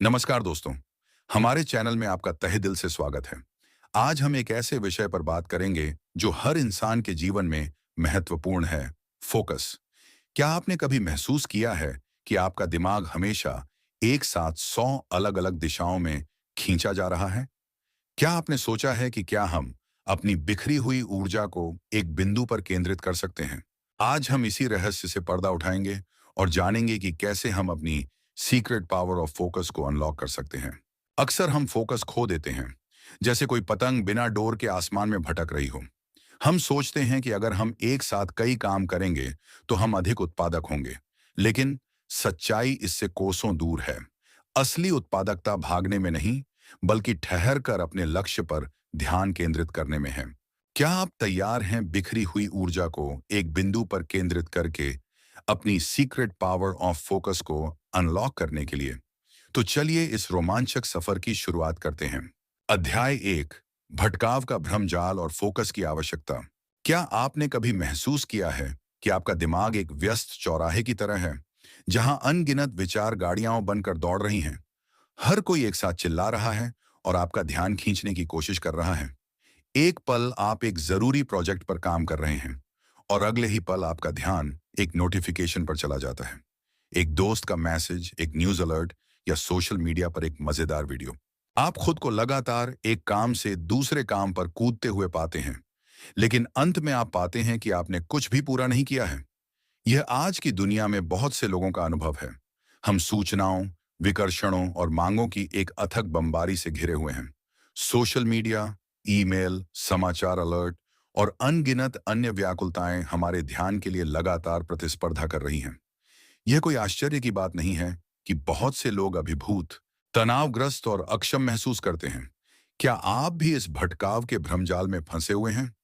नमस्कार दोस्तों, हमारे चैनल में आपका तहे दिल से स्वागत है। आज हम एक ऐसे विषय पर बात करेंगे जो हर इंसान के जीवन में महत्वपूर्ण है, फोकस। क्या आपने कभी महसूस किया है कि आपका दिमाग हमेशा एक साथ 100 अलग-अलग दिशाओं में खींचा जा रहा है? क्या आपने सोचा है कि क्या हम अपनी बिखरी हुई ऊर्जा को एक बिंदु पर केंद्रित कर सकते हैं? आज हम इसी रहस्य से पर्दा उठाएंगे और जानेंगे कि कैसे हम अपनी सीक्रेट पावर ऑफ फोकस को अनलॉक कर सकते हैं। अक्सर हम फोकस खो देते हैं, जैसे कोई पतंग बिना डोर के आसमान में भटक रही हो। हम सोचते हैं कि अगर हम एक साथ कई काम करेंगे तो हम अधिक उत्पादक होंगे, लेकिन सच्चाई इससे कोसों दूर है। असली उत्पादकता भागने में नहीं, बल्कि ठहर कर अपने लक्ष्य पर ध्यान केंद्रित करने में है। क्या आप तैयार हैं बिखरी हुई ऊर्जा को एक बिंदु पर केंद्रित करके अपनी सीक्रेट पावर ऑफ फोकस को अनलॉक करने के लिए? तो चलिए इस रोमांचक सफर की शुरुआत करते हैं। अध्याय 1, भटकाव का भ्रमजाल और फोकस की आवश्यकता। क्या आपने कभी महसूस किया है कि आपका दिमाग एक व्यस्त चौराहे की तरह है, जहां अनगिनत विचार गाड़ियां बनकर दौड़ रही हैं? हर कोई एक साथ चिल्ला रहा है और आपका ध्यान खींचने की कोशिश कर रहा है। एक पल आप एक जरूरी प्रोजेक्ट पर काम कर रहे हैं और अगले ही पल आपका ध्यान एक नोटिफिकेशन पर चला जाता है। एक दोस्त का मैसेज, एक न्यूज अलर्ट या सोशल मीडिया पर एक मजेदार वीडियो। आप खुद को लगातार एक काम से दूसरे काम पर कूदते हुए पाते हैं, लेकिन अंत में आप पाते हैं कि आपने कुछ भी पूरा नहीं किया है। यह आज की दुनिया में बहुत से लोगों का अनुभव है। हम सूचनाओं, विकर्षणों और मांगों की एक अथक बमबारी से घिरे हुए हैं। सोशल मीडिया, ईमेल, समाचार अलर्ट और अनगिनत अन्य व्याकुलताएं हमारे ध्यान के लिए लगातार प्रतिस्पर्धा कर रही हैं। यह कोई आश्चर्य की बात नहीं है कि बहुत से लोग अभिभूत, तनावग्रस्त और अक्षम महसूस करते हैं। क्या आप भी इस भटकाव के भ्रमजाल में फंसे हुए हैं?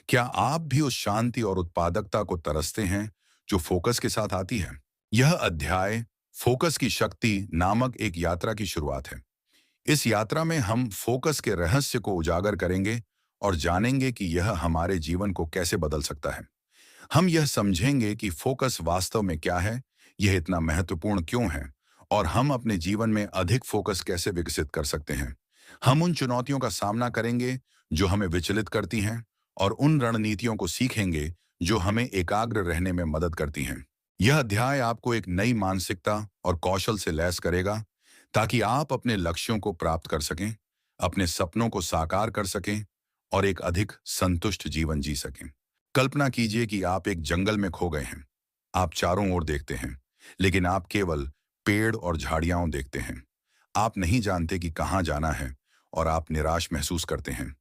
क्या आप भी उस शांति और उत्पादकता को तरसते हैं जो फोकस के साथ आती है? यह अध्याय फोकस की शक्ति नामक एक यात्रा की शुरुआत है। इस यात्रा में हम फोकस के रहस्य को उजागर करेंगे और जानेंगे कि यह हमारे जीवन को कैसे बदल सकता है। हम यह समझेंगे कि फोकस वास्तव में क्या है, यह इतना महत्वपूर्ण क्यों है, और हम अपने जीवन में अधिक फोकस कैसे विकसित कर सकते हैं। हम उन चुनौतियों का सामना करेंगे जो हमें विचलित करती हैं, और उन रणनीतियों को सीखेंगे जो हमें एकाग्र रहने में मदद करती हैं। यह अध्याय आपको एक नई मानसिकता और कौशल से लैस करेगा, ताकि आप अपने लक्ष्यों को प्राप्त कर सकें, अपने सपनों को साकार कर सकें और एक अधिक संतुष्ट जीवन जी सकें। कल्पना कीजिए कि आप एक जंगल में खो गए हैं। आप चारों ओर देखते हैं, लेकिन आप केवल पेड़ और झाड़ियां देखते हैं। आप नहीं जानते कि कहां जाना है और आप निराश महसूस करते हैं।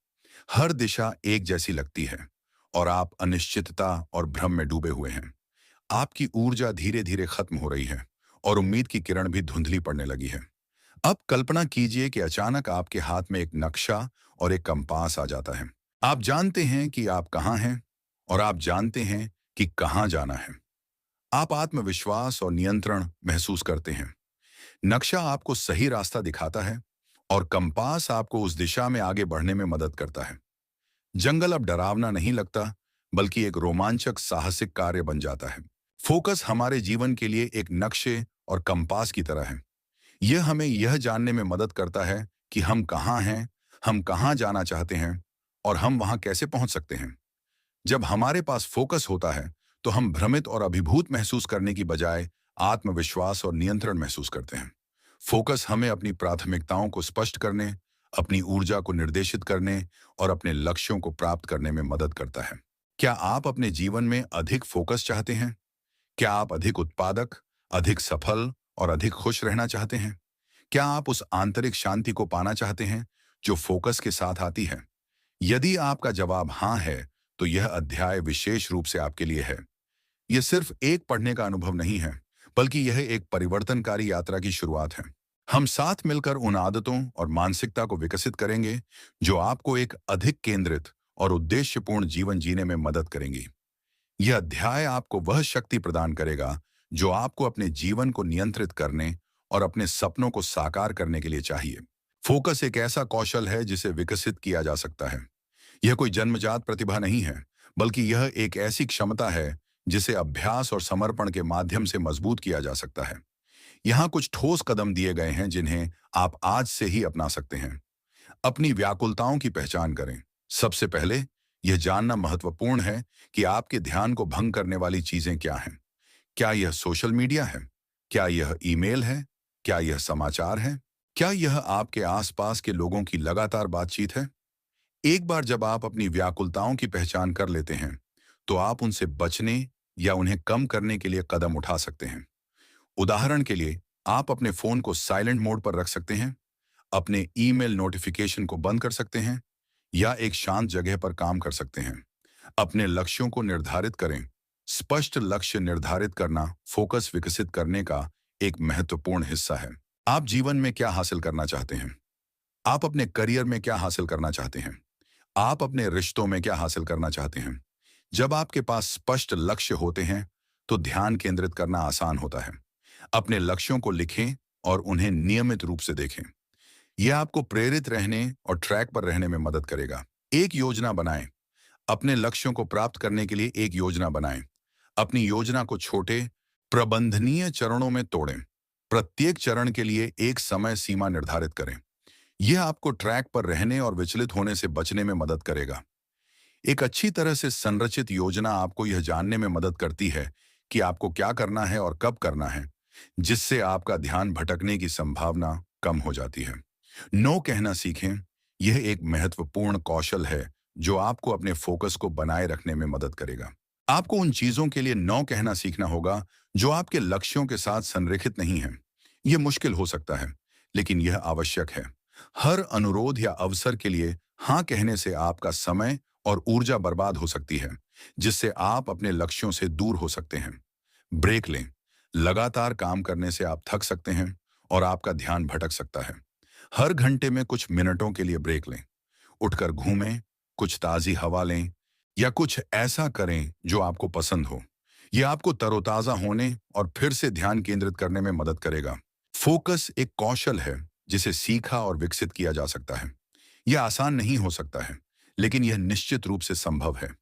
हर दिशा एक जैसी लगती है और आप अनिश्चितता और भ्रम में डूबे हुए हैं। आपकी ऊर्जा धीरे धीरे खत्म हो रही है और उम्मीद की किरण भी धुंधली पड़ने लगी है। अब कल्पना कीजिए कि अचानक आपके हाथ में एक नक्शा और एक कंपास आ जाता है। आप जानते हैं कि आप कहाँ हैं और आप जानते हैं कि कहाँ जाना है। आप आत्मविश्वास और नियंत्रण महसूस करते हैं। नक्शा आपको सही रास्ता दिखाता है और कंपास आपको उस दिशा में आगे बढ़ने में मदद करता है। जंगल अब डरावना नहीं लगता, बल्कि एक रोमांचक साहसिक कार्य बन जाता है। फोकस हमारे जीवन के लिए एक नक्शे और कंपास की तरह है। यह हमें यह जानने में मदद करता है कि हम कहाँ हैं, हम कहाँ जाना चाहते हैं और हम वहाँ कैसे पहुँच सकते हैं। जब हमारे पास फोकस होता है, तो हम भ्रमित और अभिभूत महसूस करने की बजाय आत्मविश्वास और नियंत्रण महसूस करते हैं। फोकस हमें अपनी प्राथमिकताओं को स्पष्ट करने, अपनी ऊर्जा को निर्देशित करने और अपने लक्ष्यों को प्राप्त करने में मदद करता है। क्या आप अपने जीवन में अधिक फोकस चाहते हैं? क्या आप अधिक उत्पादक, अधिक सफल और अधिक खुश रहना चाहते हैं? क्या आप उस आंतरिक शांति को पाना चाहते हैं जो फोकस के साथ आती है? यदि आपका जवाब हाँ है, तो यह अध्याय विशेष रूप से आपके लिए है। यह सिर्फ एक पढ़ने का अनुभव नहीं है, बल्कि यह एक परिवर्तनकारी यात्रा की शुरुआत है। हम साथ मिलकर उन आदतों और मानसिकता को विकसित करेंगे जो आपको एक अधिक केंद्रित और उद्देश्यपूर्ण जीवन जीने में मदद करेंगी। यह अध्याय आपको वह शक्ति प्रदान करेगा जो आपको अपने जीवन को नियंत्रित करने और अपने सपनों को साकार करने के लिए चाहिए। फोकस एक ऐसा कौशल है जिसे विकसित किया जा सकता है। यह कोई जन्मजात प्रतिभा नहीं है, बल्कि यह एक ऐसी क्षमता है जिसे अभ्यास और समर्पण के माध्यम से मजबूत किया जा सकता है। यहाँ कुछ ठोस कदम दिए गए हैं जिन्हें आप आज से ही अपना सकते हैं। अपनी व्याकुलताओं की पहचान करें। सबसे पहले यह जानना महत्वपूर्ण है कि आपके ध्यान को भंग करने वाली चीजें क्या हैं। क्या यह सोशल मीडिया है? क्या यह ईमेल है? क्या यह समाचार है? क्या यह आपके आसपास के लोगों की लगातार बातचीत है? एक बार जब आप अपनी व्याकुलताओं की पहचान कर लेते हैं, तो आप उनसे बचने या उन्हें कम करने के लिए कदम उठा सकते हैं। उदाहरण के लिए, आप अपने फोन को साइलेंट मोड पर रख सकते हैं, अपने ईमेल नोटिफिकेशन को बंद कर सकते हैं, या एक शांत जगह पर काम कर सकते हैं। अपने लक्ष्यों को निर्धारित करें। स्पष्ट लक्ष्य निर्धारित करना फोकस विकसित करने का एक महत्वपूर्ण हिस्सा है। आप जीवन में क्या हासिल करना चाहते हैं? आप अपने करियर में क्या हासिल करना चाहते हैं? आप अपने रिश्तों में क्या हासिल करना चाहते हैं? जब आपके पास स्पष्ट लक्ष्य होते हैं, तो ध्यान केंद्रित करना आसान होता है। अपने लक्ष्यों को लिखें और उन्हें नियमित रूप से देखें। यह आपको प्रेरित रहने और ट्रैक पर रहने में मदद करेगा। एक योजना बनाएं। अपने लक्ष्यों को प्राप्त करने के लिए एक योजना बनाएं। अपनी योजना को छोटे, प्रबंधनीय चरणों में तोड़ें। प्रत्येक चरण के लिए एक समय सीमा निर्धारित करें। यह आपको ट्रैक पर रहने और विचलित होने से बचने में मदद करेगा। एक अच्छी तरह से संरचित योजना आपको यह जानने में मदद करती है कि आपको क्या करना है और कब करना है, जिससे आपका ध्यान भटकने की संभावना कम हो जाती है। नो कहना सीखें। यह एक महत्वपूर्ण कौशल है जो आपको अपने फोकस को बनाए रखने में मदद करेगा। आपको उन चीजों के लिए नो कहना सीखना होगा जो आपके लक्ष्यों के साथ संरेखित नहीं है। यह मुश्किल हो सकता है, लेकिन यह आवश्यक है। हर अनुरोध या अवसर के लिए हाँ कहने से आपका समय और ऊर्जा बर्बाद हो सकती है, जिससे आप अपने लक्ष्यों से दूर हो सकते हैं। ब्रेक लें। लगातार काम करने से आप थक सकते हैं और आपका ध्यान भटक सकता है। हर घंटे में कुछ मिनटों के लिए ब्रेक लें। उठकर घूमें, कुछ ताजी हवा लें, या कुछ ऐसा करें जो आपको पसंद हो। यह आपको तरोताजा होने और फिर से ध्यान केंद्रित करने में मदद करेगा। फोकस एक कौशल है जिसे सीखा और विकसित किया जा सकता है। यह आसान नहीं हो सकता है, लेकिन यह निश्चित रूप से संभव है।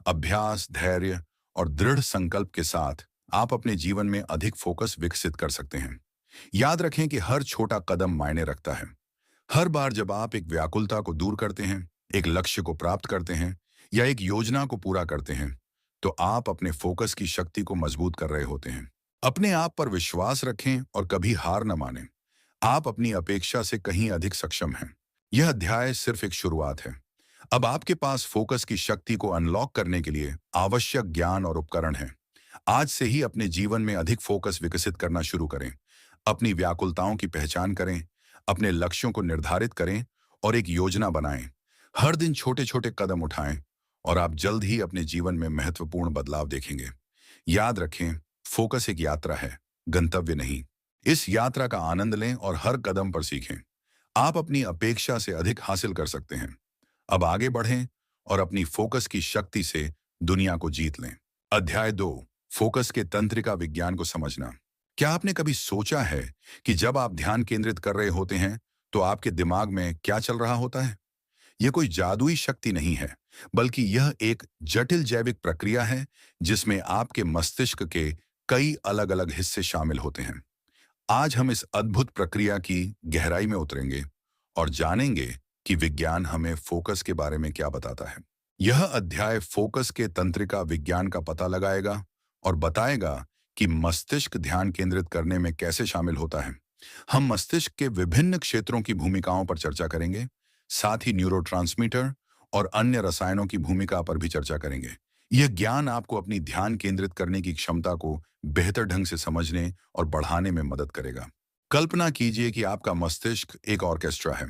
अभ्यास, धैर्य और दृढ़ संकल्प के साथ आप अपने जीवन में अधिक फोकस विकसित कर सकते हैं। याद रखें कि हर छोटा कदम मायने रखता है। हर बार जब आप एक व्याकुलता को दूर करते हैं, एक लक्ष्य को प्राप्त करते हैं, या एक योजना को पूरा करते हैं, तो आप अपने फोकस की शक्ति को मजबूत कर रहे होते हैं। अपने आप पर विश्वास रखें और कभी हार न मानें। आप अपनी अपेक्षा से कहीं अधिक सक्षम हैं। यह अध्याय सिर्फ एक शुरुआत है। अब आपके पास फोकस की शक्ति को अनलॉक करने के लिए आवश्यक ज्ञान और उपकरण हैं। आज से ही अपने जीवन में अधिक फोकस विकसित करना शुरू करें। अपनी व्याकुलताओं की पहचान करें, अपने लक्ष्यों को निर्धारित करें और एक योजना बनाएं। हर दिन छोटे छोटे कदम उठाएं और आप जल्द ही अपने जीवन में महत्वपूर्ण बदलाव देखेंगे। याद रखें, फोकस एक यात्रा है, गंतव्य नहीं। इस यात्रा का आनंद लें और हर कदम पर सीखें। आप अपनी अपेक्षा से अधिक हासिल कर सकते हैं। अब आगे बढ़ें और अपनी फोकस की शक्ति से दुनिया को जीत लें। अध्याय 2, फोकस के तंत्रिका विज्ञान को समझना। क्या आपने कभी सोचा है कि जब आप ध्यान केंद्रित कर रहे होते हैं, तो आपके दिमाग में क्या चल रहा होता है? यह कोई जादुई शक्ति नहीं है, बल्कि यह एक जटिल जैविक प्रक्रिया है जिसमें आपके मस्तिष्क के कई अलग अलग हिस्से शामिल होते हैं। आज हम इस अद्भुत प्रक्रिया की गहराई में उतरेंगे और जानेंगे कि विज्ञान हमें फोकस के बारे में क्या बताता है। यह अध्याय फोकस के तंत्रिका विज्ञान का पता लगाएगा और बताएगा कि मस्तिष्क ध्यान केंद्रित करने में कैसे शामिल होता है। हम मस्तिष्क के विभिन्न क्षेत्रों की भूमिकाओं पर चर्चा करेंगे, साथ ही न्यूरोट्रांसमीटर और अन्य रसायनों की भूमिका पर भी चर्चा करेंगे। यह ज्ञान आपको अपनी ध्यान केंद्रित करने की क्षमता को बेहतर ढंग से समझने और बढ़ाने में मदद करेगा। कल्पना कीजिए कि आपका मस्तिष्क एक ऑर्केस्ट्रा है।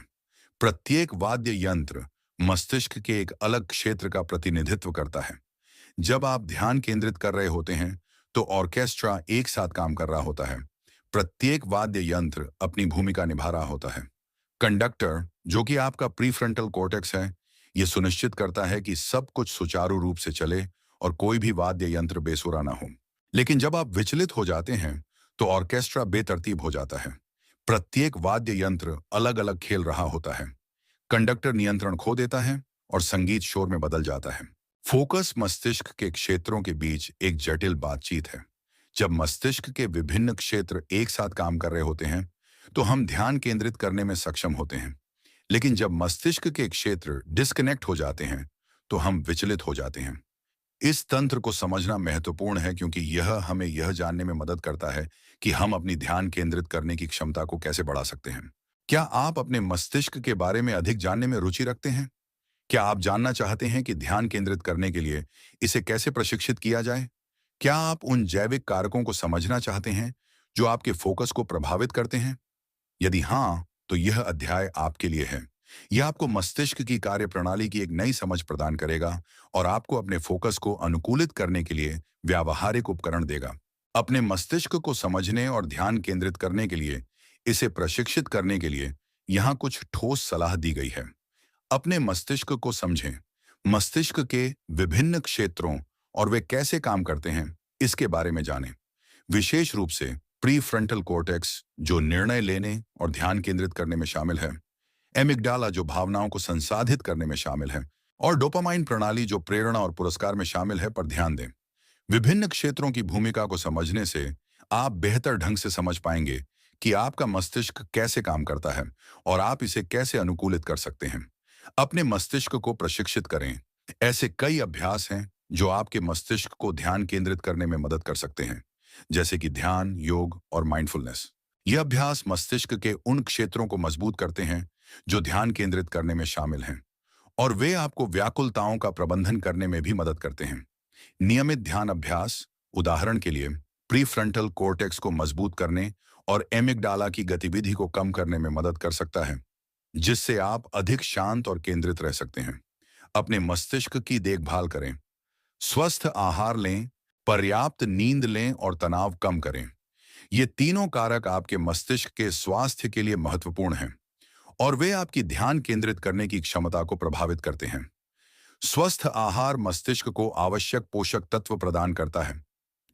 प्रत्येक वाद्य यंत्र मस्तिष्क के एक अलग क्षेत्र का प्रतिनिधित्व करता है। जब आप ध्यान केंद्रित कर रहे होते हैं, तो ऑर्केस्ट्रा एक साथ काम कर रहा होता है। प्रत्येक वाद्य यंत्र अपनी भूमिका निभा रहा होता है। कंडक्टर, जो कि आपका प्रीफ्रंटल कॉर्टेक्स है, यह सुनिश्चित करता है कि सब कुछ सुचारू रूप से चले और कोई भी वाद्य यंत्र बेसुरा ना हो। लेकिन जब आप विचलित हो जाते हैं, तो ऑर्केस्ट्रा बेतरतीब हो जाता है। प्रत्येक वाद्य यंत्र अलग अलग खेल रहा होता है। कंडक्टर नियंत्रण खो देता है और संगीत शोर में बदल जाता है। फोकस मस्तिष्क के क्षेत्रों के बीच एक जटिल बातचीत है। जब मस्तिष्क के विभिन्न क्षेत्र एक साथ काम कर रहे होते हैं, तो हम ध्यान केंद्रित करने में सक्षम होते हैं। लेकिन जब मस्तिष्क के क्षेत्र डिस्कनेक्ट हो जाते हैं, तो हम विचलित हो जाते हैं। इस तंत्र को समझना महत्वपूर्ण है क्योंकि यह हमें यह जानने में मदद करता है कि हम अपनी ध्यान केंद्रित करने की क्षमता को कैसे बढ़ा सकते हैं। क्या आप अपने मस्तिष्क के बारे में अधिक जानने में रुचि रखते हैं? क्या आप जानना चाहते हैं कि ध्यान केंद्रित करने के लिए इसे कैसे प्रशिक्षित किया जाए? क्या आप उन जैविक कारकों को समझना चाहते हैं जो आपके फोकस को प्रभावित करते हैं? यदि हाँ, तो यह अध्याय आपके लिए है। यह आपको मस्तिष्क की कार्यप्रणाली की एक नई समझ प्रदान करेगा और आपको अपने फोकस को अनुकूलित करने के लिए व्यावहारिक उपकरण देगा। अपने मस्तिष्क को समझने और ध्यान केंद्रित करने के लिए इसे प्रशिक्षित करने के लिए यहाँ कुछ ठोस सलाह दी गई है। अपने मस्तिष्क को समझें। मस्तिष्क के विभिन्न क्षेत्रों और वे कैसे काम करते हैं, इसके बारे में जानें। विशेष रूप से प्रीफ्रंटल कॉर्टेक्स जो निर्णय लेने और ध्यान केंद्रित करने में शामिल है, एमिगडाला जो भावनाओं को संसाधित करने में शामिल है, और डोपामाइन प्रणाली जो प्रेरणा और पुरस्कार में शामिल है, पर ध्यान दें। विभिन्न क्षेत्रों की भूमिका को समझने से आप बेहतर ढंग से समझ पाएंगे कि आपका मस्तिष्क कैसे काम करता है और आप इसे कैसे अनुकूलित कर सकते हैं। अपने मस्तिष्क को प्रशिक्षित करें। ऐसे कई अभ्यास हैं जो आपके मस्तिष्क को ध्यान केंद्रित करने में मदद कर सकते हैं, जैसे कि ध्यान, योग और माइंडफुलनेस। यह अभ्यास मस्तिष्क के उन क्षेत्रों को मजबूत करते हैं जो ध्यान केंद्रित करने में शामिल हैं, और वे आपको व्याकुलताओं का प्रबंधन करने में भी मदद करते हैं। नियमित ध्यान अभ्यास, उदाहरण के लिए, प्रीफ्रंटल कॉर्टेक्स को मजबूत करने और एमिगडाला की गतिविधि को कम करने में मदद कर सकता है, जिससे आप अधिक शांत और केंद्रित रह सकते हैं। अपने मस्तिष्क की देखभाल करें। स्वस्थ आहार लें, पर्याप्त नींद लें और तनाव कम करें। ये तीनों कारक आपके मस्तिष्क के स्वास्थ्य के लिए महत्वपूर्ण हैं और वे आपकी ध्यान केंद्रित करने की क्षमता को प्रभावित करते हैं। स्वस्थ आहार मस्तिष्क को आवश्यक पोषक तत्व प्रदान करता है।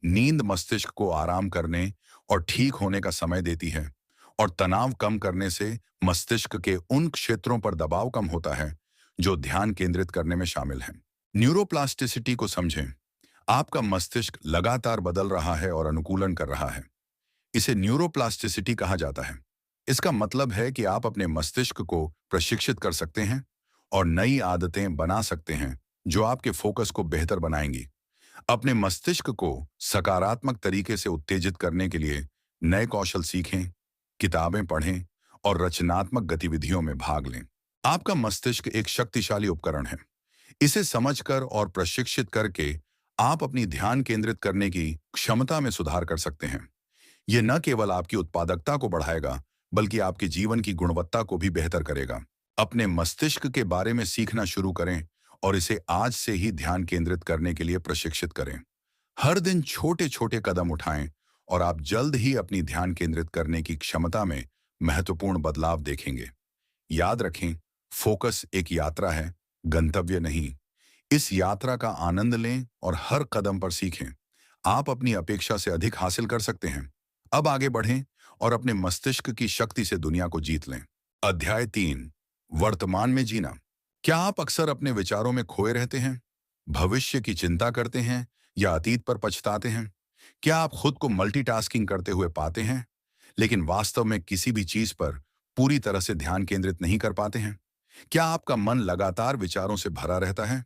नींद मस्तिष्क को आराम करने और ठीक होने का समय देती है, और तनाव कम करने से मस्तिष्क के उन क्षेत्रों पर दबाव कम होता है जो ध्यान केंद्रित करने में शामिल हैं। न्यूरोप्लास्टिसिटी को समझें। आपका मस्तिष्क लगातार बदल रहा है और अनुकूलन कर रहा है। इसे न्यूरोप्लास्टिसिटी कहा जाता है। इसका मतलब है कि आप अपने मस्तिष्क को प्रशिक्षित कर सकते हैं और नई आदतें बना सकते हैं जो आपके फोकस को बेहतर बनाएंगी। अपने मस्तिष्क को सकारात्मक तरीके से उत्तेजित करने के लिए नए कौशल सीखें, किताबें पढ़ें और रचनात्मक गतिविधियों में भाग लें। आपका मस्तिष्क एक शक्तिशाली उपकरण है। इसे समझकर और प्रशिक्षित करके आप अपनी ध्यान केंद्रित करने की क्षमता में सुधार कर सकते हैं। यह न केवल आपकी उत्पादकता को बढ़ाएगा, बल्कि आपके जीवन की गुणवत्ता को भी बेहतर करेगा। अपने मस्तिष्क के बारे में सीखना शुरू करें और इसे आज से ही ध्यान केंद्रित करने के लिए प्रशिक्षित करें। हर दिन छोटे छोटे कदम उठाएं और आप जल्द ही अपनी ध्यान केंद्रित करने की क्षमता में महत्वपूर्ण बदलाव देखेंगे। याद रखें, फोकस एक यात्रा है, गंतव्य नहीं। इस यात्रा का आनंद लें और हर कदम पर सीखें। आप अपनी अपेक्षा से अधिक हासिल कर सकते हैं। अब आगे बढ़ें और अपने मस्तिष्क की शक्ति से दुनिया को जीत लें। अध्याय 3, वर्तमान में जीना। क्या आप अक्सर अपने विचारों में खोए रहते हैं? भविष्य की चिंता करते हैं या अतीत पर पछताते हैं? क्या आप खुद को मल्टीटास्किंग करते हुए पाते हैं, लेकिन वास्तव में किसी भी चीज पर पूरी तरह से ध्यान केंद्रित नहीं कर पाते हैं? क्या आपका मन लगातार विचारों से भरा रहता है,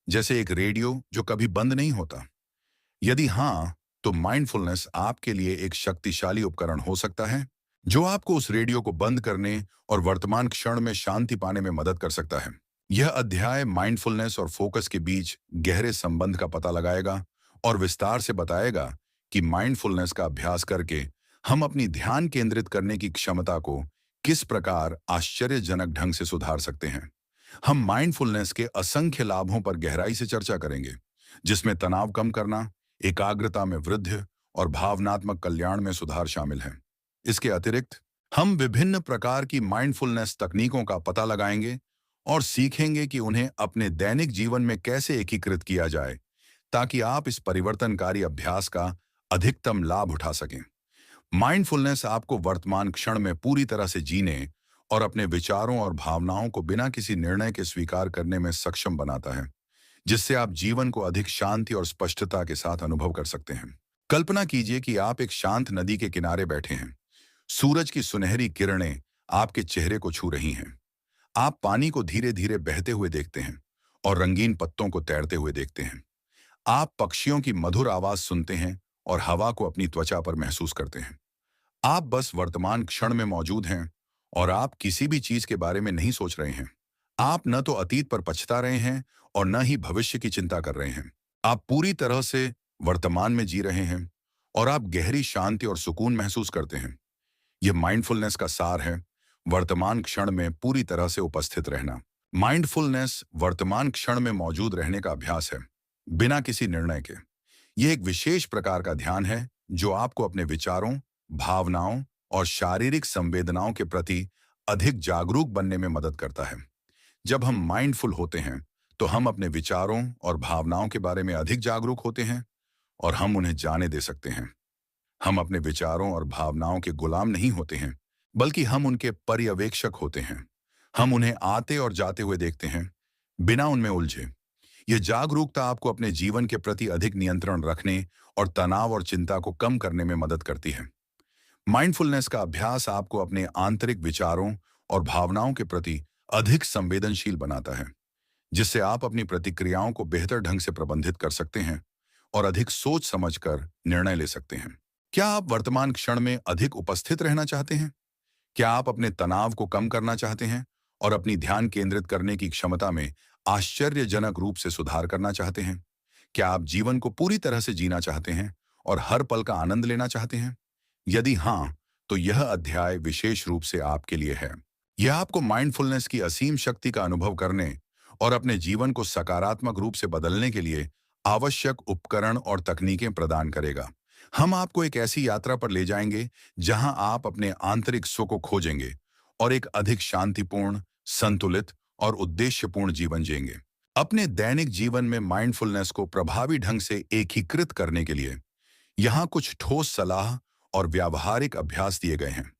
जैसे एक रेडियो जो कभी बंद नहीं होता? यदि हाँ, तो माइंडफुलनेस आपके लिए एक शक्तिशाली उपकरण हो सकता है जो आपको उस रेडियो को बंद करने और वर्तमान क्षण में शांति पाने में मदद कर सकता है। यह अध्याय माइंडफुलनेस और फोकस के बीच गहरे संबंध का पता लगाएगा और विस्तार से बताएगा कि माइंडफुलनेस का अभ्यास करके हम अपनी ध्यान केंद्रित करने की क्षमता को किस प्रकार आश्चर्यजनक ढंग से सुधार सकते हैं। हम माइंडफुलनेस के असंख्य लाभों पर गहराई से चर्चा करेंगे, जिसमें तनाव कम करना, एकाग्रता में वृद्धि और भावनात्मक कल्याण में सुधार शामिल है। इसके अतिरिक्त हम विभिन्न प्रकार की माइंडफुलनेस तकनीकों का पता लगाएंगे और सीखेंगे कि उन्हें अपने दैनिक जीवन में कैसे एकीकृत किया जाए, ताकि आप इस परिवर्तनकारी अभ्यास का अधिकतम लाभ उठा सकें। माइंडफुलनेस आपको वर्तमान क्षण में पूरी तरह से जीने और अपने विचारों और भावनाओं को बिना किसी निर्णय के स्वीकार करने में सक्षम बनाता है, जिससे आप जीवन को अधिक शांति और स्पष्टता के साथ अनुभव कर सकते हैं। कल्पना कीजिए कि आप एक शांत नदी के किनारे बैठे हैं। सूरज की सुनहरी किरणें आपके चेहरे को छू रही हैं। आप पानी को धीरे धीरे बहते हुए देखते हैं और रंगीन पत्तों को तैरते हुए देखते हैं। आप पक्षियों की मधुर आवाज सुनते हैं और हवा को अपनी त्वचा पर महसूस करते हैं। आप बस वर्तमान क्षण में मौजूद हैं और आप किसी भी चीज के बारे में नहीं सोच रहे हैं। आप न तो अतीत पर पछता रहे हैं और न ही भविष्य की चिंता कर रहे हैं। आप पूरी तरह से वर्तमान में जी रहे हैं और आप गहरी शांति और सुकून महसूस करते हैं। यह माइंडफुलनेस का सार है, वर्तमान क्षण में पूरी तरह से उपस्थित रहना। माइंडफुलनेस वर्तमान क्षण में मौजूद रहने का अभ्यास है, बिना किसी निर्णय के। यह एक विशेष प्रकार का ध्यान है जो आपको अपने विचारों, भावनाओं और शारीरिक संवेदनाओं के प्रति अधिक जागरूक बनने में मदद करता है। जब हम माइंडफुल होते हैं, तो हम अपने विचारों और भावनाओं के बारे में अधिक जागरूक होते हैं और हम उन्हें जाने दे सकते हैं। हम अपने विचारों और भावनाओं के गुलाम नहीं होते हैं, बल्कि हम उनके पर्यवेक्षक होते हैं। हम उन्हें आते और जाते हुए देखते हैं, बिना उनमें उलझे। यह जागरूकता आपको अपने जीवन के प्रति अधिक नियंत्रण रखने और तनाव और चिंता को कम करने में मदद करती है। माइंडफुलनेस का अभ्यास आपको अपने आंतरिक विचारों और भावनाओं के प्रति अधिक संवेदनशील बनाता है, जिससे आप अपनी प्रतिक्रियाओं को बेहतर ढंग से प्रबंधित कर सकते हैं और अधिक सोच समझकर निर्णय ले सकते हैं। क्या आप वर्तमान क्षण में अधिक उपस्थित रहना चाहते हैं? क्या आप अपने तनाव को कम करना चाहते हैं और अपनी ध्यान केंद्रित करने की क्षमता में आश्चर्यजनक रूप से सुधार करना चाहते हैं? क्या आप जीवन को पूरी तरह से जीना चाहते हैं और हर पल का आनंद लेना चाहते हैं? यदि हाँ, तो यह अध्याय विशेष रूप से आपके लिए है। यह आपको माइंडफुलनेस की असीम शक्ति का अनुभव करने और अपने जीवन को सकारात्मक रूप से बदलने के लिए आवश्यक उपकरण और तकनीकें प्रदान करेगा। हम आपको एक ऐसी यात्रा पर ले जाएंगे जहां आप अपने आंतरिक सुख को खोजेंगे और एक अधिक शांतिपूर्ण, संतुलित और उद्देश्यपूर्ण जीवन जिएंगे। अपने दैनिक जीवन में माइंडफुलनेस को प्रभावी ढंग से एकीकृत करने के लिए यहाँ कुछ ठोस सलाह और व्यावहारिक अभ्यास दिए गए हैं।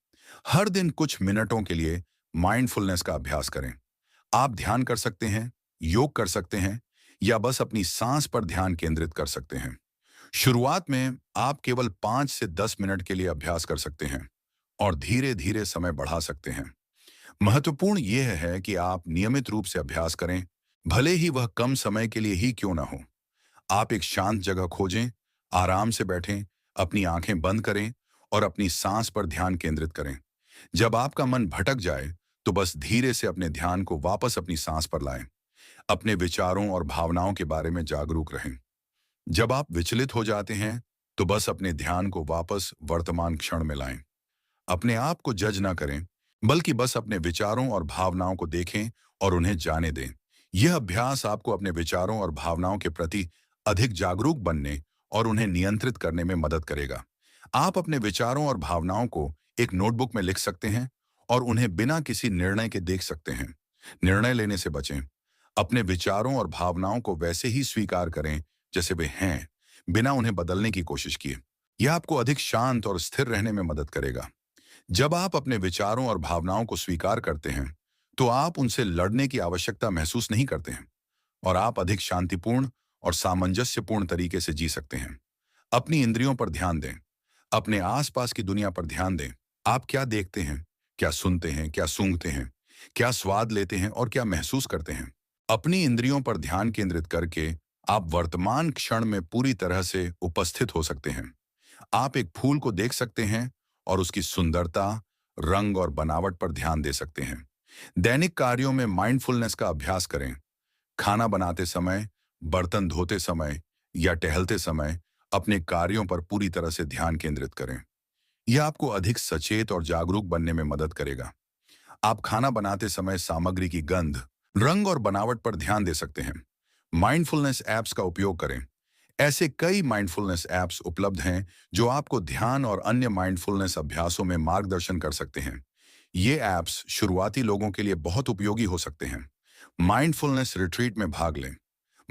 हर दिन कुछ मिनटों के लिए माइंडफुलनेस का अभ्यास करें। आप ध्यान कर सकते हैं, योग कर सकते हैं या बस अपनी सांस पर ध्यान केंद्रित कर सकते हैं। शुरुआत में आप केवल 5 से 10 मिनट के लिए अभ्यास कर सकते हैं और धीरे धीरे समय बढ़ा सकते हैं। महत्वपूर्ण यह है कि आप नियमित रूप से अभ्यास करें, भले ही वह कम समय के लिए ही क्यों ना हो। आप एक शांत जगह खोजें, आराम से बैठें, अपनी आंखें बंद करें और अपनी सांस पर ध्यान केंद्रित करें। जब आपका मन भटक जाए, तो बस धीरे से अपने ध्यान को वापस अपनी सांस पर लाएं। अपने विचारों और भावनाओं के बारे में जागरूक रहें। जब आप विचलित हो जाते हैं, तो बस अपने ध्यान को वापस वर्तमान क्षण में लाएं। अपने आप को जज ना करें, बल्कि बस अपने विचारों और भावनाओं को देखें और उन्हें जाने दें। यह अभ्यास आपको अपने विचारों और भावनाओं के प्रति अधिक जागरूक बनने और उन्हें नियंत्रित करने में मदद करेगा। आप अपने विचारों और भावनाओं को एक नोटबुक में लिख सकते हैं और उन्हें बिना किसी निर्णय के देख सकते हैं। निर्णय लेने से बचें। अपने विचारों और भावनाओं को वैसे ही स्वीकार करें जैसे वे हैं, बिना उन्हें बदलने की कोशिश किए। यह आपको अधिक शांत और स्थिर रहने में मदद करेगा। जब आप अपने विचारों और भावनाओं को स्वीकार करते हैं, तो आप उनसे लड़ने की आवश्यकता महसूस नहीं करते हैं और आप अधिक शांतिपूर्ण और सामंजस्यपूर्ण तरीके से जी सकते हैं। अपनी इंद्रियों पर ध्यान दें। अपने आसपास की दुनिया पर ध्यान दें। आप क्या देखते हैं, क्या सुनते हैं, क्या सूंघते हैं, क्या स्वाद लेते हैं और क्या महसूस करते हैं। अपनी इंद्रियों पर ध्यान केंद्रित करके आप वर्तमान क्षण में पूरी तरह से उपस्थित हो सकते हैं। आप एक फूल को देख सकते हैं और उसकी सुंदरता, रंग और बनावट पर ध्यान दे सकते हैं। दैनिक कार्यों में माइंडफुलनेस का अभ्यास करें। खाना बनाते समय, बर्तन धोते समय या टहलते समय अपने कार्यों पर पूरी तरह से ध्यान केंद्रित करें। यह आपको अधिक सचेत और जागरूक बनने में मदद करेगा। आप खाना बनाते समय सामग्री की गंध, रंग और बनावट पर ध्यान दे सकते हैं। माइंडफुलनेस ऐप्स का उपयोग करें। ऐसे कई माइंडफुलनेस ऐप्स उपलब्ध हैं जो आपको ध्यान और अन्य माइंडफुलनेस अभ्यासों में मार्गदर्शन कर सकते हैं। ये ऐप्स शुरुआती लोगों के लिए बहुत उपयोगी हो सकते हैं। माइंडफुलनेस रिट्रीट में भाग लें।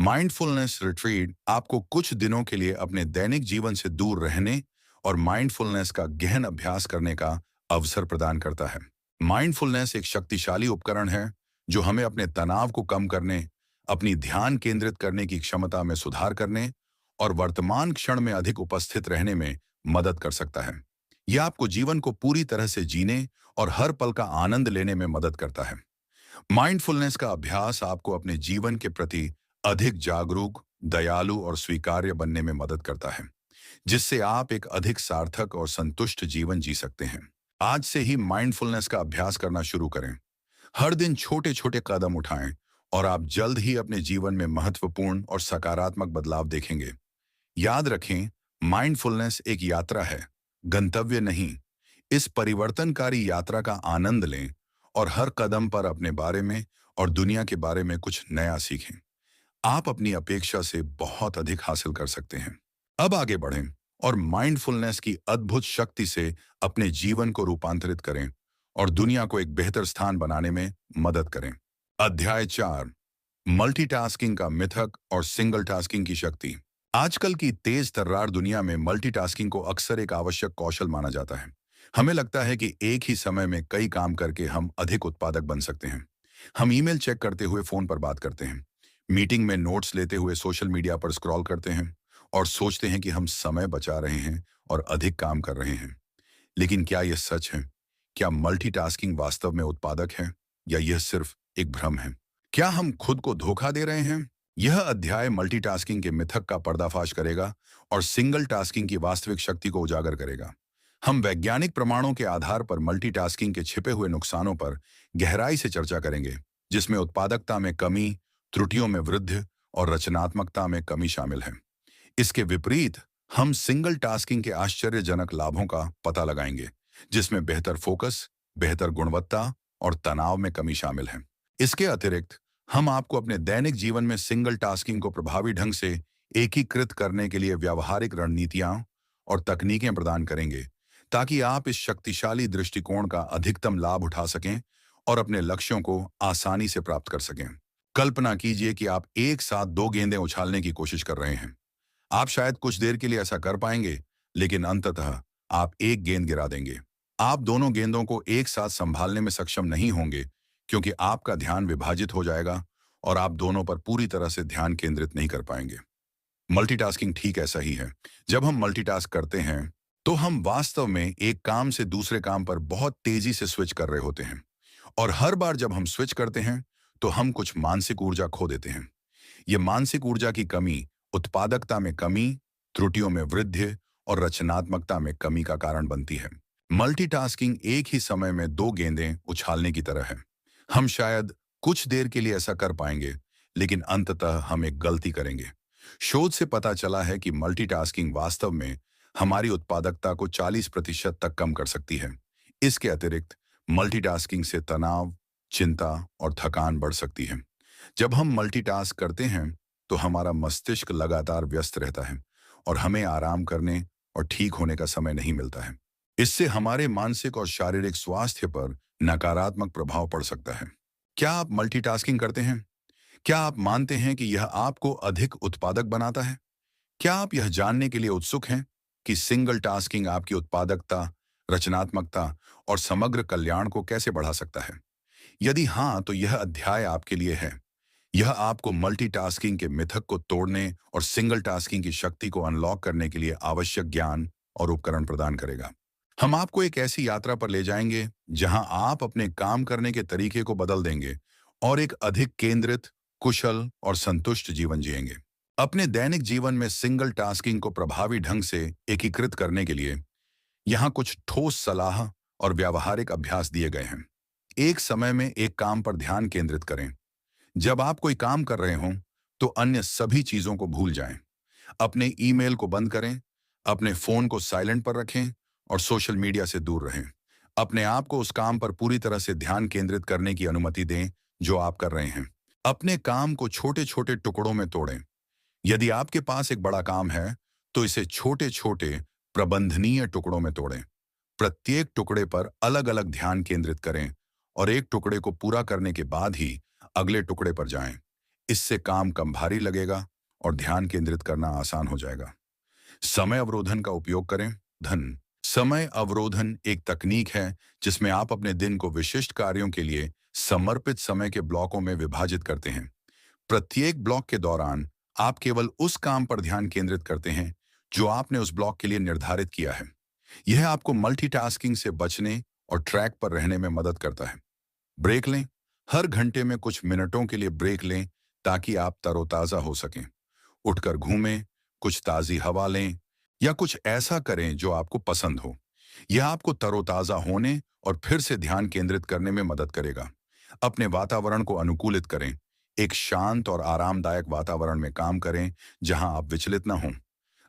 माइंडफुलनेस रिट्रीट आपको कुछ दिनों के लिए अपने दैनिक जीवन से दूर रहने और माइंडफुलनेस का गहन अभ्यास करने का अवसर प्रदान करता है। माइंडफुलनेस एक शक्तिशाली उपकरण है जो हमें अपने तनाव को कम करने, अपनी ध्यान केंद्रित करने की क्षमता में सुधार करने और वर्तमान क्षण में अधिक उपस्थित रहने में मदद कर सकता है। यह आपको जीवन को पूरी तरह से जीने और हर पल का आनंद लेने में मदद करता है। माइंडफुलनेस का अभ्यास आपको अपने जीवन के प्रति अधिक जागरूक, दयालु और स्वीकार्य बनने में मदद करता है, जिससे आप एक अधिक सार्थक और संतुष्ट जीवन जी सकते हैं। आज से ही माइंडफुलनेस का अभ्यास करना शुरू करें। हर दिन छोटे छोटे कदम उठाएं और आप जल्द ही अपने जीवन में महत्वपूर्ण और सकारात्मक बदलाव देखेंगे। याद रखें, माइंडफुलनेस एक यात्रा है, गंतव्य नहीं। इस परिवर्तनकारी यात्रा का आनंद लें और हर कदम पर अपने बारे में और दुनिया के बारे में कुछ नया सीखें। आप अपनी अपेक्षा से बहुत अधिक हासिल कर सकते हैं। अब आगे बढ़ें और माइंडफुलनेस की अद्भुत शक्ति से अपने जीवन को रूपांतरित करें और दुनिया को एक बेहतर स्थान बनाने में मदद करें। अध्याय 4, मल्टीटास्किंग का मिथक और सिंगल टास्किंग की शक्ति। आजकल की तेज तर्रार दुनिया में मल्टीटास्किंग को अक्सर एक आवश्यक कौशल माना जाता है। हमें लगता है कि एक ही समय में कई काम करके हम अधिक उत्पादक बन सकते हैं। हम ईमेल चेक करते हुए फोन पर बात करते हैं, मीटिंग में नोट्स लेते हुए सोशल मीडिया पर स्क्रॉल करते हैं और सोचते हैं कि हम समय बचा रहे हैं और अधिक काम कर रहे हैं। लेकिन क्या यह सच है? क्या मल्टीटास्किंग वास्तव में उत्पादक है या यह सिर्फ एक भ्रम है? क्या हम खुद को धोखा दे रहे हैं? यह अध्याय मल्टीटास्किंग के मिथक का पर्दाफाश करेगा और सिंगल टास्किंग की वास्तविक शक्ति को उजागर करेगा। हम वैज्ञानिक प्रमाणों के आधार पर मल्टीटास्किंग के छिपे हुए नुकसानों पर गहराई से चर्चा करेंगे, जिसमें उत्पादकता में कमी, त्रुटियों में वृद्धि और रचनात्मकता में कमी शामिल है। इसके विपरीत हम सिंगल टास्किंग के आश्चर्यजनक लाभों का पता लगाएंगे, जिसमें बेहतर फोकस, बेहतर गुणवत्ता और तनाव में कमी शामिल है। इसके अतिरिक्त हम आपको अपने दैनिक जीवन में सिंगल टास्किंग को प्रभावी ढंग से एकीकृत करने के लिए व्यावहारिक रणनीतियां और तकनीकें प्रदान करेंगे, ताकि आप इस शक्तिशाली दृष्टिकोण का अधिकतम लाभ उठा सकें और अपने लक्ष्यों को आसानी से प्राप्त कर सकें। कल्पना कीजिए कि आप एक साथ 2 गेंदें उछालने की कोशिश कर रहे हैं। आप शायद कुछ देर के लिए ऐसा कर पाएंगे, लेकिन अंततः आप एक गेंद गिरा देंगे। आप दोनों गेंदों को एक साथ संभालने में सक्षम नहीं होंगे, क्योंकि आपका ध्यान विभाजित हो जाएगा और आप दोनों पर पूरी तरह से ध्यान केंद्रित नहीं कर पाएंगे। मल्टीटास्किंग ठीक ऐसा ही है। जब हम मल्टीटास्क करते हैं, तो हम वास्तव में एक काम से दूसरे काम पर बहुत तेजी से स्विच कर रहे होते हैं। और हर बार जब हम स्विच करते हैं, तो हम कुछ मानसिक ऊर्जा खो देते हैं। ये मानसिक ऊर्जा की कमी उत्पादकता में कमी, त्रुटियों में वृद्धि और रचनात्मकता में कमी का कारण बनती है। मल्टीटास्किंग एक ही समय में 2 गेंदें उछालने की तरह है। हम शायद कुछ देर के लिए ऐसा कर पाएंगे, लेकिन अंततः हम एक गलती करेंगे। शोध से पता चला है कि मल्टीटास्किंग वास्तव में हमारी उत्पादकता को 40% तक कम कर सकती है। इसके अतिरिक्त मल्टीटास्किंग से तनाव, चिंता और थकान बढ़ सकती है। जब हम मल्टीटास्क करते हैं, तो हमारा मस्तिष्क लगातार व्यस्त रहता है और हमें आराम करने और ठीक होने का समय नहीं मिलता है। इससे हमारे मानसिक और शारीरिक स्वास्थ्य पर नकारात्मक प्रभाव पड़ सकता है। क्या आप मल्टीटास्किंग करते हैं? क्या आप मानते हैं कि यह आपको अधिक उत्पादक बनाता है? क्या आप यह जानने के लिए उत्सुक हैं कि सिंगल टास्किंग आपकी उत्पादकता, रचनात्मकता और समग्र कल्याण को कैसे बढ़ा सकता है? यदि हाँ, तो यह अध्याय आपके लिए है। यह आपको मल्टीटास्किंग के मिथक को तोड़ने और सिंगल टास्किंग की शक्ति को अनलॉक करने के लिए आवश्यक ज्ञान और उपकरण प्रदान करेगा। हम आपको एक ऐसी यात्रा पर ले जाएंगे जहां आप अपने काम करने के तरीके को बदल देंगे और एक अधिक केंद्रित, कुशल और संतुष्ट जीवन जिएंगे। अपने दैनिक जीवन में सिंगल टास्किंग को प्रभावी ढंग से एकीकृत करने के लिए यहाँ कुछ ठोस सलाह और व्यावहारिक अभ्यास दिए गए हैं। एक समय में एक काम पर ध्यान केंद्रित करें। जब आप कोई काम कर रहे हों, तो अन्य सभी चीजों को भूल जाएं। अपने ईमेल को बंद करें, अपने फोन को साइलेंट पर रखें और सोशल मीडिया से दूर रहें। अपने आप को उस काम पर पूरी तरह से ध्यान केंद्रित करने की अनुमति दें जो आप कर रहे हैं। अपने काम को छोटे छोटे टुकड़ों में तोड़ें। यदि आपके पास एक बड़ा काम है, तो इसे छोटे छोटे प्रबंधनीय टुकड़ों में तोड़ें। प्रत्येक टुकड़े पर अलग अलग ध्यान केंद्रित करें और एक टुकड़े को पूरा करने के बाद ही अगले टुकड़े पर जाएं। इससे काम कम भारी लगेगा और ध्यान केंद्रित करना आसान हो जाएगा। समय अवरोधन का उपयोग करें। समय अवरोधन एक तकनीक है जिसमें आप अपने दिन को विशिष्ट कार्यों के लिए समर्पित समय के ब्लॉकों में विभाजित करते हैं। प्रत्येक ब्लॉक के दौरान आप केवल उस काम पर ध्यान केंद्रित करते हैं जो आपने उस ब्लॉक के लिए निर्धारित किया है। यह आपको मल्टीटास्किंग से बचने और ट्रैक पर रहने में मदद करता है। ब्रेक लें। हर घंटे में कुछ मिनटों के लिए ब्रेक लें ताकि आप तरोताजा हो सकें। उठकर घूमें, कुछ ताज़ी हवा लें या कुछ ऐसा करें जो आपको पसंद हो। यह आपको तरोताजा होने और फिर से ध्यान केंद्रित करने में मदद करेगा। अपने वातावरण को अनुकूलित करें। एक शांत और आरामदायक वातावरण में काम करें जहां आप विचलित न हों।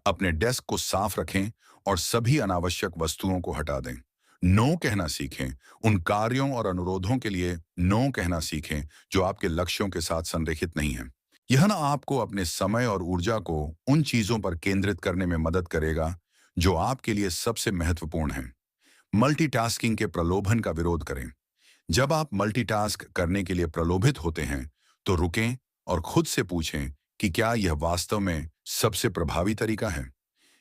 अपने डेस्क को साफ रखें और सभी अनावश्यक वस्तुओं को हटा दें। नो कहना सीखें। उन कार्यों और अनुरोधों के लिए नो कहना सीखें जो आपके लक्ष्यों के साथ संरेखित नहीं हैं। यह ना आपको अपने समय और ऊर्जा को उन चीजों पर केंद्रित करने में मदद करेगा जो आपके लिए सबसे महत्वपूर्ण है। मल्टीटास्किंग के प्रलोभन का विरोध करें। जब आप मल्टीटास्क करने के लिए प्रलोभित होते हैं, तो रुकें और खुद से पूछें कि क्या यह वास्तव में सबसे प्रभावी तरीका है।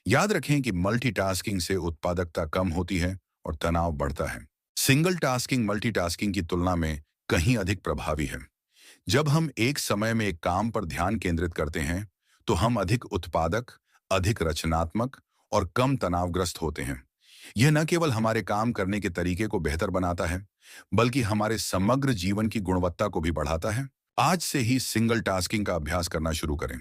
याद रखें कि मल्टीटास्किंग से उत्पादकता कम होती है और तनाव बढ़ता है। सिंगल टास्किंग मल्टीटास्किंग की तुलना में कहीं अधिक प्रभावी है। जब हम एक समय में एक काम पर ध्यान केंद्रित करते हैं, तो हम अधिक उत्पादक, अधिक रचनात्मक और कम तनावग्रस्त होते हैं। यह न केवल हमारे काम करने के तरीके को बेहतर बनाता है, बल्कि हमारे समग्र जीवन की गुणवत्ता को भी बढ़ाता है। आज से ही सिंगल टास्किंग का अभ्यास करना शुरू करें।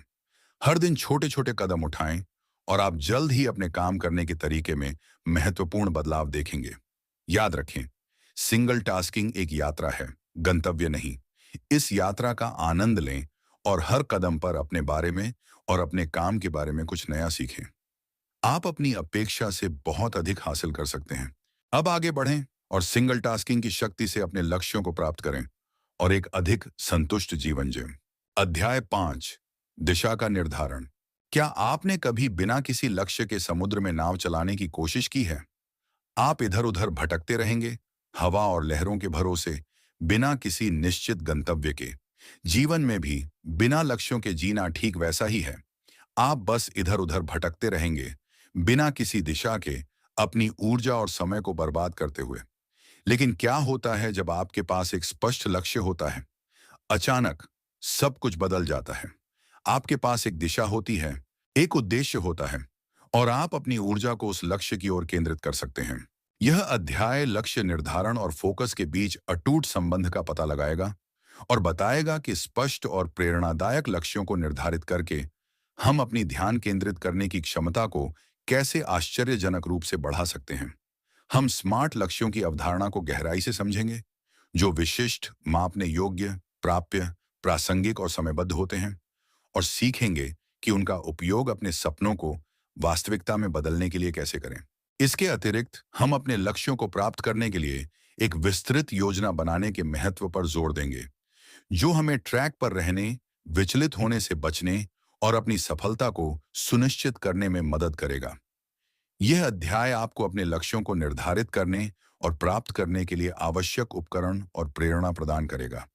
हर दिन छोटे छोटे कदम उठाएं और आप जल्द ही अपने काम करने के तरीके में महत्वपूर्ण बदलाव देखेंगे। याद रखें, सिंगल टास्किंग एक यात्रा है, गंतव्य नहीं। इस यात्रा का आनंद लें और हर कदम पर अपने बारे में और अपने काम के बारे में कुछ नया सीखें। आप अपनी अपेक्षा से बहुत अधिक हासिल कर सकते हैं। अब आगे बढ़ें और सिंगल टास्किंग की शक्ति से अपने लक्ष्यों को प्राप्त करें और एक अधिक संतुष्ट जीवन जिएं। अध्याय 5, दिशा का निर्धारण। क्या आपने कभी बिना किसी लक्ष्य के समुद्र में नाव चलाने की कोशिश की है? आप इधर उधर भटकते रहेंगे, हवा और लहरों के भरोसे, बिना किसी निश्चित गंतव्य के। जीवन में भी बिना लक्ष्यों के जीना ठीक वैसा ही है। आप बस इधर उधर भटकते रहेंगे, बिना किसी दिशा के, अपनी ऊर्जा और समय को बर्बाद करते हुए। लेकिन क्या होता है जब आपके पास एक स्पष्ट लक्ष्य होता है? अचानक सब कुछ बदल जाता है। आपके पास एक दिशा होती है, एक उद्देश्य होता है और आप अपनी ऊर्जा को उस लक्ष्य की ओर केंद्रित कर सकते हैं। यह अध्याय लक्ष्य निर्धारण और फोकस के बीच अटूट संबंध का पता लगाएगा और बताएगा कि स्पष्ट और प्रेरणादायक लक्ष्यों को निर्धारित करके हम अपनी ध्यान केंद्रित करने की क्षमता को कैसे आश्चर्यजनक रूप से बढ़ा सकते हैं। हम स्मार्ट लक्ष्यों की अवधारणा को गहराई से समझेंगे, जो विशिष्ट, मापने योग्य, प्राप्य, प्रासंगिक और समयबद्ध होते हैं, और सीखेंगे कि उनका उपयोग अपने सपनों को वास्तविकता में बदलने के लिए कैसे करें। इसके अतिरिक्त हम अपने लक्ष्यों को प्राप्त करने के लिए एक विस्तृत योजना बनाने के महत्व पर जोर देंगे, जो हमें ट्रैक पर रहने, विचलित होने से बचने और अपनी सफलता को सुनिश्चित करने में मदद करेगा। यह अध्याय आपको अपने लक्ष्यों को निर्धारित करने और प्राप्त करने के लिए आवश्यक उपकरण और प्रेरणा प्रदान करेगा,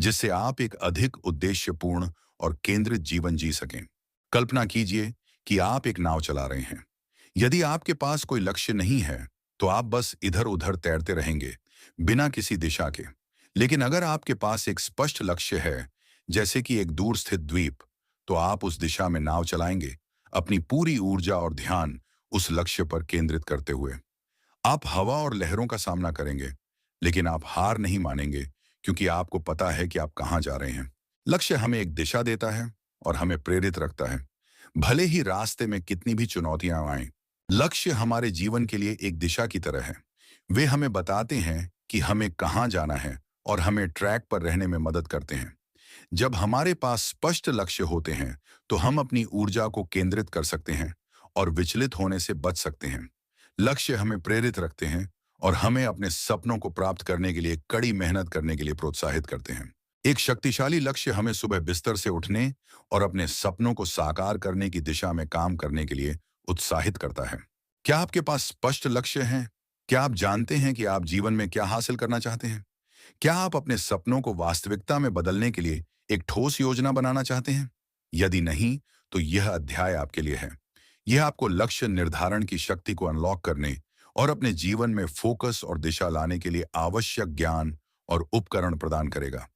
जिससे आप एक अधिक उद्देश्यपूर्ण और केंद्रित जीवन जी सकें। कल्पना कीजिए कि आप एक नाव चला रहे हैं। यदि आपके पास कोई लक्ष्य नहीं है, तो आप बस इधर उधर तैरते रहेंगे, बिना किसी दिशा के। लेकिन अगर आपके पास एक स्पष्ट लक्ष्य है, जैसे कि एक दूर स्थित द्वीप, तो आप उस दिशा में नाव चलाएंगे, अपनी पूरी ऊर्जा और ध्यान उस लक्ष्य पर केंद्रित करते हुए। आप हवा और लहरों का सामना करेंगे, लेकिन आप हार नहीं मानेंगे, क्योंकि आपको पता है कि आप कहां जा रहे हैं। लक्ष्य हमें एक दिशा देता है और हमें प्रेरित रखता है, भले ही रास्ते में कितनी भी चुनौतियां आएं। लक्ष्य हमारे जीवन के लिए एक दिशा की तरह है। वे हमें बताते हैं कि हमें कहां जाना है और हमें ट्रैक पर रहने में मदद करते हैं। जब हमारे पास स्पष्ट लक्ष्य होते हैं, तो हम अपनी ऊर्जा को केंद्रित कर सकते हैं और विचलित होने से बच सकते हैं। लक्ष्य हमें प्रेरित रखते हैं और हमें अपने सपनों को प्राप्त करने के लिए कड़ी मेहनत करने के लिए प्रोत्साहित करते हैं। एक शक्तिशाली लक्ष्य हमें सुबह बिस्तर से उठने और अपने सपनों को साकार करने की दिशा में काम करने के लिए उत्साहित करता है। क्या आपके पास स्पष्ट लक्ष्य हैं? क्या आप जानते हैं कि आप जीवन में क्या हासिल करना चाहते हैं? क्या आप अपने सपनों को वास्तविकता में बदलने के लिए एक ठोस योजना बनाना चाहते हैं? यदि नहीं, तो यह अध्याय आपके लिए है। यह आपको लक्ष्य निर्धारण की शक्ति को अनलॉक करने और अपने जीवन में फोकस और दिशा लाने के लिए आवश्यक ज्ञान और उपकरण प्रदान करेगा।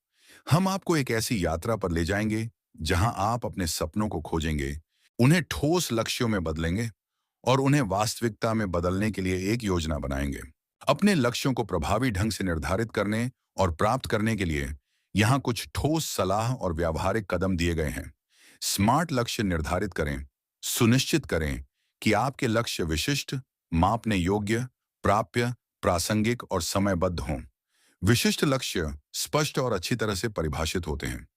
हम आपको एक ऐसी यात्रा पर ले जाएंगे जहां आप अपने सपनों को खोजेंगे, उन्हें ठोस लक्ष्यों में बदलेंगे और उन्हें वास्तविकता में बदलने के लिए एक योजना बनाएंगे। अपने लक्ष्यों को प्रभावी ढंग से निर्धारित करने और प्राप्त करने के लिए यहाँ कुछ ठोस सलाह और व्यावहारिक कदम दिए गए हैं। स्मार्ट लक्ष्य निर्धारित करें। सुनिश्चित करें कि आपके लक्ष्य विशिष्ट, मापने योग्य, प्राप्य, प्रासंगिक और समयबद्ध हों। विशिष्ट लक्ष्य स्पष्ट और अच्छी तरह से परिभाषित होते हैं।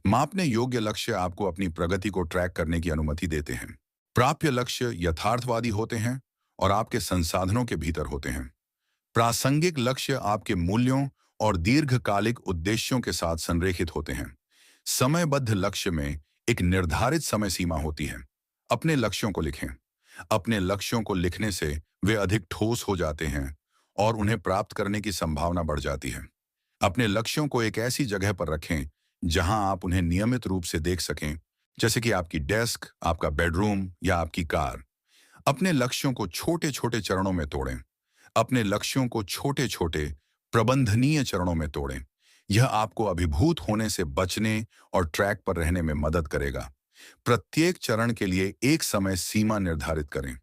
मापने योग्य लक्ष्य आपको अपनी प्रगति को ट्रैक करने की अनुमति देते हैं। प्राप्य लक्ष्य यथार्थवादी होते हैं और आपके संसाधनों के भीतर होते हैं। प्रासंगिक लक्ष्य आपके मूल्यों और दीर्घकालिक उद्देश्यों के साथ संरेखित होते हैं। समयबद्ध लक्ष्य में एक निर्धारित समय सीमा होती है। अपने लक्ष्यों को लिखें। अपने लक्ष्यों को लिखने से वे अधिक ठोस हो जाते हैं और उन्हें प्राप्त करने की संभावना बढ़ जाती है। अपने लक्ष्यों को एक ऐसी जगह पर रखें जहां आप उन्हें नियमित रूप से देख सकें, जैसे कि आपकी डेस्क, आपका बेडरूम या आपकी कार। अपने लक्ष्यों को छोटे छोटे चरणों में तोड़ें। अपने लक्ष्यों को छोटे छोटे प्रबंधनीय चरणों में तोड़ें। यह आपको अभिभूत होने से बचने और ट्रैक पर रहने में मदद करेगा। प्रत्येक चरण के लिए एक समय सीमा निर्धारित करें।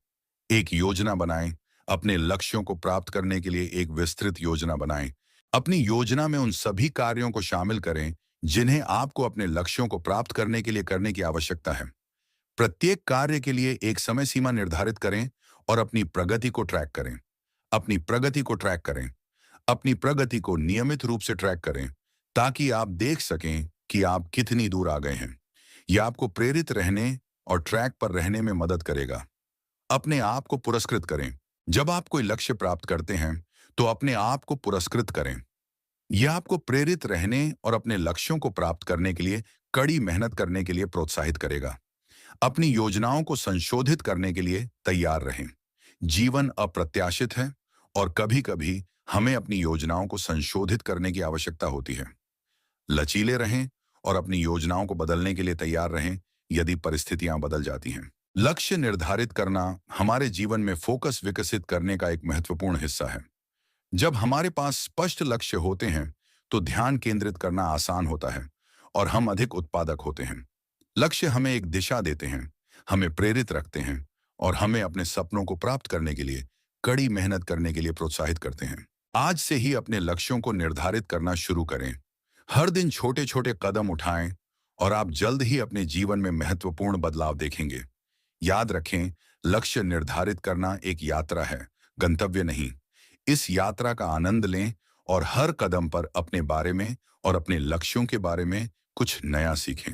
एक योजना बनाएं। अपने लक्ष्यों को प्राप्त करने के लिए एक विस्तृत योजना बनाएं। अपनी योजना में उन सभी कार्यों को शामिल करें जिन्हें आपको अपने लक्ष्यों को प्राप्त करने के लिए करने की आवश्यकता है। प्रत्येक कार्य के लिए एक समय सीमा निर्धारित करें और अपनी प्रगति को ट्रैक करें। अपनी प्रगति को ट्रैक करें। अपनी प्रगति को नियमित रूप से ट्रैक करें ताकि आप देख सकें कि आप कितनी दूर आ गए हैं। यह आपको प्रेरित रहने और ट्रैक पर रहने में मदद करेगा। अपने आप को पुरस्कृत करें। जब आप कोई लक्ष्य प्राप्त करते हैं तो अपने आप को पुरस्कृत करें। यह आपको प्रेरित रहने और अपने लक्ष्यों को प्राप्त करने के लिए कड़ी मेहनत करने के लिए प्रोत्साहित करेगा। अपनी योजनाओं को संशोधित करने के लिए तैयार रहें। जीवन अप्रत्याशित है और कभी-कभी हमें अपनी योजनाओं को संशोधित करने की आवश्यकता होती है। लचीले रहें और अपनी योजनाओं को बदलने के लिए तैयार रहें यदि परिस्थितियां बदल जाती हैं। लक्ष्य निर्धारित करना हमारे जीवन में फोकस विकसित करने का एक महत्वपूर्ण हिस्सा है। जब हमारे पास स्पष्ट लक्ष्य होते हैं तो ध्यान केंद्रित करना आसान होता है और हम अधिक उत्पादक होते हैं। लक्ष्य हमें एक दिशा देते हैं, हमें प्रेरित रखते हैं और हमें अपने सपनों को प्राप्त करने के लिए कड़ी मेहनत करने के लिए प्रोत्साहित करते हैं। आज से ही अपने लक्ष्यों को निर्धारित करना शुरू करें। हर दिन छोटे छोटे कदम उठाएं और आप जल्द ही अपने जीवन में महत्वपूर्ण बदलाव देखेंगे। याद रखें, लक्ष्य निर्धारित करना एक यात्रा है, गंतव्य नहीं। इस यात्रा का आनंद लें और हर कदम पर अपने बारे में और अपने लक्ष्यों के बारे में कुछ नया सीखें।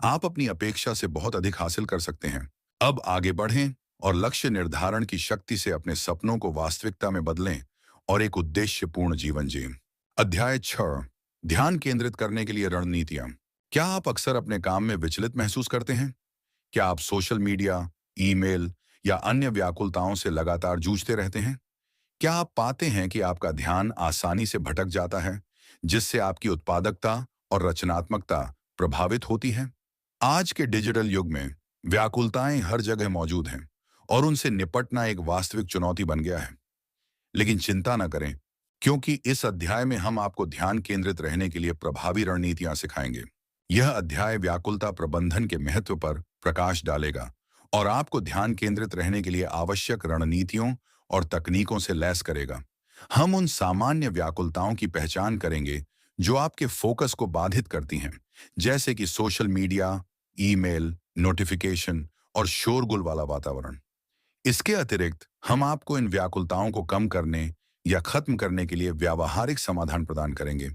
आप अपनी अपेक्षा से बहुत अधिक हासिल कर सकते हैं। अब आगे बढ़ें और लक्ष्य निर्धारण की शक्ति से अपने सपनों को वास्तविकता में बदलें और एक उद्देश्यपूर्ण जीवन जिएं। अध्याय 6, ध्यान केंद्रित करने के लिए रणनीतियां। क्या आप अक्सर अपने काम में विचलित महसूस करते हैं? क्या आप सोशल मीडिया, ईमेल या अन्य व्याकुलताओं से लगातार जूझते रहते हैं? क्या आप पाते हैं कि आपका ध्यान आसानी से भटक जाता है, जिससे आपकी उत्पादकता और रचनात्मकता प्रभावित होती है? आज के डिजिटल युग में व्याकुलताएं हर जगह मौजूद हैं और उनसे निपटना एक वास्तविक चुनौती बन गया है। लेकिन चिंता न करें, क्योंकि इस अध्याय में हम आपको ध्यान केंद्रित रहने के लिए प्रभावी रणनीतियां सिखाएंगे। यह अध्याय व्याकुलता प्रबंधन के महत्व पर प्रकाश डालेगा और आपको ध्यान केंद्रित रहने के लिए आवश्यक रणनीतियों और तकनीकों से लैस करेगा। हम उन सामान्य व्याकुलताओं की पहचान करेंगे जो आपके फोकस को बाधित करती हैं, जैसे कि सोशल मीडिया, ईमेल, नोटिफिकेशन और शोरगुल वाला वातावरण। इसके अतिरिक्त हम आपको इन व्याकुलताओं को कम करने या खत्म करने के लिए व्यावहारिक समाधान प्रदान करेंगे,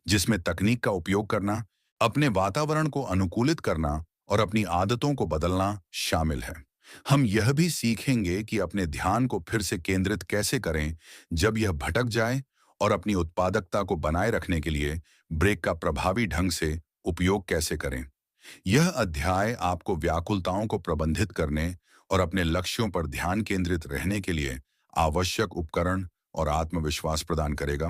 जिसमें तकनीक का उपयोग करना, अपने वातावरण को अनुकूलित करना और अपनी आदतों को बदलना शामिल है। हम यह भी सीखेंगे कि अपने ध्यान को फिर से केंद्रित कैसे करें जब यह भटक जाए और अपनी उत्पादकता को बनाए रखने के लिए ब्रेक का प्रभावी ढंग से उपयोग कैसे करें। यह अध्याय आपको व्याकुलताओं को प्रबंधित करने और अपने लक्ष्यों पर ध्यान केंद्रित रहने के लिए आवश्यक उपकरण और आत्मविश्वास प्रदान करेगा।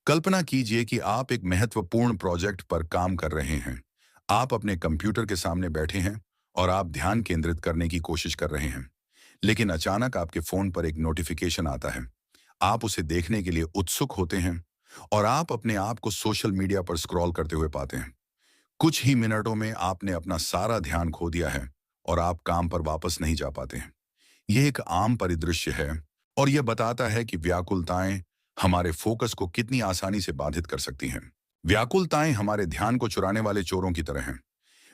कल्पना कीजिए कि आप एक महत्वपूर्ण प्रोजेक्ट पर काम कर रहे हैं। आप अपने कंप्यूटर के सामने बैठे हैं और आप ध्यान केंद्रित करने की कोशिश कर रहे हैं, लेकिन अचानक आपके फोन पर एक नोटिफिकेशन आता है। आप उसे देखने के लिए उत्सुक होते हैं और आप अपने आप को सोशल मीडिया पर स्क्रॉल करते हुए पाते हैं। कुछ ही मिनटों में आपने अपना सारा ध्यान खो दिया है और आप काम पर वापस नहीं जा पाते हैं। यह एक आम परिदृश्य है और यह बताता है कि व्याकुलताएं हमारे फोकस को कितनी आसानी से बाधित कर सकती हैं। व्याकुलताएं हमारे ध्यान को चुराने वाले चोरों की तरह हैं।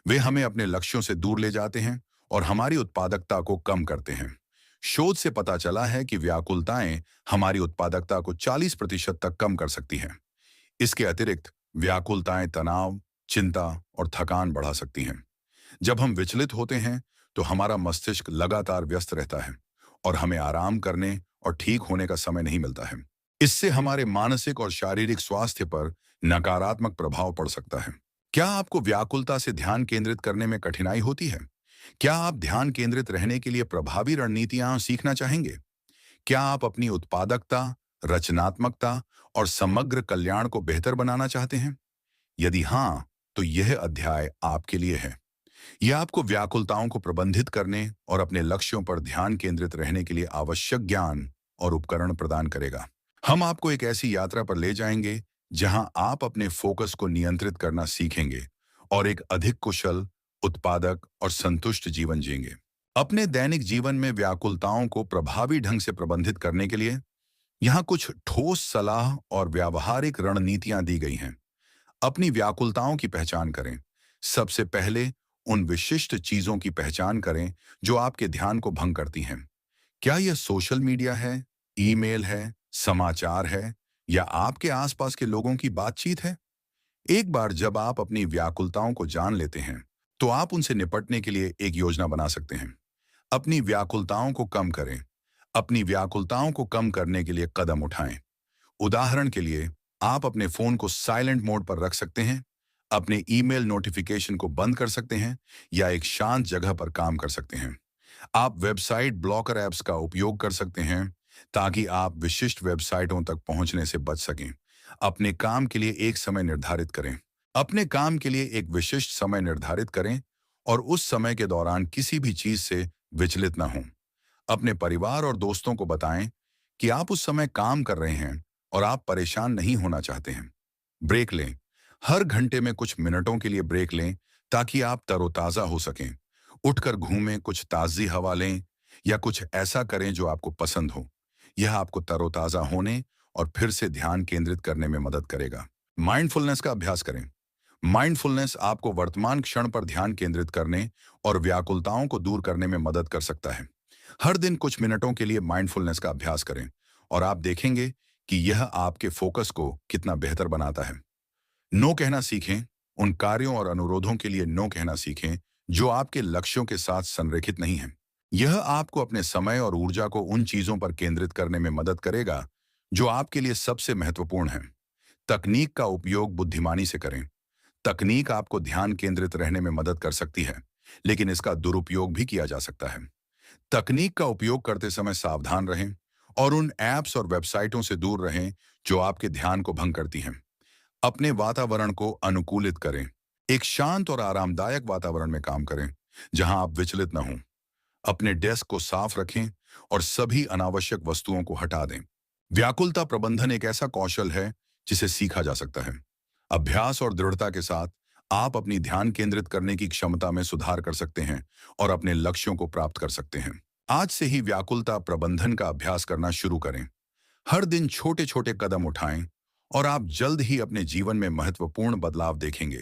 वे हमें अपने लक्ष्यों से दूर ले जाते हैं और हमारी उत्पादकता को कम करते हैं। शोध से पता चला है कि व्याकुलताएं हमारी उत्पादकता को 40% तक कम कर सकती हैं। इसके अतिरिक्त व्याकुलताएं तनाव, चिंता और थकान बढ़ा सकती हैं। जब हम विचलित होते हैं तो हमारा मस्तिष्क लगातार व्यस्त रहता है और हमें आराम करने और ठीक होने का समय नहीं मिलता है। इससे हमारे मानसिक और शारीरिक स्वास्थ्य पर नकारात्मक प्रभाव पड़ सकता है। क्या आपको व्याकुलता से ध्यान केंद्रित करने में कठिनाई होती है? क्या आप ध्यान केंद्रित रहने के लिए प्रभावी रणनीतियां सीखना चाहेंगे? क्या आप अपनी उत्पादकता, रचनात्मकता और समग्र कल्याण को बेहतर बनाना चाहते हैं? यदि हाँ, तो यह अध्याय आपके लिए है। यह आपको व्याकुलताओं को प्रबंधित करने और अपने लक्ष्यों पर ध्यान केंद्रित रहने के लिए आवश्यक ज्ञान और उपकरण प्रदान करेगा। हम आपको एक ऐसी यात्रा पर ले जाएंगे जहां आप अपने फोकस को नियंत्रित करना सीखेंगे और एक अधिक कुशल, उत्पादक और संतुष्ट जीवन जिएंगे। अपने दैनिक जीवन में व्याकुलताओं को प्रभावी ढंग से प्रबंधित करने के लिए यहाँ कुछ ठोस सलाह और व्यावहारिक रणनीतियां दी गई हैं। अपनी व्याकुलताओं की पहचान करें। सबसे पहले उन विशिष्ट चीजों की पहचान करें जो आपके ध्यान को भंग करती हैं। क्या यह सोशल मीडिया है, ईमेल है, समाचार है या आपके आसपास के लोगों की बातचीत है? एक बार जब आप अपनी व्याकुलताओं को जान लेते हैं, तो आप उनसे निपटने के लिए एक योजना बना सकते हैं। अपनी व्याकुलताओं को कम करें। अपनी व्याकुलताओं को कम करने के लिए कदम उठाएं। उदाहरण के लिए, आप अपने फोन को साइलेंट मोड पर रख सकते हैं, अपने ईमेल नोटिफिकेशन को बंद कर सकते हैं या एक शांत जगह पर काम कर सकते हैं। आप वेबसाइट ब्लॉकर ऐप्स का उपयोग कर सकते हैं ताकि आप विशिष्ट वेबसाइटों तक पहुंचने से बच सकें। अपने काम के लिए एक समय निर्धारित करें। अपने काम के लिए एक विशिष्ट समय निर्धारित करें और उस समय के दौरान किसी भी चीज से विचलित न हों। अपने परिवार और दोस्तों को बताएं कि आप उस समय काम कर रहे हैं और आप परेशान नहीं होना चाहते हैं। ब्रेक लें। हर घंटे में कुछ मिनटों के लिए ब्रेक लें ताकि आप तरोताजा हो सकें। उठकर घूमें, कुछ ताज़ी हवा लें या कुछ ऐसा करें जो आपको पसंद हो। यह आपको तरोताजा होने और फिर से ध्यान केंद्रित करने में मदद करेगा। माइंडफुलनेस का अभ्यास करें। माइंडफुलनेस आपको वर्तमान क्षण पर ध्यान केंद्रित करने और व्याकुलताओं को दूर करने में मदद कर सकता है। हर दिन कुछ मिनटों के लिए माइंडफुलनेस का अभ्यास करें और आप देखेंगे कि यह आपके फोकस को कितना बेहतर बनाता है। नो कहना सीखें। उन कार्यों और अनुरोधों के लिए नो कहना सीखें जो आपके लक्ष्यों के साथ संरेखित नहीं हैं। यह आपको अपने समय और ऊर्जा को उन चीजों पर केंद्रित करने में मदद करेगा जो आपके लिए सबसे महत्वपूर्ण है। तकनीक का उपयोग बुद्धिमानी से करें। तकनीक आपको ध्यान केंद्रित रहने में मदद कर सकती है, लेकिन इसका दुरुपयोग भी किया जा सकता है। तकनीक का उपयोग करते समय सावधान रहें और उन ऐप्स और वेबसाइटों से दूर रहें जो आपके ध्यान को भंग करती हैं। अपने वातावरण को अनुकूलित करें। एक शांत और आरामदायक वातावरण में काम करें जहां आप विचलित न हों। अपने डेस्क को साफ रखें और सभी अनावश्यक वस्तुओं को हटा दें। व्याकुलता प्रबंधन एक ऐसा कौशल है जिसे सीखा जा सकता है। अभ्यास और दृढ़ता के साथ आप अपनी ध्यान केंद्रित करने की क्षमता में सुधार कर सकते हैं और अपने लक्ष्यों को प्राप्त कर सकते हैं। आज से ही व्याकुलता प्रबंधन का अभ्यास करना शुरू करें। हर दिन छोटे छोटे कदम उठाएं और आप जल्द ही अपने जीवन में महत्वपूर्ण बदलाव देखेंगे।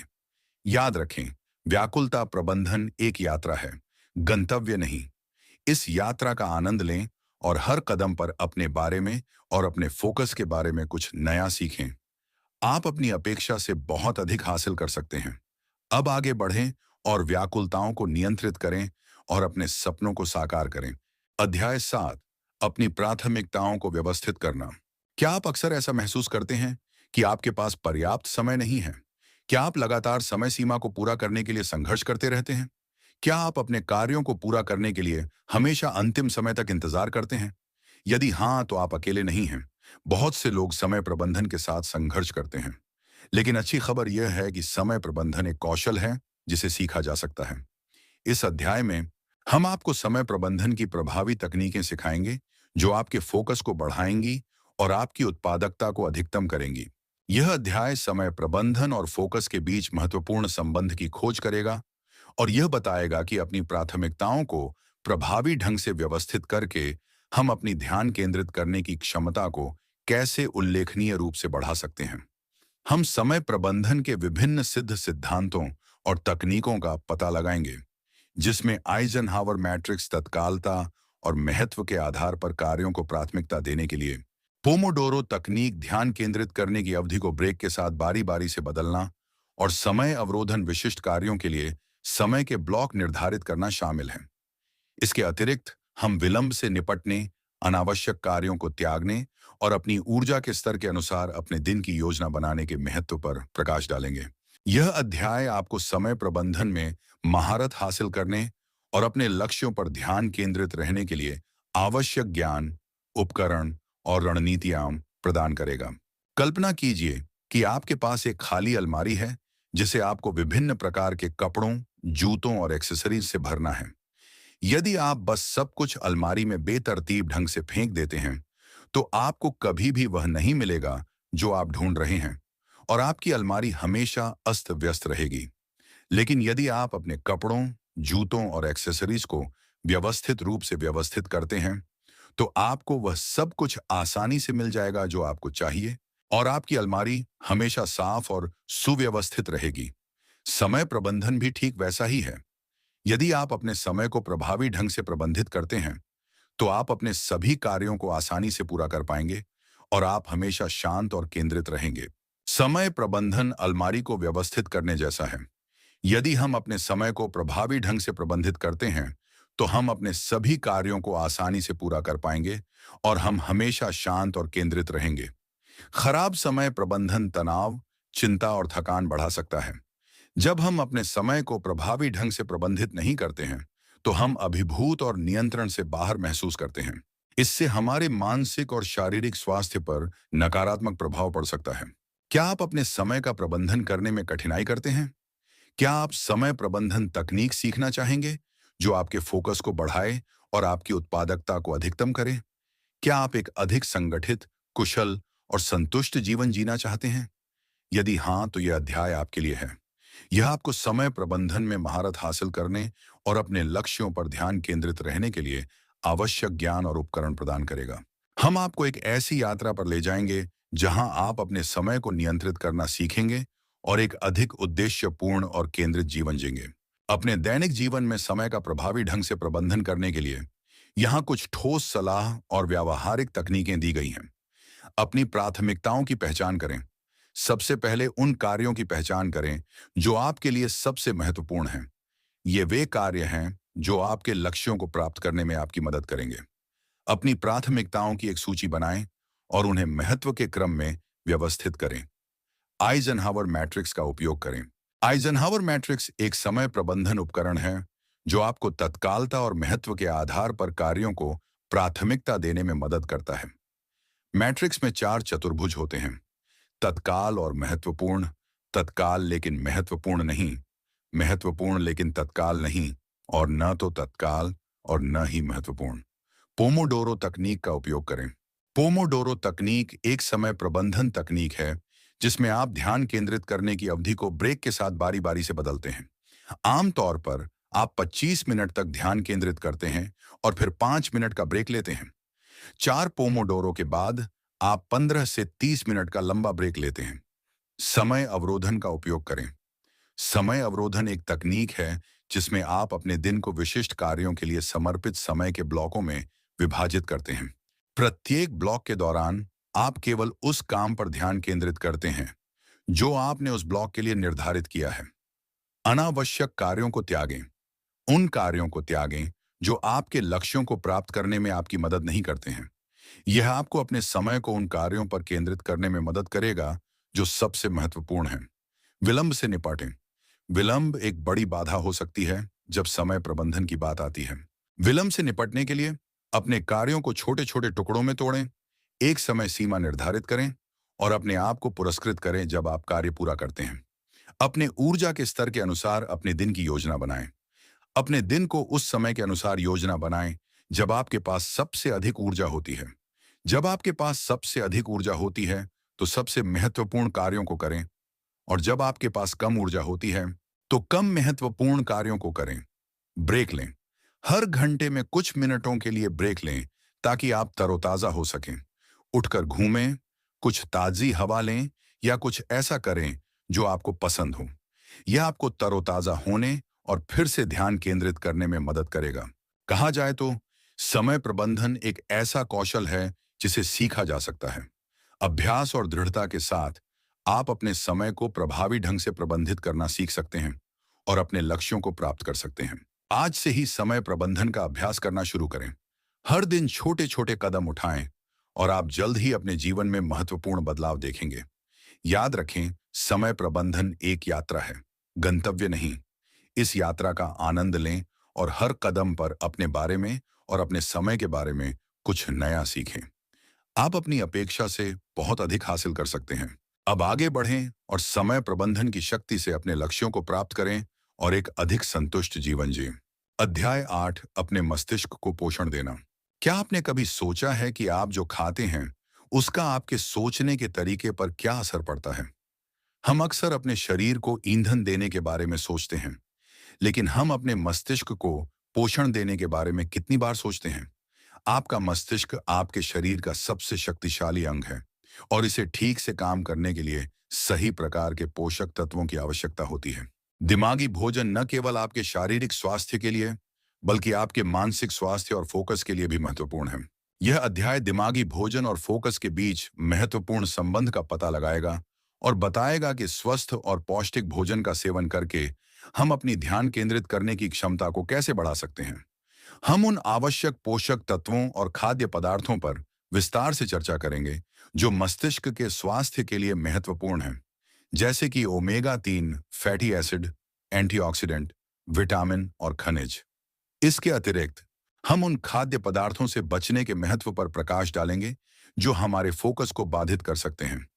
याद रखें, व्याकुलता प्रबंधन एक यात्रा है, गंतव्य नहीं। इस यात्रा का आनंद लें और हर कदम पर अपने बारे में और अपने फोकस के बारे में कुछ नया सीखें। आप अपनी अपेक्षा से बहुत अधिक हासिल कर सकते हैं। अब आगे बढ़ें और व्याकुलताओं को नियंत्रित करें और अपने सपनों को साकार करें। अध्याय 7, अपनी प्राथमिकताओं को व्यवस्थित करना। क्या आप अक्सर ऐसा महसूस करते हैं कि आपके पास पर्याप्त समय नहीं है? क्या आप लगातार समय सीमा को पूरा करने के लिए संघर्ष करते रहते हैं? क्या आप अपने कार्यों को पूरा करने के लिए हमेशा अंतिम समय तक इंतजार करते हैं? यदि हाँ, तो आप अकेले नहीं हैं। बहुत से लोग समय प्रबंधन के साथ संघर्ष करते हैं। लेकिन अच्छी खबर यह है कि समय प्रबंधन एक कौशल है जिसे सीखा जा सकता है। इस अध्याय में हम आपको समय प्रबंधन की प्रभावी तकनीकें सिखाएंगे जो आपके फोकस को बढ़ाएंगी और आपकी उत्पादकता को अधिकतम करेंगी। यह अध्याय समय प्रबंधन और फोकस के बीच महत्वपूर्ण संबंध की खोज करेगा और यह बताएगा कि अपनी प्राथमिकताओं को प्रभावी ढंग से व्यवस्थित करके हम अपनी ध्यान केंद्रित करने की क्षमता को कैसे उल्लेखनीय रूप से बढ़ा सकते हैं। हम समय प्रबंधन के विभिन्न सिद्ध सिद्धांतों और तकनीकों का पता लगाएंगे, जिसमें आइजनहावर मैट्रिक्स तत्कालता और महत्व के आधार पर कार्यों को प्राथमिकता देने के लिए, पोमोडोरो तकनीक ध्यान केंद्रित करने की अवधि को ब्रेक के साथ बारी बारी से बदलना और समय अवरोधन विशिष्ट कार्यों के लिए समय के ब्लॉक निर्धारित करना शामिल है। इसके अतिरिक्त हम विलंब से निपटने, अनावश्यक कार्यों को त्यागने और अपनी ऊर्जा के स्तर के अनुसार अपने दिन की योजना बनाने के महत्व पर प्रकाश डालेंगे। यह अध्याय आपको समय प्रबंधन में महारत हासिल करने और अपने लक्ष्यों पर ध्यान केंद्रित रहने के लिए आवश्यक ज्ञान, उपकरण और रणनीतियां प्रदान करेगा। कल्पना कीजिए कि आपके पास एक खाली अलमारी है जिसे आपको विभिन्न प्रकार के कपड़ों, जूतों और एक्सेसरीज से भरना है। यदि आप बस सब कुछ अलमारी में बेतरतीब ढंग से फेंक देते हैं, तो आपको कभी भी वह नहीं मिलेगा जो आप ढूंढ रहे हैं और आपकी अलमारी हमेशा अस्त व्यस्त रहेगी। लेकिन यदि आप अपने कपड़ों, जूतों और एक्सेसरीज को व्यवस्थित रूप से व्यवस्थित करते हैं, तो आपको वह सब कुछ आसानी से मिल जाएगा जो आपको चाहिए और आपकी अलमारी हमेशा साफ और सुव्यवस्थित रहेगी। समय प्रबंधन भी ठीक वैसा ही है। यदि आप अपने समय को प्रभावी ढंग से प्रबंधित करते हैं, तो आप अपने सभी कार्यों को आसानी से पूरा कर पाएंगे और आप हमेशा शांत और केंद्रित रहेंगे। समय प्रबंधन अलमारी को व्यवस्थित करने जैसा है। यदि हम अपने समय को प्रभावी ढंग से प्रबंधित करते हैं, तो हम अपने सभी कार्यों को आसानी से पूरा कर पाएंगे और हम हमेशा शांत और केंद्रित रहेंगे। खराब समय प्रबंधन तनाव, चिंता और थकान बढ़ा सकता है। जब हम अपने समय को प्रभावी ढंग से प्रबंधित नहीं करते हैं, तो हम अभिभूत और नियंत्रण से बाहर महसूस करते हैं। इससे हमारे मानसिक और शारीरिक स्वास्थ्य पर नकारात्मक प्रभाव पड़ सकता है। क्या आप अपने समय का प्रबंधन करने में कठिनाई करते हैं? क्या आप समय प्रबंधन तकनीक सीखना चाहेंगे जो आपके फोकस को बढ़ाए और आपकी उत्पादकता को अधिकतम करे? क्या आप एक अधिक संगठित, कुशल और संतुष्ट जीवन जीना चाहते हैं? यदि हाँ, तो यह अध्याय आपके लिए है। यह आपको समय प्रबंधन में महारत हासिल करने और अपने लक्ष्यों पर ध्यान केंद्रित रहने के लिए आवश्यक ज्ञान और उपकरण प्रदान करेगा। हम आपको एक ऐसी यात्रा पर ले जाएंगे जहां आप अपने समय को नियंत्रित करना सीखेंगे और एक अधिक उद्देश्यपूर्ण और केंद्रित जीवन जिएंगे। अपने दैनिक जीवन में समय का प्रभावी ढंग से प्रबंधन करने के लिए यहाँ कुछ ठोस सलाह और व्यावहारिक तकनीकें दी गई हैं। अपनी प्राथमिकताओं की पहचान करें। सबसे पहले उन कार्यों की पहचान करें जो आपके लिए सबसे महत्वपूर्ण हैं। ये वे कार्य हैं जो आपके लक्ष्यों को प्राप्त करने में आपकी मदद करेंगे। अपनी प्राथमिकताओं की एक सूची बनाएं और उन्हें महत्व के क्रम में व्यवस्थित करें। आइजनहावर मैट्रिक्स का उपयोग करें। आइजनहावर मैट्रिक्स एक समय प्रबंधन उपकरण है जो आपको तत्कालता और महत्व के आधार पर कार्यों को प्राथमिकता देने में मदद करता है। मैट्रिक्स में 4 चतुर्भुज होते हैं: तत्काल और महत्वपूर्ण, तत्काल लेकिन महत्वपूर्ण नहीं, महत्वपूर्ण लेकिन तत्काल नहीं, और न तो तत्काल और न ही महत्वपूर्ण। पोमोडोरो तकनीक का उपयोग करें। पोमोडोरो तकनीक एक समय प्रबंधन तकनीक है जिसमें आप ध्यान केंद्रित करने की अवधि को ब्रेक के साथ बारी बारी से बदलते हैं। आमतौर पर आप 25 मिनट तक ध्यान केंद्रित करते हैं और फिर 5 मिनट का ब्रेक लेते हैं। 4 पोमोडोरो के बाद आप 15 से 30 मिनट का लंबा ब्रेक लेते हैं। समय अवरोधन का उपयोग करें। समय अवरोधन एक तकनीक है जिसमें आप अपने दिन को विशिष्ट कार्यों के लिए समर्पित समय के ब्लॉकों में विभाजित करते हैं। प्रत्येक ब्लॉक के दौरान आप केवल उस काम पर ध्यान केंद्रित करते हैं जो आपने उस ब्लॉक के लिए निर्धारित किया है। अनावश्यक कार्यों को त्यागें। उन कार्यों को त्यागें जो आपके लक्ष्यों को प्राप्त करने में आपकी मदद नहीं करते हैं। यह आपको अपने समय को उन कार्यों पर केंद्रित करने में मदद करेगा जो सबसे महत्वपूर्ण हैं। विलंब से निपटें। विलंब एक बड़ी बाधा हो सकती है जब समय प्रबंधन की बात आती है। विलंब से निपटने के लिए अपने कार्यों को छोटे छोटे टुकड़ों में तोड़ें, एक समय सीमा निर्धारित करें और अपने आप को पुरस्कृत करें जब आप कार्य पूरा करते हैं। अपने ऊर्जा के स्तर के अनुसार अपने दिन की योजना बनाएं। अपने दिन को उस समय के अनुसार योजना बनाएं जब आपके पास सबसे अधिक ऊर्जा होती है। जब आपके पास सबसे अधिक ऊर्जा होती है, तो सबसे महत्वपूर्ण कार्यों को करें, और जब आपके पास कम ऊर्जा होती है, तो कम महत्वपूर्ण कार्यों को करें। ब्रेक लें। हर घंटे में कुछ मिनटों के लिए ब्रेक लें ताकि आप तरोताजा हो सकें। उठकर घूमें, कुछ ताजी हवा लें या कुछ ऐसा करें जो आपको पसंद हो। यह आपको तरोताजा होने और फिर से ध्यान केंद्रित करने में मदद करेगा। कहा जाए तो समय प्रबंधन एक ऐसा कौशल है जिसे सीखा जा सकता है। अभ्यास और दृढ़ता के साथ आप अपने समय को प्रभावी ढंग से प्रबंधित करना सीख सकते हैं और अपने लक्ष्यों को प्राप्त कर सकते हैं। आज से ही समय प्रबंधन का अभ्यास करना शुरू करें। हर दिन छोटे छोटे कदम उठाएं और आप जल्द ही अपने जीवन में महत्वपूर्ण बदलाव देखेंगे। याद रखें, समय प्रबंधन एक यात्रा है, गंतव्य नहीं। इस यात्रा का आनंद लें और हर कदम पर अपने बारे में और अपने समय के बारे में कुछ नया सीखें। आप अपनी अपेक्षा से बहुत अधिक हासिल कर सकते हैं। अब आगे बढ़ें और समय प्रबंधन की शक्ति से अपने लक्ष्यों को प्राप्त करें और एक अधिक संतुष्ट जीवन जिएं। अध्याय 8, अपने मस्तिष्क को पोषण देना। क्या आपने कभी सोचा है कि आप जो खाते हैं उसका आपके सोचने के तरीके पर क्या असर पड़ता है? हम अक्सर अपने शरीर को ईंधन देने के बारे में सोचते हैं, लेकिन हम अपने मस्तिष्क को पोषण देने के बारे में कितनी बार सोचते हैं? आपका मस्तिष्क आपके शरीर का सबसे शक्तिशाली अंग है और इसे ठीक से काम करने के लिए सही प्रकार के पोषक तत्वों की आवश्यकता होती है। दिमागी भोजन न केवल आपके शारीरिक स्वास्थ्य के लिए बल्कि आपके मानसिक स्वास्थ्य और फोकस के लिए भी महत्वपूर्ण है। यह अध्याय दिमागी भोजन और फोकस के बीच महत्वपूर्ण संबंध का पता लगाएगा और बताएगा कि स्वस्थ और पौष्टिक भोजन का सेवन करके हम अपनी ध्यान केंद्रित करने की क्षमता को कैसे बढ़ा सकते हैं। हम उन आवश्यक पोषक तत्वों और खाद्य पदार्थों पर विस्तार से चर्चा करेंगे जो मस्तिष्क के स्वास्थ्य के लिए महत्वपूर्ण हैं, जैसे कि omega 3 fatty acid, antioxidant, vitamin और खनिज। इसके अतिरिक्त हम उन खाद्य पदार्थों से बचने के महत्व पर प्रकाश डालेंगे जो हमारे फोकस को बाधित कर सकते हैं,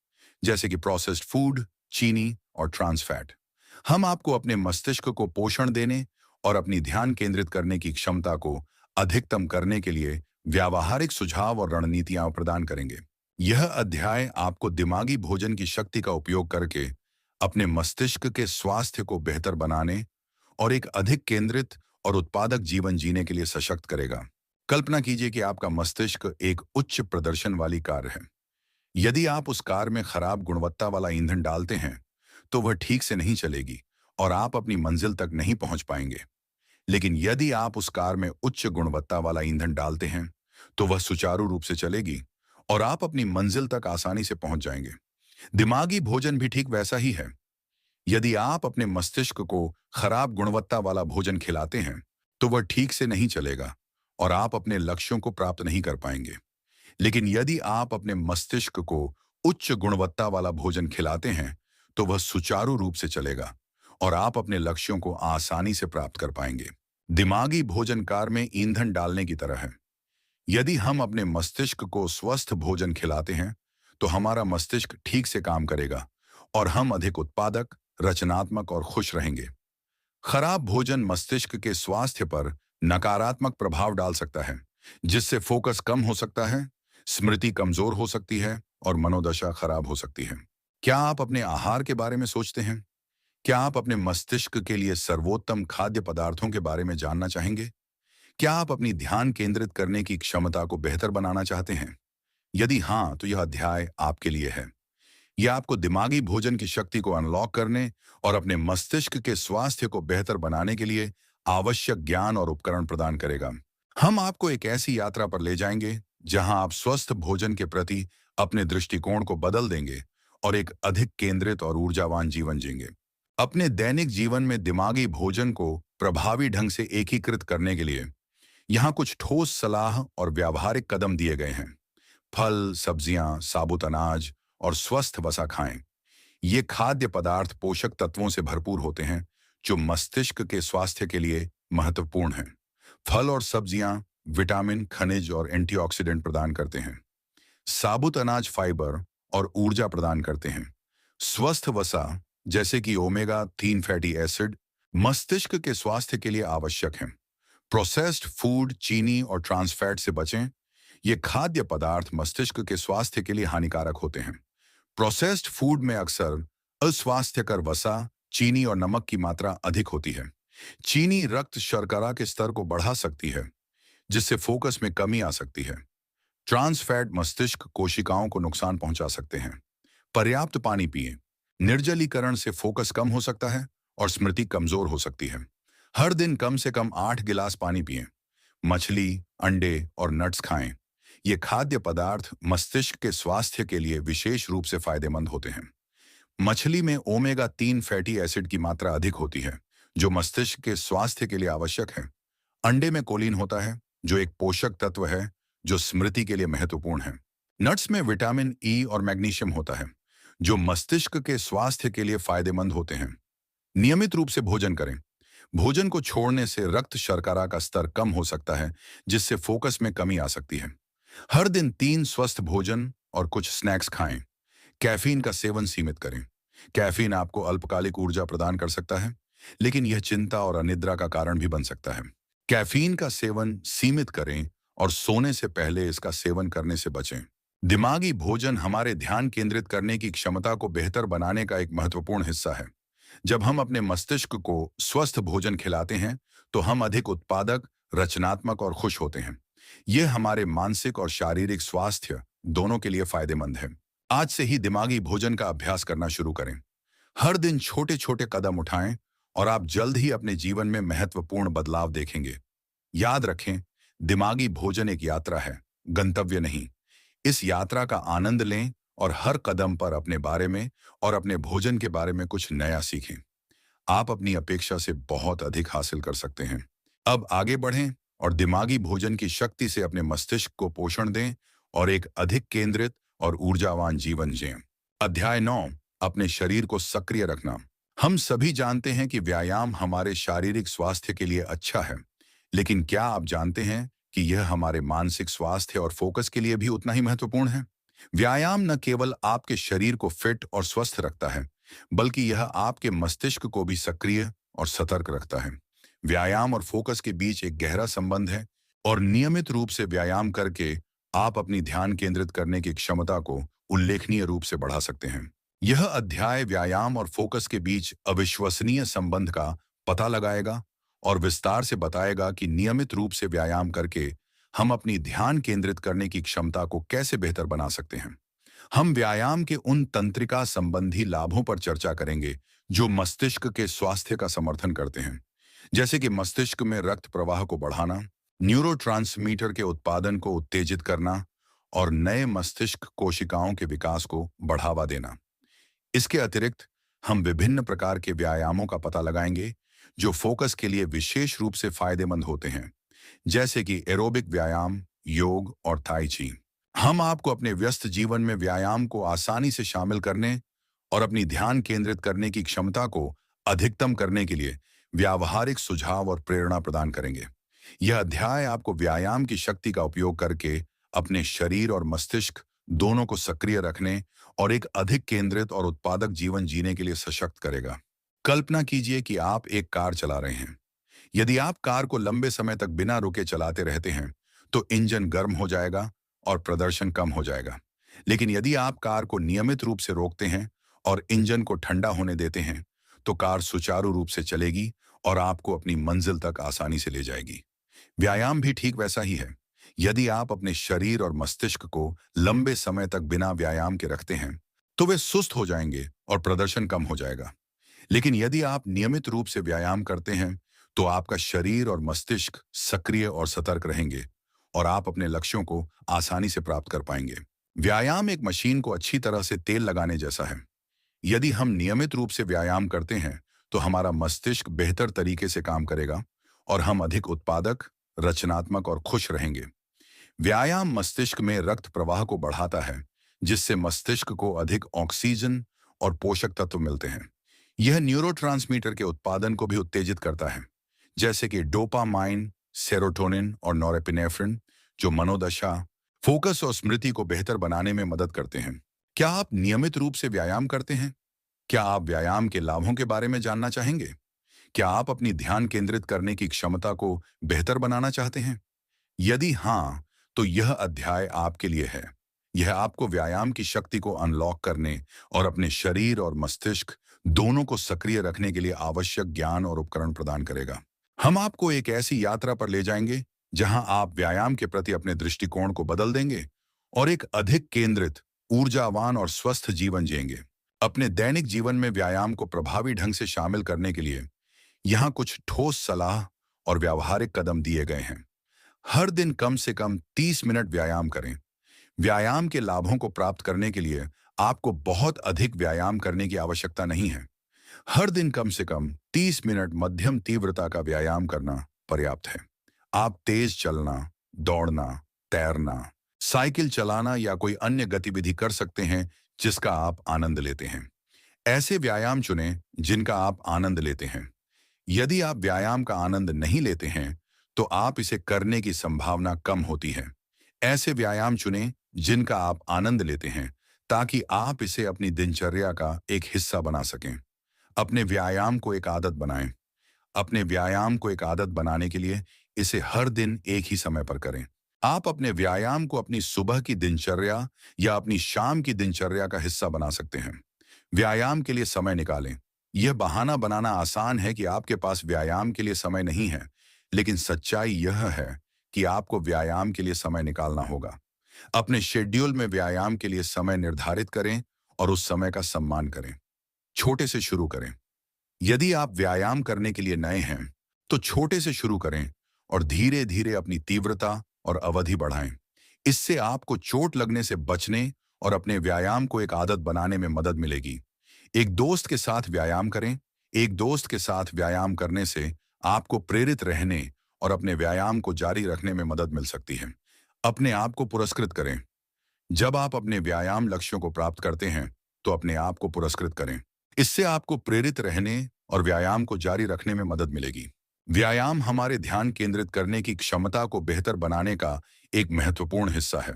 जैसे कि प्रोसेस्ड फूड, चीनी और ट्रांस फैट। हम आपको अपने मस्तिष्क को पोषण देने और अपनी ध्यान केंद्रित करने की क्षमता को अधिकतम करने के लिए व्यावहारिक सुझाव और रणनीतियां प्रदान करेंगे। यह अध्याय आपको दिमागी भोजन की शक्ति का उपयोग करके अपने मस्तिष्क के स्वास्थ्य को बेहतर बनाने और एक अधिक केंद्रित और उत्पादक जीवन जीने के लिए सशक्त करेगा। कल्पना कीजिए कि आपका मस्तिष्क एक उच्च प्रदर्शन वाली कार है। यदि आप उस कार में खराब गुणवत्ता वाला ईंधन डालते हैं तो वह ठीक से नहीं चलेगी और आप अपनी मंजिल तक नहीं पहुंच पाएंगे। लेकिन यदि आप उस कार में उच्च गुणवत्ता वाला ईंधन डालते हैं तो वह सुचारू रूप से चलेगी और आप अपनी मंजिल तक आसानी से पहुंच जाएंगे। दिमागी भोजन भी ठीक वैसा ही है। यदि आप अपने मस्तिष्क को खराब गुणवत्ता वाला भोजन खिलाते हैं तो वह ठीक से नहीं चलेगा और आप अपने लक्ष्यों को प्राप्त नहीं कर पाएंगे। लेकिन यदि आप अपने मस्तिष्क को उच्च गुणवत्ता वाला भोजन खिलाते हैं तो वह सुचारू रूप से चलेगा और आप अपने लक्ष्यों को आसानी से प्राप्त कर पाएंगे। दिमागी भोजन कार में ईंधन डालने की तरह है। यदि हम अपने मस्तिष्क को स्वस्थ भोजन खिलाते हैं तो हमारा मस्तिष्क ठीक से काम करेगा और हम अधिक उत्पादक, रचनात्मक और खुश रहेंगे। खराब भोजन मस्तिष्क के स्वास्थ्य पर नकारात्मक प्रभाव डाल सकता है, जिससे फोकस कम हो सकता है, स्मृति कमजोर हो सकती है और मनोदशा खराब हो सकती है। क्या आप अपने आहार के बारे में सोचते हैं? क्या आप अपने मस्तिष्क के लिए सर्वोत्तम खाद्य पदार्थों के बारे में जानना चाहेंगे? क्या आप अपनी ध्यान केंद्रित करने की क्षमता को बेहतर बनाना चाहते हैं? यदि हाँ, तो यह अध्याय आपके लिए है। यह आपको दिमागी भोजन की शक्ति को अनलॉक करने और अपने मस्तिष्क के स्वास्थ्य को बेहतर बनाने के लिए आवश्यक ज्ञान और उपकरण प्रदान करेगा। हम आपको एक ऐसी यात्रा पर ले जाएंगे जहां आप स्वस्थ भोजन के प्रति अपने दृष्टिकोण को बदल देंगे और एक अधिक केंद्रित और ऊर्जावान जीवन जिएंगे। अपने दैनिक जीवन में दिमागी भोजन को प्रभावी ढंग से एकीकृत करने के लिए यहाँ कुछ ठोस सलाह और व्यावहारिक कदम दिए गए हैं। फल, सब्जियां, साबुत अनाज और स्वस्थ वसा खाएं। ये खाद्य पदार्थ पोषक तत्वों से भरपूर होते हैं जो मस्तिष्क के स्वास्थ्य के लिए महत्वपूर्ण हैं। फल और सब्जियां विटामिन, खनिज और एंटीऑक्सीडेंट प्रदान करते हैं। साबुत अनाज फाइबर और ऊर्जा प्रदान करते हैं। स्वस्थ वसा जैसे कि ओमेगा 3 फैटी एसिड मस्तिष्क के स्वास्थ्य के लिए आवश्यक हैं। प्रोसेस्ड फूड, चीनी और ट्रांस फैट से बचें। ये खाद्य पदार्थ मस्तिष्क के स्वास्थ्य के लिए हानिकारक होते हैं। प्रोसेस्ड फूड में अक्सर अस्वास्थ्यकर वसा, चीनी और नमक की मात्रा अधिक होती है। चीनी रक्त शर्करा के स्तर को बढ़ा सकती है, जिससे फोकस में कमी आ सकती है। ट्रांस फैट मस्तिष्क कोशिकाओं को नुकसान पहुंचा सकते हैं। पर्याप्त पानी पिएं। निर्जलीकरण से फोकस कम हो सकता है और स्मृति कमजोर हो सकती है। हर दिन कम से कम 8 गिलास पानी पिएं। मछली, अंडे और नट्स खाएं। ये खाद्य पदार्थ मस्तिष्क के स्वास्थ्य के लिए विशेष रूप से फायदेमंद होते हैं। मछली में ओमेगा 3 फैटी एसिड की मात्रा अधिक होती है, जो मस्तिष्क के स्वास्थ्य के लिए आवश्यक है। अंडे में कोलिन होता है, जो एक पोषक तत्व है जो स्मृति के लिए महत्वपूर्ण है। नट्स में विटामिन ई और मैग्नीशियम होता है, जो मस्तिष्क के स्वास्थ्य के लिए फायदेमंद होते हैं। नियमित रूप से भोजन करें। भोजन को छोड़ने से रक्त शर्करा का स्तर कम हो सकता है, जिससे फोकस में कमी आ सकती है। हर दिन 3 स्वस्थ भोजन और कुछ स्नैक्स खाएं। कैफीन का सेवन सीमित करें। कैफीन आपको अल्पकालिक ऊर्जा प्रदान कर सकता है, लेकिन यह चिंता और अनिद्रा का कारण भी बन सकता है। कैफीन का सेवन सीमित करें और सोने से पहले इसका सेवन करने से बचें। दिमागी भोजन हमारे ध्यान केंद्रित करने की क्षमता को बेहतर बनाने का एक महत्वपूर्ण हिस्सा है। जब हम अपने मस्तिष्क को स्वस्थ भोजन खिलाते हैं, तो हम अधिक उत्पादक, रचनात्मक और खुश होते हैं। यह हमारे मानसिक और शारीरिक स्वास्थ्य दोनों के लिए फायदेमंद है। आज से ही दिमागी भोजन का अभ्यास करना शुरू करें। हर दिन छोटे छोटे कदम उठाएं और आप जल्द ही अपने जीवन में महत्वपूर्ण बदलाव देखेंगे। याद रखें, दिमागी भोजन एक यात्रा है, गंतव्य नहीं। इस यात्रा का आनंद लें और हर कदम पर अपने बारे में और अपने भोजन के बारे में कुछ नया सीखें। आप अपनी अपेक्षा से बहुत अधिक हासिल कर सकते हैं। अब आगे बढ़ें और दिमागी भोजन की शक्ति से अपने मस्तिष्क को पोषण दें और एक अधिक केंद्रित और ऊर्जावान जीवन जिएं। अध्याय 9, अपने शरीर को सक्रिय रखना। हम सभी जानते हैं कि व्यायाम हमारे शारीरिक स्वास्थ्य के लिए अच्छा है, लेकिन क्या आप जानते हैं कि यह हमारे मानसिक स्वास्थ्य और फोकस के लिए भी उतना ही महत्वपूर्ण है? व्यायाम न केवल आपके शरीर को फिट और स्वस्थ रखता है, बल्कि यह आपके मस्तिष्क को भी सक्रिय और सतर्क रखता है। व्यायाम और फोकस के बीच एक गहरा संबंध है और नियमित रूप से व्यायाम करके आप अपनी ध्यान केंद्रित करने की क्षमता को उल्लेखनीय रूप से बढ़ा सकते हैं। यह अध्याय व्यायाम और फोकस के बीच अविश्वसनीय संबंध का पता लगाएगा और विस्तार से बताएगा कि नियमित रूप से व्यायाम करके हम अपनी ध्यान केंद्रित करने की क्षमता को कैसे बेहतर बना सकते हैं। हम व्यायाम के उन तंत्रिका संबंधी लाभों पर चर्चा करेंगे जो मस्तिष्क के स्वास्थ्य का समर्थन करते हैं, जैसे कि मस्तिष्क में रक्त प्रवाह को बढ़ाना, न्यूरोट्रांसमीटर के उत्पादन को उत्तेजित करना और नए मस्तिष्क कोशिकाओं के विकास को बढ़ावा देना। इसके अतिरिक्त हम विभिन्न प्रकार के व्यायामों का पता लगाएंगे जो फोकस के लिए विशेष रूप से फायदेमंद होते हैं, जैसे कि एरोबिक व्यायाम, योग और ताई ची। हम आपको अपने व्यस्त जीवन में व्यायाम को आसानी से शामिल करने और अपनी ध्यान केंद्रित करने की क्षमता को अधिकतम करने के लिए व्यावहारिक सुझाव और प्रेरणा प्रदान करेंगे। यह अध्याय आपको व्यायाम की शक्ति का उपयोग करके अपने शरीर और मस्तिष्क दोनों को सक्रिय रखने और एक अधिक केंद्रित और उत्पादक जीवन जीने के लिए सशक्त करेगा। कल्पना कीजिए कि आप एक कार चला रहे हैं। यदि आप कार को लंबे समय तक बिना रुके चलाते रहते हैं, तो इंजन गर्म हो जाएगा और प्रदर्शन कम हो जाएगा। लेकिन यदि आप कार को नियमित रूप से रोकते हैं और इंजन को ठंडा होने देते हैं, तो कार सुचारू रूप से चलेगी और आपको अपनी मंजिल तक आसानी से ले जाएगी। व्यायाम भी ठीक वैसा ही है। यदि आप अपने शरीर और मस्तिष्क को लंबे समय तक बिना व्यायाम के रखते हैं, तो वे सुस्त हो जाएंगे और प्रदर्शन कम हो जाएगा। लेकिन यदि आप नियमित रूप से व्यायाम करते हैं, तो आपका शरीर और मस्तिष्क सक्रिय और सतर्क रहेंगे और आप अपने लक्ष्यों को आसानी से प्राप्त कर पाएंगे। व्यायाम एक मशीन को अच्छी तरह से तेल लगाने जैसा है। यदि हम नियमित रूप से व्यायाम करते हैं, तो हमारा मस्तिष्क बेहतर तरीके से काम करेगा और हम अधिक उत्पादक, रचनात्मक और खुश रहेंगे। व्यायाम मस्तिष्क में रक्त प्रवाह को बढ़ाता है, जिससे मस्तिष्क को अधिक ऑक्सीजन और पोषक तत्व मिलते हैं। यह न्यूरोट्रांसमीटर के उत्पादन को भी उत्तेजित करता है, जैसे कि डोपामाइन, सेरोटोनिन और नॉरेपिनेफ्रिन, जो मनोदशा, फोकस और स्मृति को बेहतर बनाने में मदद करते हैं। क्या आप नियमित रूप से व्यायाम करते हैं? क्या आप व्यायाम के लाभों के बारे में जानना चाहेंगे? क्या आप अपनी ध्यान केंद्रित करने की क्षमता को बेहतर बनाना चाहते हैं? यदि हाँ, तो यह अध्याय आपके लिए है। यह आपको व्यायाम की शक्ति को अनलॉक करने और अपने शरीर और मस्तिष्क दोनों को सक्रिय रखने के लिए आवश्यक ज्ञान और उपकरण प्रदान करेगा। हम आपको एक ऐसी यात्रा पर ले जाएंगे जहां आप व्यायाम के प्रति अपने दृष्टिकोण को बदल देंगे और एक अधिक केंद्रित, ऊर्जावान और स्वस्थ जीवन जिएंगे। अपने दैनिक जीवन में व्यायाम को प्रभावी ढंग से शामिल करने के लिए यहाँ कुछ ठोस सलाह और व्यावहारिक कदम दिए गए हैं। हर दिन कम से कम 30 मिनट व्यायाम करें। व्यायाम के लाभों को प्राप्त करने के लिए आपको बहुत अधिक व्यायाम करने की आवश्यकता नहीं है। हर दिन कम से कम 30 मिनट मध्यम तीव्रता का व्यायाम करना पर्याप्त है। आप तेज चलना, दौड़ना, तैरना, साइकिल चलाना या कोई अन्य गतिविधि कर सकते हैं जिसका आप आनंद लेते हैं। ऐसे व्यायाम चुनें जिनका आप आनंद लेते हैं। यदि आप व्यायाम का आनंद नहीं लेते हैं, तो आप इसे करने की संभावना कम होती है। ऐसे व्यायाम चुनें जिनका आप आनंद लेते हैं, ताकि आप इसे अपनी दिनचर्या का एक हिस्सा बना सकें। अपने व्यायाम को एक आदत बनाएं। अपने व्यायाम को एक आदत बनाने के लिए इसे हर दिन एक ही समय पर करें। आप अपने व्यायाम को अपनी सुबह की दिनचर्या या अपनी शाम की दिनचर्या का हिस्सा बना सकते हैं। व्यायाम के लिए समय निकालें। यह बहाना बनाना आसान है कि आपके पास व्यायाम के लिए समय नहीं है, लेकिन सच्चाई यह है कि आपको व्यायाम के लिए समय निकालना होगा। अपने शेड्यूल में व्यायाम के लिए समय निर्धारित करें और उस समय का सम्मान करें। छोटे से शुरू करें। यदि आप व्यायाम करने के लिए नए हैं, तो छोटे से शुरू करें और धीरे धीरे अपनी तीव्रता और अवधि बढ़ाएं। इससे आपको चोट लगने से बचने और अपने व्यायाम को एक आदत बनाने में मदद मिलेगी। एक दोस्त के साथ व्यायाम करें। एक दोस्त के साथ व्यायाम करने से आपको प्रेरित रहने और अपने व्यायाम को जारी रखने में मदद मिल सकती है। अपने आप को पुरस्कृत करें। जब आप अपने व्यायाम लक्ष्यों को प्राप्त करते हैं, तो अपने आप को पुरस्कृत करें। इससे आपको प्रेरित रहने और व्यायाम को जारी रखने में मदद मिलेगी। व्यायाम हमारे ध्यान केंद्रित करने की क्षमता को बेहतर बनाने का एक महत्वपूर्ण हिस्सा है।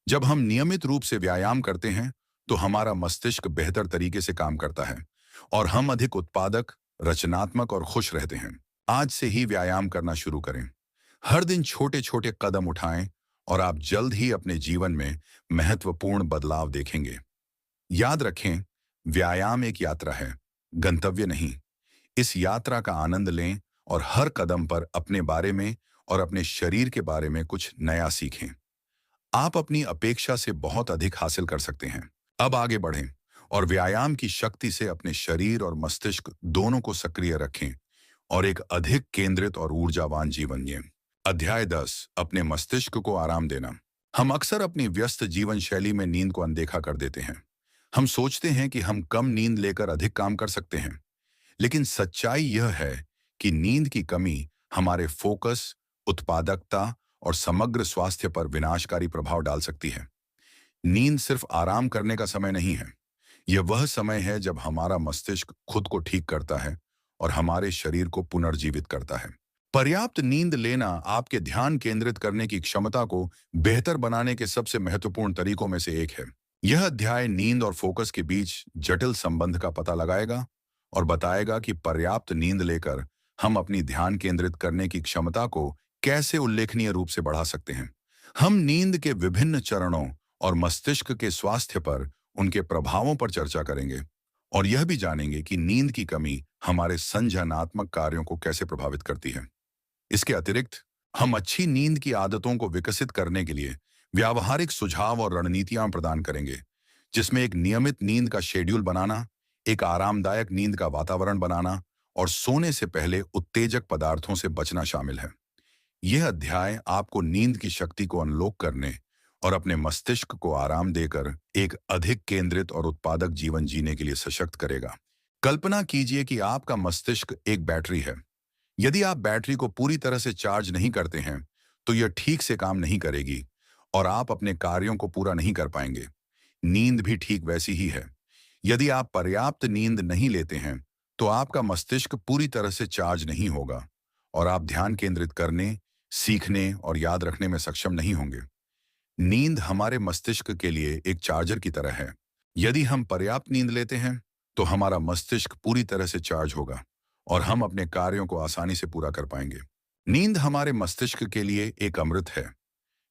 जब हम नियमित रूप से व्यायाम करते हैं, तो हमारा मस्तिष्क बेहतर तरीके से काम करता है और हम अधिक उत्पादक, रचनात्मक और खुश रहते हैं। आज से ही व्यायाम करना शुरू करें। हर दिन छोटे छोटे कदम उठाएं और आप जल्द ही अपने जीवन में महत्वपूर्ण बदलाव देखेंगे। याद रखें, व्यायाम एक यात्रा है, गंतव्य नहीं। इस यात्रा का आनंद लें और हर कदम पर अपने बारे में और अपने शरीर के बारे में कुछ नया सीखें। आप अपनी अपेक्षा से बहुत अधिक हासिल कर सकते हैं। अब आगे बढ़ें और व्यायाम की शक्ति से अपने शरीर और मस्तिष्क दोनों को सक्रिय रखें और एक अधिक केंद्रित और ऊर्जावान जीवन जिएं। अध्याय 10, अपने मस्तिष्क को आराम देना। हम अक्सर अपनी व्यस्त जीवन शैली में नींद को अनदेखा कर देते हैं। हम सोचते हैं कि हम कम नींद लेकर अधिक काम कर सकते हैं, लेकिन सच्चाई यह है कि नींद की कमी हमारे फोकस, उत्पादकता और समग्र स्वास्थ्य पर विनाशकारी प्रभाव डाल सकती है। नींद सिर्फ आराम करने का समय नहीं है। यह वह समय है जब हमारा मस्तिष्क खुद को ठीक करता है और हमारे शरीर को पुनर्जीवित करता है। पर्याप्त नींद लेना आपके ध्यान केंद्रित करने की क्षमता को बेहतर बनाने के सबसे महत्वपूर्ण तरीकों में से एक है। यह अध्याय नींद और फोकस के बीच जटिल संबंध का पता लगाएगा और बताएगा कि पर्याप्त नींद लेकर हम अपनी ध्यान केंद्रित करने की क्षमता को कैसे उल्लेखनीय रूप से बढ़ा सकते हैं। हम नींद के विभिन्न चरणों और मस्तिष्क के स्वास्थ्य पर उनके प्रभावों पर चर्चा करेंगे और यह भी जानेंगे कि नींद की कमी हमारे संज्ञानात्मक कार्यों को कैसे प्रभावित करती है। इसके अतिरिक्त हम अच्छी नींद की आदतों को विकसित करने के लिए व्यावहारिक सुझाव और रणनीतियां प्रदान करेंगे, जिसमें एक नियमित नींद का शेड्यूल बनाना, एक आरामदायक नींद का वातावरण बनाना और सोने से पहले उत्तेजक पदार्थों से बचना शामिल है। यह अध्याय आपको नींद की शक्ति को अनलॉक करने और अपने मस्तिष्क को आराम देकर एक अधिक केंद्रित और उत्पादक जीवन जीने के लिए सशक्त करेगा। कल्पना कीजिए कि आपका मस्तिष्क एक बैटरी है। यदि आप बैटरी को पूरी तरह से चार्ज नहीं करते हैं, तो यह ठीक से काम नहीं करेगी और आप अपने कार्यों को पूरा नहीं कर पाएंगे। नींद भी ठीक वैसी ही है। यदि आप पर्याप्त नींद नहीं लेते हैं, तो आपका मस्तिष्क पूरी तरह से चार्ज नहीं होगा और आप ध्यान केंद्रित करने, सीखने और याद रखने में सक्षम नहीं होंगे। नींद हमारे मस्तिष्क के लिए एक चार्जर की तरह है। यदि हम पर्याप्त नींद लेते हैं, तो हमारा मस्तिष्क पूरी तरह से चार्ज होगा और हम अपने कार्यों को आसानी से पूरा कर पाएंगे। नींद हमारे मस्तिष्क के लिए एक अमृत है।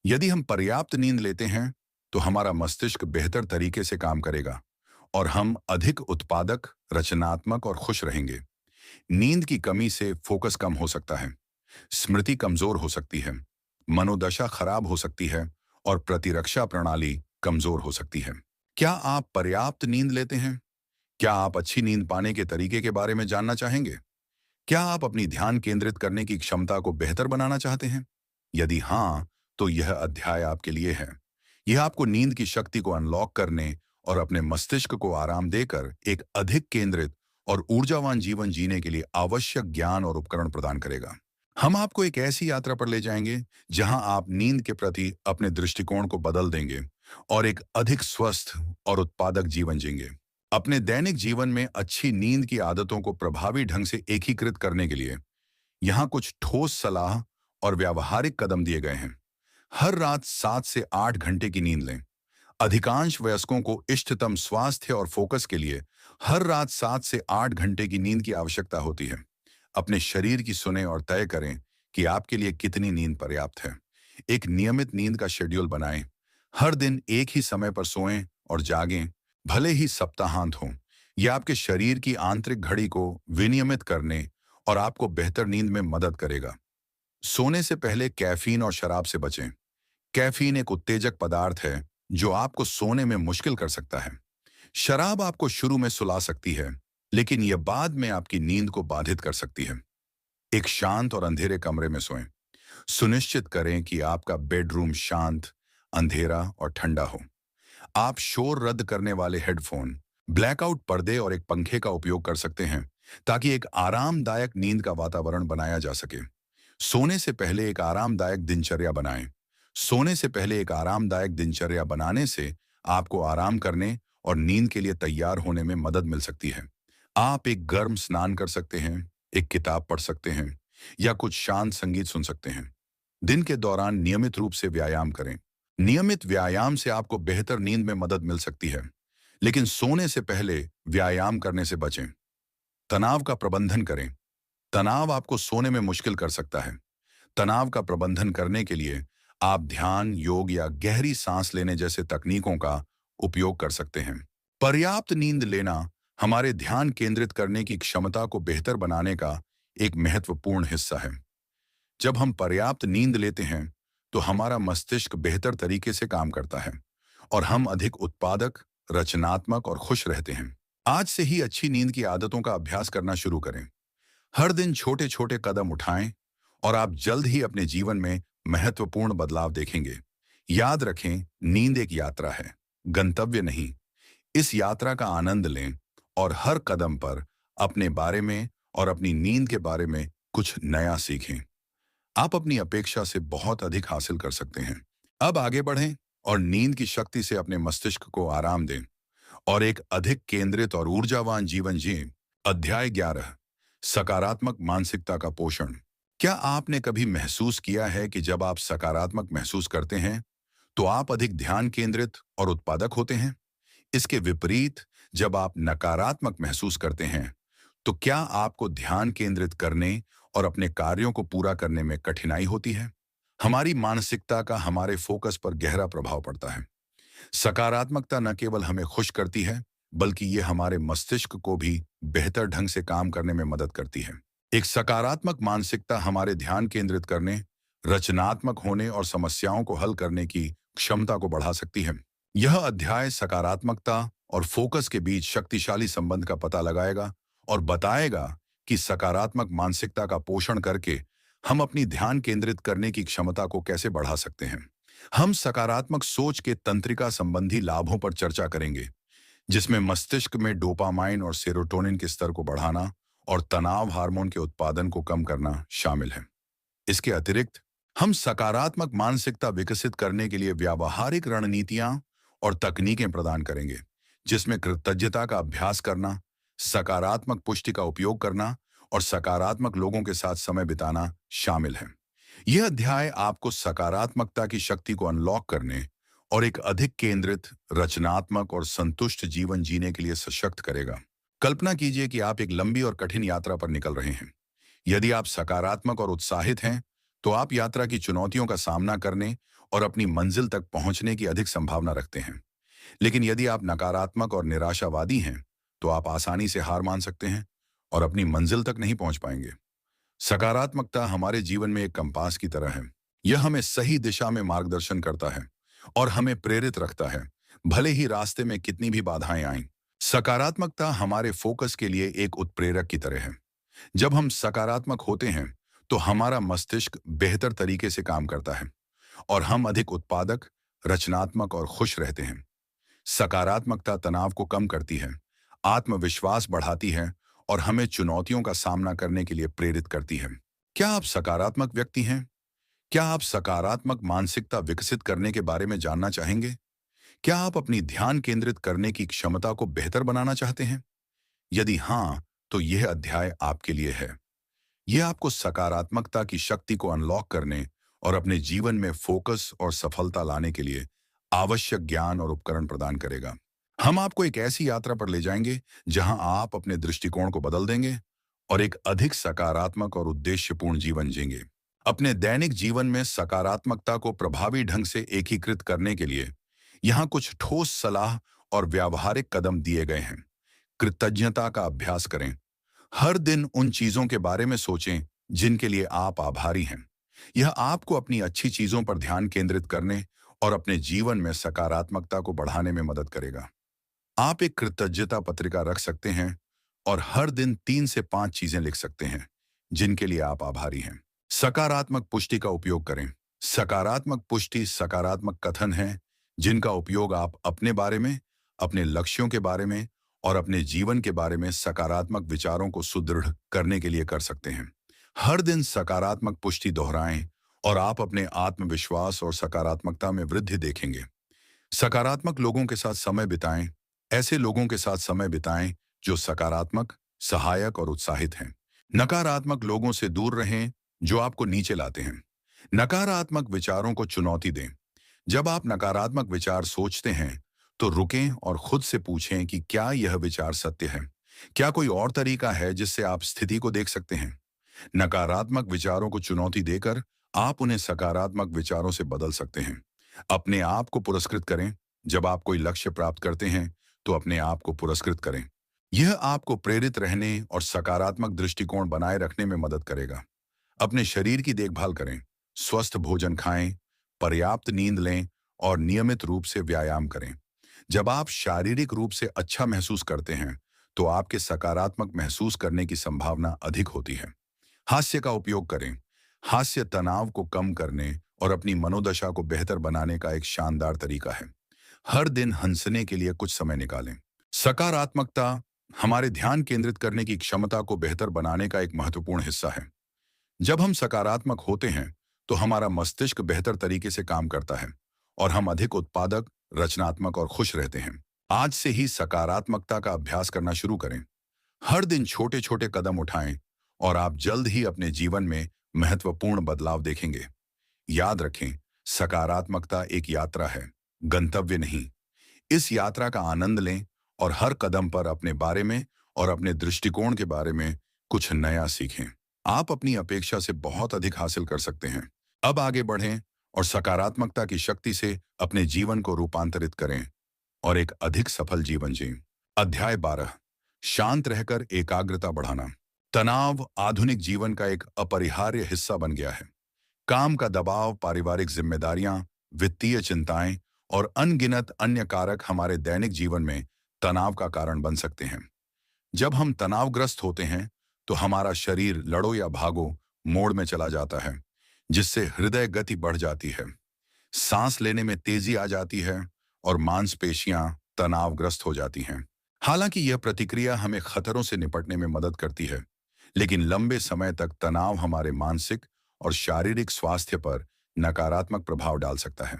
यदि हम पर्याप्त नींद लेते हैं, तो हमारा मस्तिष्क बेहतर तरीके से काम करेगा और हम अधिक उत्पादक, रचनात्मक और खुश रहेंगे। नींद की कमी से फोकस कम हो सकता है, स्मृति कमजोर हो सकती है, मनोदशा खराब हो सकती है और प्रतिरक्षा प्रणाली कमजोर हो सकती है। क्या आप पर्याप्त नींद लेते हैं? क्या आप अच्छी नींद पाने के तरीके के बारे में जानना चाहेंगे? क्या आप अपनी ध्यान केंद्रित करने की क्षमता को बेहतर बनाना चाहते हैं? यदि हाँ, तो यह अध्याय आपके लिए है। यह आपको नींद की शक्ति को अनलॉक करने और अपने मस्तिष्क को आराम देकर एक अधिक केंद्रित और ऊर्जावान जीवन जीने के लिए आवश्यक ज्ञान और उपकरण प्रदान करेगा। हम आपको एक ऐसी यात्रा पर ले जाएंगे जहां आप नींद के प्रति अपने दृष्टिकोण को बदल देंगे और एक अधिक स्वस्थ और उत्पादक जीवन जीएंगे। अपने दैनिक जीवन में अच्छी नींद की आदतों को प्रभावी ढंग से एकीकृत करने के लिए यहाँ कुछ ठोस सलाह और व्यावहारिक कदम दिए गए हैं। हर रात 7 से 8 घंटे की नींद लें। अधिकांश वयस्कों को इष्टतम स्वास्थ्य और फोकस के लिए हर रात 7 से 8 घंटे की नींद की आवश्यकता होती है। अपने शरीर की सुने और तय करें कि आपके लिए कितनी नींद पर्याप्त है। एक नियमित नींद का शेड्यूल बनाएं। हर दिन एक ही समय पर सोएं और जागें, भले ही सप्ताहांत हो। यह आपके शरीर की आंतरिक घड़ी को विनियमित करने और आपको बेहतर नींद में मदद करेगा। सोने से पहले कैफीन और शराब से बचें। कैफीन एक उत्तेजक पदार्थ है जो आपको सोने में मुश्किल कर सकता है। शराब आपको शुरू में सुला सकती है, लेकिन यह बाद में आपकी नींद को बाधित कर सकती है। एक शांत और अंधेरे कमरे में सोएं। सुनिश्चित करें कि आपका बेडरूम शांत, अंधेरा और ठंडा हो। आप शोर रद्द करने वाले हेडफोन, ब्लैकआउट पर्दे और एक पंखे का उपयोग कर सकते हैं ताकि एक आरामदायक नींद का वातावरण बनाया जा सके। सोने से पहले एक आरामदायक दिनचर्या बनाएं। सोने से पहले एक आरामदायक दिनचर्या बनाने से आपको आराम करने और नींद के लिए तैयार होने में मदद मिल सकती है। आप एक गर्म स्नान कर सकते हैं, एक किताब पढ़ सकते हैं या कुछ शांत संगीत सुन सकते हैं। दिन के दौरान नियमित रूप से व्यायाम करें। नियमित व्यायाम से आपको बेहतर नींद में मदद मिल सकती है, लेकिन सोने से पहले व्यायाम करने से बचें। तनाव का प्रबंधन करें। तनाव आपको सोने में मुश्किल कर सकता है। तनाव का प्रबंधन करने के लिए आप ध्यान, योग या गहरी सांस लेने जैसे तकनीकों का उपयोग कर सकते हैं। पर्याप्त नींद लेना हमारे ध्यान केंद्रित करने की क्षमता को बेहतर बनाने का एक महत्वपूर्ण हिस्सा है। जब हम पर्याप्त नींद लेते हैं, तो हमारा मस्तिष्क बेहतर तरीके से काम करता है और हम अधिक उत्पादक, रचनात्मक और खुश रहते हैं। आज से ही अच्छी नींद की आदतों का अभ्यास करना शुरू करें। हर दिन छोटे छोटे कदम उठाएं और आप जल्द ही अपने जीवन में महत्वपूर्ण बदलाव देखेंगे। याद रखें, नींद एक यात्रा है, गंतव्य नहीं। इस यात्रा का आनंद लें और हर कदम पर अपने बारे में और अपनी नींद के बारे में कुछ नया सीखें। आप अपनी अपेक्षा से बहुत अधिक हासिल कर सकते हैं। अब आगे बढ़ें और नींद की शक्ति से अपने मस्तिष्क को आराम दें और एक अधिक केंद्रित और ऊर्जावान जीवन जिएं। अध्याय 11, सकारात्मक मानसिकता का पोषण। क्या आपने कभी महसूस किया है कि जब आप सकारात्मक महसूस करते हैं, तो आप अधिक ध्यान केंद्रित और उत्पादक होते हैं? इसके विपरीत, जब आप नकारात्मक महसूस करते हैं, तो क्या आपको ध्यान केंद्रित करने और अपने कार्यों को पूरा करने में कठिनाई होती है? हमारी मानसिकता का हमारे फोकस पर गहरा प्रभाव पड़ता है। सकारात्मकता न केवल हमें खुश करती है, बल्कि ये हमारे मस्तिष्क को भी बेहतर ढंग से काम करने में मदद करती है। एक सकारात्मक मानसिकता हमारे ध्यान केंद्रित करने, रचनात्मक होने और समस्याओं को हल करने की क्षमता को बढ़ा सकती है। यह अध्याय सकारात्मकता और फोकस के बीच शक्तिशाली संबंध का पता लगाएगा और बताएगा कि सकारात्मक मानसिकता का पोषण करके हम अपनी ध्यान केंद्रित करने की क्षमता को कैसे बढ़ा सकते हैं। हम सकारात्मक सोच के तंत्रिका संबंधी लाभों पर चर्चा करेंगे, जिसमें मस्तिष्क में डोपामाइन और सेरोटोनिन के स्तर को बढ़ाना और तनाव हार्मोन के उत्पादन को कम करना शामिल है। इसके अतिरिक्त हम सकारात्मक मानसिकता विकसित करने के लिए व्यावहारिक रणनीतियां और तकनीकें प्रदान करेंगे, जिसमें कृतज्ञता का अभ्यास करना, सकारात्मक पुष्टि का उपयोग करना और सकारात्मक लोगों के साथ समय बिताना शामिल है। यह अध्याय आपको सकारात्मकता की शक्ति को अनलॉक करने और एक अधिक केंद्रित, रचनात्मक और संतुष्ट जीवन जीने के लिए सशक्त करेगा। कल्पना कीजिए कि आप एक लंबी और कठिन यात्रा पर निकल रहे हैं। यदि आप सकारात्मक और उत्साहित हैं, तो आप यात्रा की चुनौतियों का सामना करने और अपनी मंजिल तक पहुंचने की अधिक संभावना रखते हैं। लेकिन यदि आप नकारात्मक और निराशावादी हैं, तो आप आसानी से हार मान सकते हैं और अपनी मंजिल तक नहीं पहुंच पाएंगे। सकारात्मकता हमारे जीवन में एक कंपास की तरह है। यह हमें सही दिशा में मार्गदर्शन करता है और हमें प्रेरित रखता है, भले ही रास्ते में कितनी भी बाधाएं आएं। सकारात्मकता हमारे फोकस के लिए एक उत्प्रेरक की तरह है। जब हम सकारात्मक होते हैं, तो हमारा मस्तिष्क बेहतर तरीके से काम करता है और हम अधिक उत्पादक, रचनात्मक और खुश रहते हैं। सकारात्मकता तनाव को कम करती है, आत्मविश्वास बढ़ाती है और हमें चुनौतियों का सामना करने के लिए प्रेरित करती है। क्या आप सकारात्मक व्यक्ति हैं? क्या आप सकारात्मक मानसिकता विकसित करने के बारे में जानना चाहेंगे? क्या आप अपनी ध्यान केंद्रित करने की क्षमता को बेहतर बनाना चाहते हैं? यदि हाँ, तो यह अध्याय आपके लिए है। यह आपको सकारात्मकता की शक्ति को अनलॉक करने और अपने जीवन में फोकस और सफलता लाने के लिए आवश्यक ज्ञान और उपकरण प्रदान करेगा। हम आपको एक ऐसी यात्रा पर ले जाएंगे जहां आप अपने दृष्टिकोण को बदल देंगे और एक अधिक सकारात्मक और उद्देश्यपूर्ण जीवन जिएंगे। अपने दैनिक जीवन में सकारात्मकता को प्रभावी ढंग से एकीकृत करने के लिए यहाँ कुछ ठोस सलाह और व्यावहारिक कदम दिए गए हैं। कृतज्ञता का अभ्यास करें। हर दिन उन चीजों के बारे में सोचें जिनके लिए आप आभारी हैं। यह आपको अपनी अच्छी चीजों पर ध्यान केंद्रित करने और अपने जीवन में सकारात्मकता को बढ़ाने में मदद करेगा। आप एक कृतज्ञता पत्रिका रख सकते हैं और हर दिन 3 से 5 चीजें लिख सकते हैं जिनके लिए आप आभारी हैं। सकारात्मक पुष्टि का उपयोग करें। सकारात्मक पुष्टि सकारात्मक कथन है जिनका उपयोग आप अपने बारे में, अपने लक्ष्यों के बारे में और अपने जीवन के बारे में सकारात्मक विचारों को सुदृढ़ करने के लिए कर सकते हैं। हर दिन सकारात्मक पुष्टि दोहराएं और आप अपने आत्मविश्वास और सकारात्मकता में वृद्धि देखेंगे। सकारात्मक लोगों के साथ समय बिताएं। ऐसे लोगों के साथ समय बिताएं जो सकारात्मक, सहायक और उत्साहित हैं। नकारात्मक लोगों से दूर रहें जो आपको नीचे लाते हैं। नकारात्मक विचारों को चुनौती दें। जब आप नकारात्मक विचार सोचते हैं, तो रुकें और खुद से पूछें कि क्या यह विचार सत्य है? क्या कोई और तरीका है जिससे आप स्थिति को देख सकते हैं? नकारात्मक विचारों को चुनौती देकर आप उन्हें सकारात्मक विचारों से बदल सकते हैं। अपने आप को पुरस्कृत करें। जब आप कोई लक्ष्य प्राप्त करते हैं, तो अपने आप को पुरस्कृत करें। यह आपको प्रेरित रहने और सकारात्मक दृष्टिकोण बनाए रखने में मदद करेगा। अपने शरीर की देखभाल करें। स्वस्थ भोजन खाएं, पर्याप्त नींद लें और नियमित रूप से व्यायाम करें। जब आप शारीरिक रूप से अच्छा महसूस करते हैं, तो आपके सकारात्मक महसूस करने की संभावना अधिक होती है। हास्य का उपयोग करें। हास्य तनाव को कम करने और अपनी मनोदशा को बेहतर बनाने का एक शानदार तरीका है। हर दिन हंसने के लिए कुछ समय निकालें। सकारात्मकता हमारे ध्यान केंद्रित करने की क्षमता को बेहतर बनाने का एक महत्वपूर्ण हिस्सा है। जब हम सकारात्मक होते हैं, तो हमारा मस्तिष्क बेहतर तरीके से काम करता है और हम अधिक उत्पादक, रचनात्मक और खुश रहते हैं। आज से ही सकारात्मकता का अभ्यास करना शुरू करें। हर दिन छोटे छोटे कदम उठाएं और आप जल्द ही अपने जीवन में महत्वपूर्ण बदलाव देखेंगे। याद रखें, सकारात्मकता एक यात्रा है, गंतव्य नहीं। इस यात्रा का आनंद लें और हर कदम पर अपने बारे में और अपने दृष्टिकोण के बारे में कुछ नया सीखें। आप अपनी अपेक्षा से बहुत अधिक हासिल कर सकते हैं। अब आगे बढ़ें और सकारात्मकता की शक्ति से अपने जीवन को रूपांतरित करें और एक अधिक सफल जीवन जिएं। अध्याय 12, शांत रहकर एकाग्रता बढ़ाना। तनाव आधुनिक जीवन का एक अपरिहार्य हिस्सा बन गया है। काम का दबाव, पारिवारिक जिम्मेदारियां, वित्तीय चिंताएं और अनगिनत अन्य कारक हमारे दैनिक जीवन में तनाव का कारण बन सकते हैं। जब हम तनावग्रस्त होते हैं, तो हमारा शरीर लड़ो या भागो मोड में चला जाता है, जिससे हृदय गति बढ़ जाती है, सांस लेने में तेजी आ जाती है और मांसपेशियां तनावग्रस्त हो जाती हैं। हालांकि यह प्रतिक्रिया हमें खतरों से निपटने में मदद करती है, लेकिन लंबे समय तक तनाव हमारे मानसिक और शारीरिक स्वास्थ्य पर नकारात्मक प्रभाव डाल सकता है।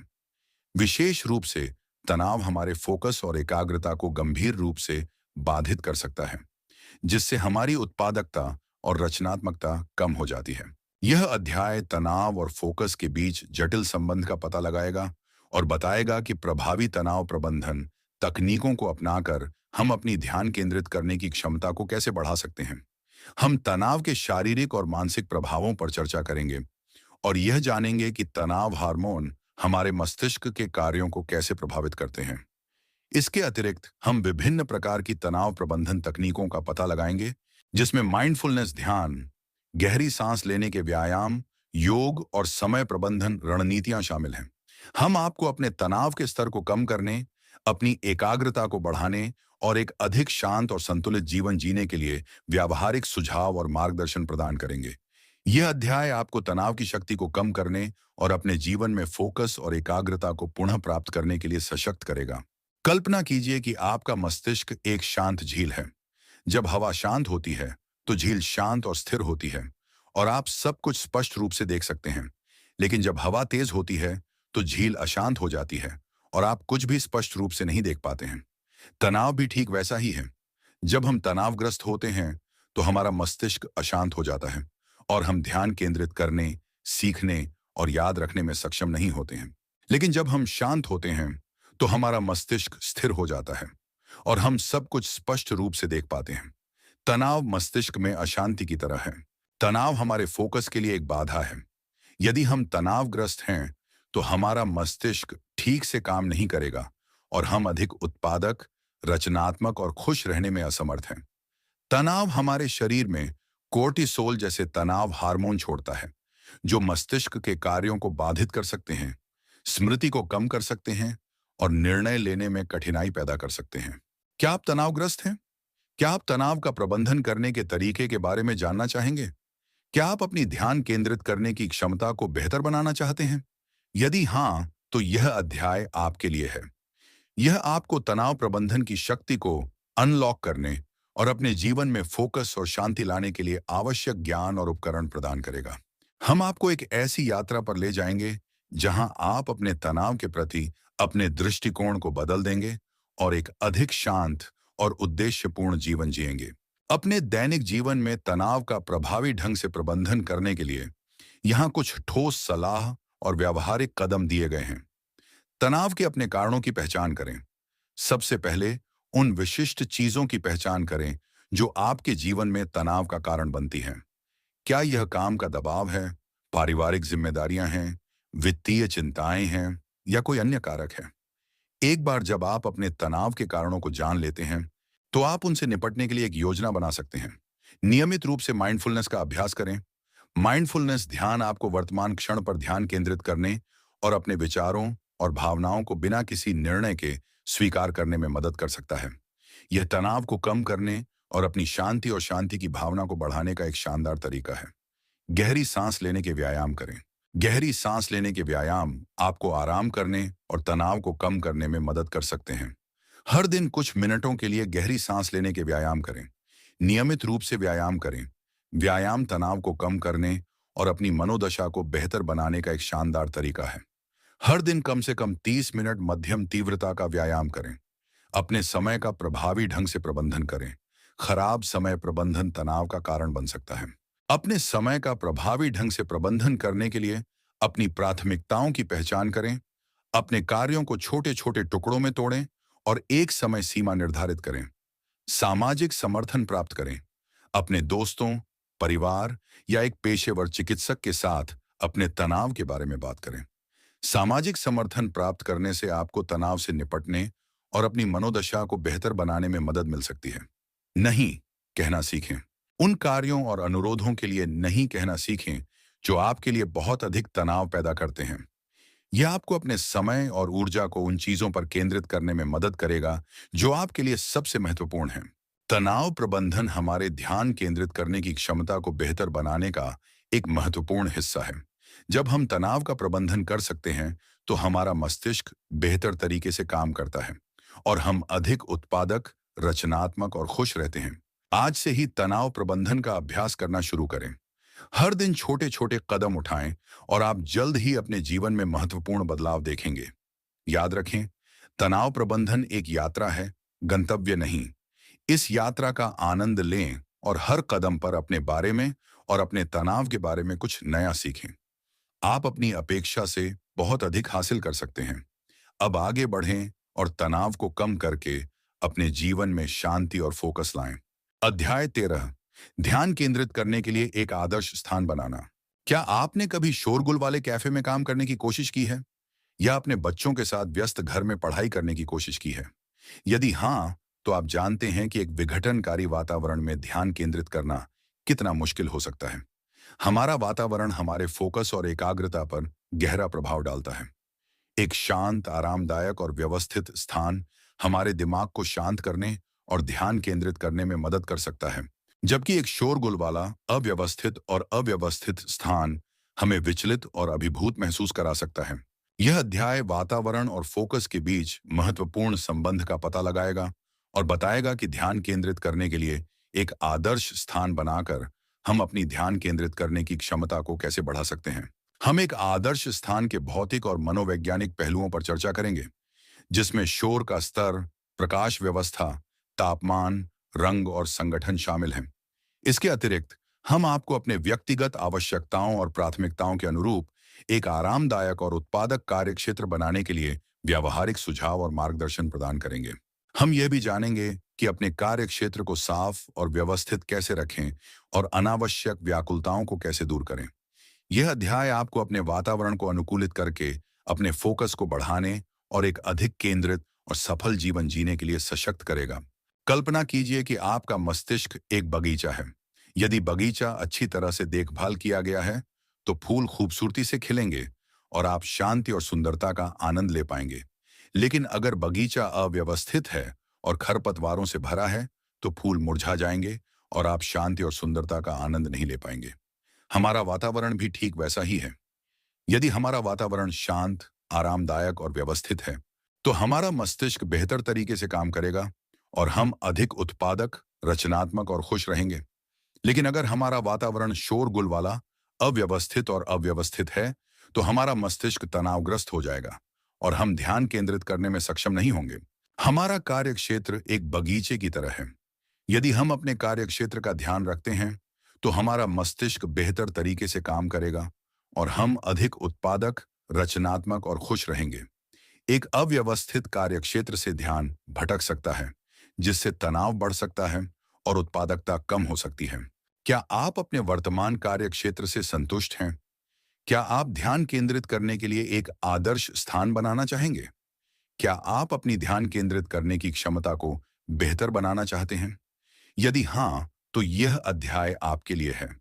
विशेष रूप से तनाव हमारे फोकस और एकाग्रता को गंभीर रूप से बाधित कर सकता है, जिससे हमारी उत्पादकता और रचनात्मकता कम हो जाती है। यह अध्याय तनाव और फोकस के बीच जटिल संबंध का पता लगाएगा और बताएगा कि प्रभावी तनाव प्रबंधन तकनीकों को अपनाकर हम अपनी ध्यान केंद्रित करने की क्षमता को कैसे बढ़ा सकते हैं। हम तनाव के शारीरिक और मानसिक प्रभावों पर चर्चा करेंगे और यह जानेंगे कि तनाव हार्मोन हमारे मस्तिष्क के कार्यों को कैसे प्रभावित करते हैं। इसके अतिरिक्त हम विभिन्न प्रकार की तनाव प्रबंधन तकनीकों का पता लगाएंगे, जिसमें माइंडफुलनेस ध्यान, गहरी सांस लेने के व्यायाम, योग और समय प्रबंधन रणनीतियां शामिल हैं। हम आपको अपने तनाव के स्तर को कम करने, अपनी एकाग्रता को बढ़ाने और एक अधिक शांत और संतुलित जीवन जीने के लिए व्यावहारिक सुझाव और मार्गदर्शन प्रदान करेंगे। यह अध्याय आपको तनाव की शक्ति को कम करने और अपने जीवन में फोकस और एकाग्रता को पुनः प्राप्त करने के लिए सशक्त करेगा। कल्पना कीजिए कि आपका मस्तिष्क एक शांत झील है। जब हवा शांत होती है, तो झील शांत और स्थिर होती है और आप सब कुछ स्पष्ट रूप से देख सकते हैं। लेकिन जब हवा तेज होती है, तो झील अशांत हो जाती है और आप कुछ भी स्पष्ट रूप से नहीं देख पाते हैं। तनाव भी ठीक वैसा ही है। जब हम तनावग्रस्त होते हैं, तो हमारा मस्तिष्क अशांत हो जाता है और हम ध्यान केंद्रित करने, सीखने और याद रखने में सक्षम नहीं होते हैं। लेकिन जब हम शांत होते हैं, तो हमारा मस्तिष्क स्थिर हो जाता है और हम सब कुछ स्पष्ट रूप से देख पाते हैं। तनाव मस्तिष्क में अशांति की तरह है। तनाव हमारे फोकस के लिए एक बाधा है। यदि हम तनावग्रस्त हैं, तो हमारा मस्तिष्क ठीक से काम नहीं करेगा और हम अधिक उत्पादक, रचनात्मक और खुश रहने में असमर्थ हैं। तनाव हमारे शरीर में कोर्टिसोल जैसे तनाव हार्मोन छोड़ता है, जो मस्तिष्क के कार्यों को बाधित कर सकते हैं, स्मृति को कम कर सकते हैं और निर्णय लेने में कठिनाई पैदा कर सकते हैं। क्या आप तनावग्रस्त हैं? क्या आप तनाव का प्रबंधन करने के तरीके के बारे में जानना चाहेंगे? क्या आप अपनी ध्यान केंद्रित करने की क्षमता को बेहतर बनाना चाहते हैं? यदि हाँ, तो यह अध्याय आपके लिए है। यह आपको तनाव प्रबंधन की शक्ति को अनलॉक करने और अपने जीवन में फोकस और शांति लाने के लिए आवश्यक ज्ञान और उपकरण प्रदान करेगा। हम आपको एक ऐसी यात्रा पर ले जाएंगे, जहां आप अपने तनाव के प्रति अपने दृष्टिकोण को बदल देंगे और एक अधिक शांत और उद्देश्यपूर्ण जीवन जिएंगे। अपने दैनिक जीवन में तनाव का प्रभावी ढंग से प्रबंधन करने के लिए यहाँ कुछ ठोस सलाह और व्यावहारिक कदम दिए गए हैं। तनाव के अपने कारणों की पहचान करें। सबसे पहले उन विशिष्ट चीजों की पहचान करें जो आपके जीवन में तनाव का कारण बनती हैं। क्या यह काम का दबाव है, पारिवारिक जिम्मेदारियां हैं, वित्तीय चिंताएं हैं या कोई अन्य कारक है? एक बार जब आप अपने तनाव के कारणों को जान लेते हैं, तो आप उनसे निपटने के लिए एक योजना बना सकते हैं। नियमित रूप से माइंडफुलनेस का अभ्यास करें। माइंडफुलनेस ध्यान आपको वर्तमान क्षण पर ध्यान केंद्रित करने और अपने विचारों और भावनाओं को बिना किसी निर्णय के स्वीकार करने में मदद कर सकता है। यह तनाव को कम करने और अपनी शांति और शांति की भावना को बढ़ाने का एक शानदार तरीका है। गहरी सांस लेने के व्यायाम करें। गहरी सांस लेने के व्यायाम आपको आराम करने और तनाव को कम करने में मदद कर सकते हैं। हर दिन कुछ मिनटों के लिए गहरी सांस लेने के व्यायाम करें। नियमित रूप से व्यायाम करें। व्यायाम तनाव को कम करने और अपनी मनोदशा को बेहतर बनाने का एक शानदार तरीका है। हर दिन कम से कम 30 मिनट मध्यम तीव्रता का व्यायाम करें। अपने समय का प्रभावी ढंग से प्रबंधन करें। खराब समय प्रबंधन तनाव का कारण बन सकता है। अपने समय का प्रभावी ढंग से प्रबंधन करने के लिए अपनी प्राथमिकताओं की पहचान करें। अपने कार्यों को छोटे छोटे टुकड़ों में तोड़ें और एक समय सीमा निर्धारित करें। सामाजिक समर्थन प्राप्त करें। अपने दोस्तों, परिवार या एक पेशेवर चिकित्सक के साथ अपने तनाव के बारे में बात करें। सामाजिक समर्थन प्राप्त करने से आपको तनाव से निपटने और अपनी मनोदशा को बेहतर बनाने में मदद मिल सकती है। नहीं कहना सीखें। उन कार्यों और अनुरोधों के लिए नहीं कहना सीखें जो आपके लिए बहुत अधिक तनाव पैदा करते हैं। यह आपको अपने समय और ऊर्जा को उन चीजों पर केंद्रित करने में मदद करेगा जो आपके लिए सबसे महत्वपूर्ण है। तनाव प्रबंधन हमारे ध्यान केंद्रित करने की क्षमता को बेहतर बनाने का एक महत्वपूर्ण हिस्सा है। जब हम तनाव का प्रबंधन कर सकते हैं, तो हमारा मस्तिष्क बेहतर तरीके से काम करता है और हम अधिक उत्पादक, रचनात्मक और खुश रहते हैं। आज से ही तनाव प्रबंधन का अभ्यास करना शुरू करें। हर दिन छोटे छोटे कदम उठाएं और आप जल्द ही अपने जीवन में महत्वपूर्ण बदलाव देखेंगे। याद रखें, तनाव प्रबंधन एक यात्रा है, गंतव्य नहीं। इस यात्रा का आनंद लें और हर कदम पर अपने बारे में और अपने तनाव के बारे में कुछ नया सीखें। आप अपनी अपेक्षा से बहुत अधिक हासिल कर सकते हैं। अब आगे बढ़ें और तनाव को कम करके अपने जीवन में शांति और फोकस लाएं। अध्याय 13, ध्यान केंद्रित करने के लिए एक आदर्श स्थान बनाना। क्या आपने कभी शोरगुल वाले कैफे में काम करने की कोशिश की है या अपने बच्चों के साथ व्यस्त घर में पढ़ाई करने की कोशिश की है? यदि हाँ, तो आप जानते हैं कि एक विघटनकारी वातावरण में ध्यान केंद्रित करना कितना मुश्किल हो सकता है। हमारा वातावरण हमारे फोकस और एकाग्रता पर गहरा प्रभाव डालता है। एक शांत, आरामदायक और व्यवस्थित स्थान हमारे दिमाग को शांत करने और ध्यान केंद्रित करने में मदद कर सकता है। जबकि एक शोरगुल वाला, अव्यवस्थित स्थान हमें विचलित और अभिभूत महसूस करा सकता है। यह अध्याय वातावरण और फोकस के बीच महत्वपूर्ण संबंध का पता लगाएगा और बताएगा कि ध्यान केंद्रित करने के लिए एक आदर्श स्थान बनाकर हम अपनी ध्यान केंद्रित करने की क्षमता को कैसे बढ़ा सकते हैं। हम एक आदर्श स्थान के भौतिक और मनोवैज्ञानिक पहलुओं पर चर्चा करेंगे, जिसमें शोर का स्तर, प्रकाश व्यवस्था, तापमान, रंग और संगठन शामिल हैं। इसके अतिरिक्त हम आपको अपने व्यक्तिगत आवश्यकताओं और प्राथमिकताओं के अनुरूप एक आरामदायक और उत्पादक कार्यक्षेत्र बनाने के लिए व्यावहारिक सुझाव और मार्गदर्शन प्रदान करेंगे। हम यह भी जानेंगे कि अपने कार्यक्षेत्र को साफ और व्यवस्थित कैसे रखें और अनावश्यक व्याकुलताओं को कैसे दूर करें। यह अध्याय आपको अपने वातावरण को अनुकूलित करके अपने फोकस को बढ़ाने और एक अधिक केंद्रित और सफल जीवन जीने के लिए सशक्त करेगा। कल्पना कीजिए कि आपका मस्तिष्क एक बगीचा है। यदि बगीचा अच्छी तरह से देखभाल किया गया है, तो फूल खूबसूरती से खिलेंगे और आप शांति और सुंदरता का आनंद ले पाएंगे। लेकिन अगर बगीचा अव्यवस्थित है और खरपतवारों से भरा है, तो फूल मुरझा जाएंगे और आप शांति और सुंदरता का आनंद नहीं ले पाएंगे। हमारा वातावरण भी ठीक वैसा ही है। यदि हमारा वातावरण शांत, आरामदायक और व्यवस्थित है, तो हमारा मस्तिष्क बेहतर तरीके से काम करेगा और हम अधिक उत्पादक, रचनात्मक और खुश रहेंगे। लेकिन अगर हमारा वातावरण शोरगुल वाला, अव्यवस्थित है, तो हमारा मस्तिष्क तनावग्रस्त हो जाएगा और हम ध्यान केंद्रित करने में सक्षम नहीं होंगे। हमारा कार्यक्षेत्र एक बगीचे की तरह है। यदि हम अपने कार्यक्षेत्र का ध्यान रखते हैं, तो हमारा मस्तिष्क बेहतर तरीके से काम करेगा और हम अधिक उत्पादक, रचनात्मक और खुश रहेंगे। एक अव्यवस्थित कार्यक्षेत्र से ध्यान भटक सकता है, जिससे तनाव बढ़ सकता है और उत्पादकता कम हो सकती है। क्या आप अपने वर्तमान कार्यक्षेत्र से संतुष्ट हैं? क्या आप ध्यान केंद्रित करने के लिए एक आदर्श स्थान बनाना चाहेंगे? क्या आप अपनी ध्यान केंद्रित करने की क्षमता को बेहतर बनाना चाहते हैं? यदि हाँ, तो यह अध्याय आपके लिए है।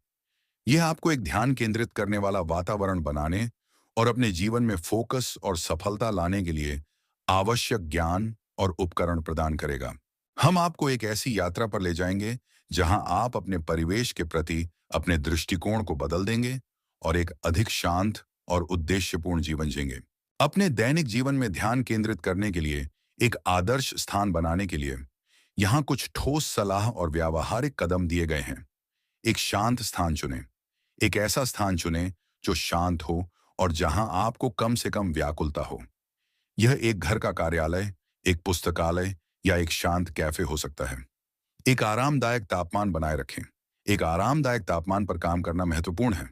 यह आपको एक ध्यान केंद्रित करने वाला वातावरण बनाने और अपने जीवन में फोकस और सफलता लाने के लिए आवश्यक ज्ञान और उपकरण प्रदान करेगा। हम आपको एक ऐसी यात्रा पर ले जाएंगे जहां आप अपने परिवेश के प्रति अपने दृष्टिकोण को बदल देंगे और एक अधिक शांत और उद्देश्यपूर्ण जीवन जिएंगे। अपने दैनिक जीवन में ध्यान केंद्रित करने के लिए एक आदर्श स्थान बनाने के लिए यहाँ कुछ ठोस सलाह और व्यावहारिक कदम दिए गए हैं। एक शांत स्थान चुनें। एक ऐसा स्थान चुनें जो शांत हो और जहां आपको कम से कम व्याकुलता हो। यह एक घर का कार्यालय, एक पुस्तकालय या एक शांत कैफे हो सकता है। एक आरामदायक तापमान बनाए रखें। एक आरामदायक तापमान पर काम करना महत्वपूर्ण है।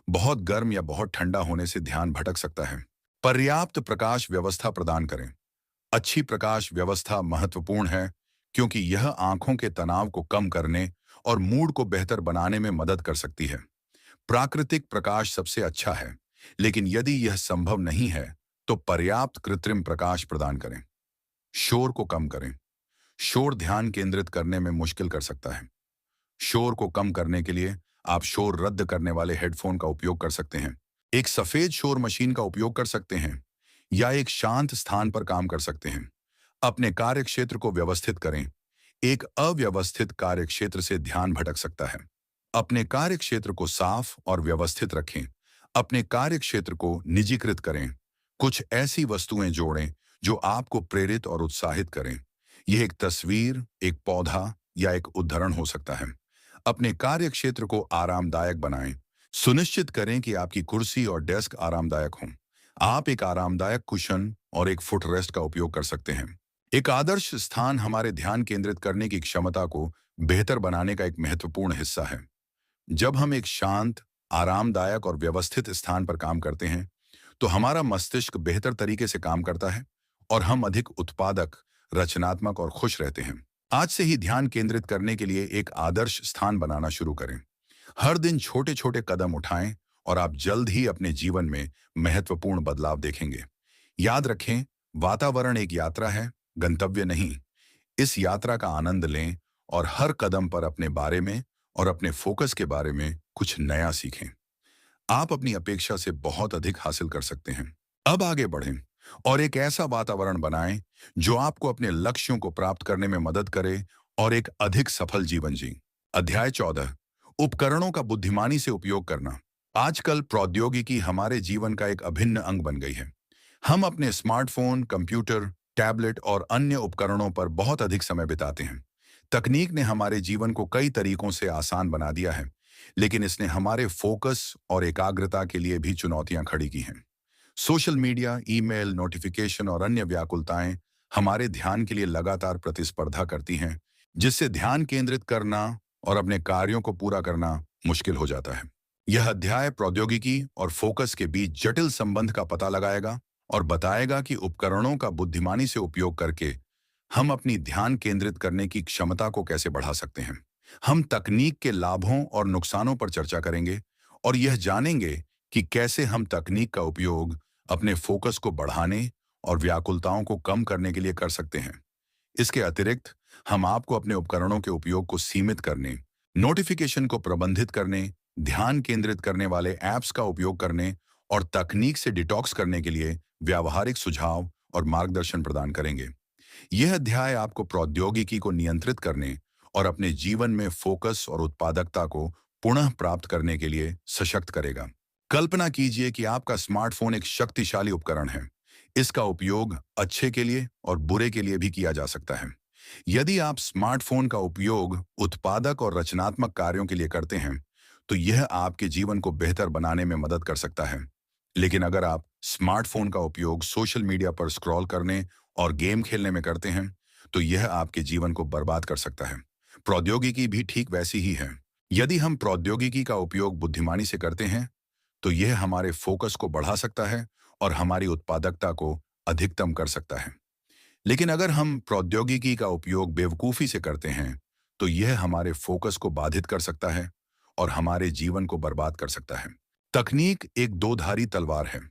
बहुत गर्म या बहुत ठंडा होने से ध्यान भटक सकता है। पर्याप्त प्रकाश व्यवस्था प्रदान करें। अच्छी प्रकाश व्यवस्था महत्वपूर्ण है क्योंकि यह आंखों के तनाव को कम करने और मूड को बेहतर बनाने में मदद कर सकती है। प्राकृतिक प्रकाश सबसे अच्छा है, लेकिन यदि यह संभव नहीं है, तो पर्याप्त कृत्रिम प्रकाश प्रदान करें। शोर को कम करें। शोर ध्यान केंद्रित करने में मुश्किल कर सकता है। शोर को कम करने के लिए आप शोर रद्द करने वाले हेडफोन का उपयोग कर सकते हैं। एक सफेद शोर मशीन का उपयोग कर सकते हैं या एक शांत स्थान पर काम कर सकते हैं। अपने कार्यक्षेत्र को व्यवस्थित करें। एक अव्यवस्थित कार्यक्षेत्र से ध्यान भटक सकता है। अपने कार्यक्षेत्र को साफ और व्यवस्थित रखें। अपने कार्यक्षेत्र को निजीकृत करें। कुछ ऐसी वस्तुएं जोड़ें जो आपको प्रेरित और उत्साहित करें। यह एक तस्वीर, एक पौधा या एक उद्धरण हो सकता है। अपने कार्यक्षेत्र को आरामदायक बनाएं। सुनिश्चित करें कि आपकी कुर्सी और डेस्क आरामदायक हों। आप एक आरामदायक कुशन और एक फुटरेस्ट का उपयोग कर सकते हैं। एक आदर्श स्थान हमारे ध्यान केंद्रित करने की क्षमता को बेहतर बनाने का एक महत्वपूर्ण हिस्सा है। जब हम एक शांत, आरामदायक और व्यवस्थित स्थान पर काम करते हैं, तो हमारा मस्तिष्क बेहतर तरीके से काम करता है और हम अधिक उत्पादक, रचनात्मक और खुश रहते हैं। आज से ही ध्यान केंद्रित करने के लिए एक आदर्श स्थान बनाना शुरू करें। हर दिन छोटे छोटे कदम उठाएं और आप जल्द ही अपने जीवन में महत्वपूर्ण बदलाव देखेंगे। याद रखें, वातावरण एक यात्रा है गंतव्य नहीं। इस यात्रा का आनंद लें और हर कदम पर अपने बारे में और अपने फोकस के बारे में कुछ नया सीखें। आप अपनी अपेक्षा से बहुत अधिक हासिल कर सकते हैं। अब आगे बढ़ें और एक ऐसा वातावरण बनाएं जो आपको अपने लक्ष्यों को प्राप्त करने में मदद करे और एक अधिक सफल जीवन जी। अध्याय 14, उपकरणों का बुद्धिमानी से उपयोग करना। आजकल प्रौद्योगिकी हमारे जीवन का एक अभिन्न अंग बन गई है। हम अपने स्मार्टफोन, कंप्यूटर, टैबलेट और अन्य उपकरणों पर बहुत अधिक समय बिताते हैं। तकनीक ने हमारे जीवन को कई तरीकों से आसान बना दिया है, लेकिन इसने हमारे फोकस और एकाग्रता के लिए भी चुनौतियां खड़ी की हैं। सोशल मीडिया, ईमेल, नोटिफिकेशन और अन्य व्याकुलताएं हमारे ध्यान के लिए लगातार प्रतिस्पर्धा करती हैं, जिससे ध्यान केंद्रित करना और अपने कार्यों को पूरा करना मुश्किल हो जाता है। यह अध्याय प्रौद्योगिकी और फोकस के बीच जटिल संबंध का पता लगाएगा और बताएगा कि उपकरणों का बुद्धिमानी से उपयोग करके हम अपनी ध्यान केंद्रित करने की क्षमता को कैसे बढ़ा सकते हैं। हम तकनीक के लाभों और नुकसानों पर चर्चा करेंगे और यह जानेंगे कि कैसे हम तकनीक का उपयोग अपने फोकस को बढ़ाने और व्याकुलताओं को कम करने के लिए कर सकते हैं। इसके अतिरिक्त हम आपको अपने उपकरणों के उपयोग को सीमित करने, नोटिफिकेशन को प्रबंधित करने, ध्यान केंद्रित करने वाले ऐप्स का उपयोग करने और तकनीक से डिटॉक्स करने के लिए व्यावहारिक सुझाव और मार्गदर्शन प्रदान करेंगे। यह अध्याय आपको प्रौद्योगिकी को नियंत्रित करने और अपने जीवन में फोकस और उत्पादकता को पुनः प्राप्त करने के लिए सशक्त करेगा। कल्पना कीजिए कि आपका स्मार्टफोन एक शक्तिशाली उपकरण है। इसका उपयोग अच्छे के लिए और बुरे के लिए भी किया जा सकता है। यदि आप स्मार्टफोन का उपयोग उत्पादक और रचनात्मक कार्यों के लिए करते हैं, तो यह आपके जीवन को बेहतर बनाने में मदद कर सकता है। लेकिन अगर आप स्मार्टफोन का उपयोग सोशल मीडिया पर स्क्रॉल करने और गेम खेलने में करते हैं, तो यह आपके जीवन को बर्बाद कर सकता है। प्रौद्योगिकी भी ठीक वैसी ही है। यदि हम प्रौद्योगिकी का उपयोग बुद्धिमानी से करते हैं, तो यह हमारे फोकस को बढ़ा सकता है और हमारी उत्पादकता को अधिकतम कर सकता है। लेकिन अगर हम प्रौद्योगिकी का उपयोग बेवकूफ़ी से करते हैं, तो यह हमारे फोकस को बाधित कर सकता है और हमारे जीवन को बर्बाद कर सकता है। तकनीक एक दो-धारी तलवार है।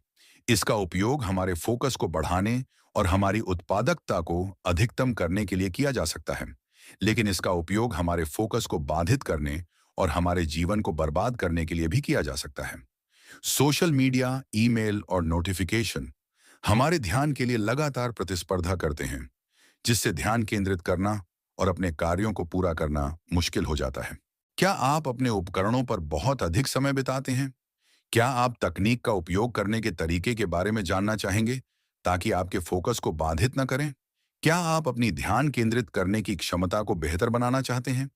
इसका उपयोग हमारे फोकस को बढ़ाने और हमारी उत्पादकता को अधिकतम करने के लिए किया जा सकता है, लेकिन इसका उपयोग हमारे फोकस को बाधित करने और हमारे जीवन को बर्बाद करने के लिए भी किया जा सकता है। सोशल मीडिया, ईमेल और नोटिफिकेशन हमारे ध्यान के लिए लगातार प्रतिस्पर्धा करते हैं, जिससे ध्यान केंद्रित करना और अपने कार्यों को पूरा करना मुश्किल हो जाता है। क्या आप अपने उपकरणों पर बहुत अधिक समय बिताते हैं? क्या आप तकनीक का उपयोग करने के तरीके के बारे में जानना चाहेंगे ताकि आपके फोकस को बाधित न करें? क्या आप अपनी ध्यान केंद्रित करने की क्षमता को बेहतर बनाना चाहते हैं?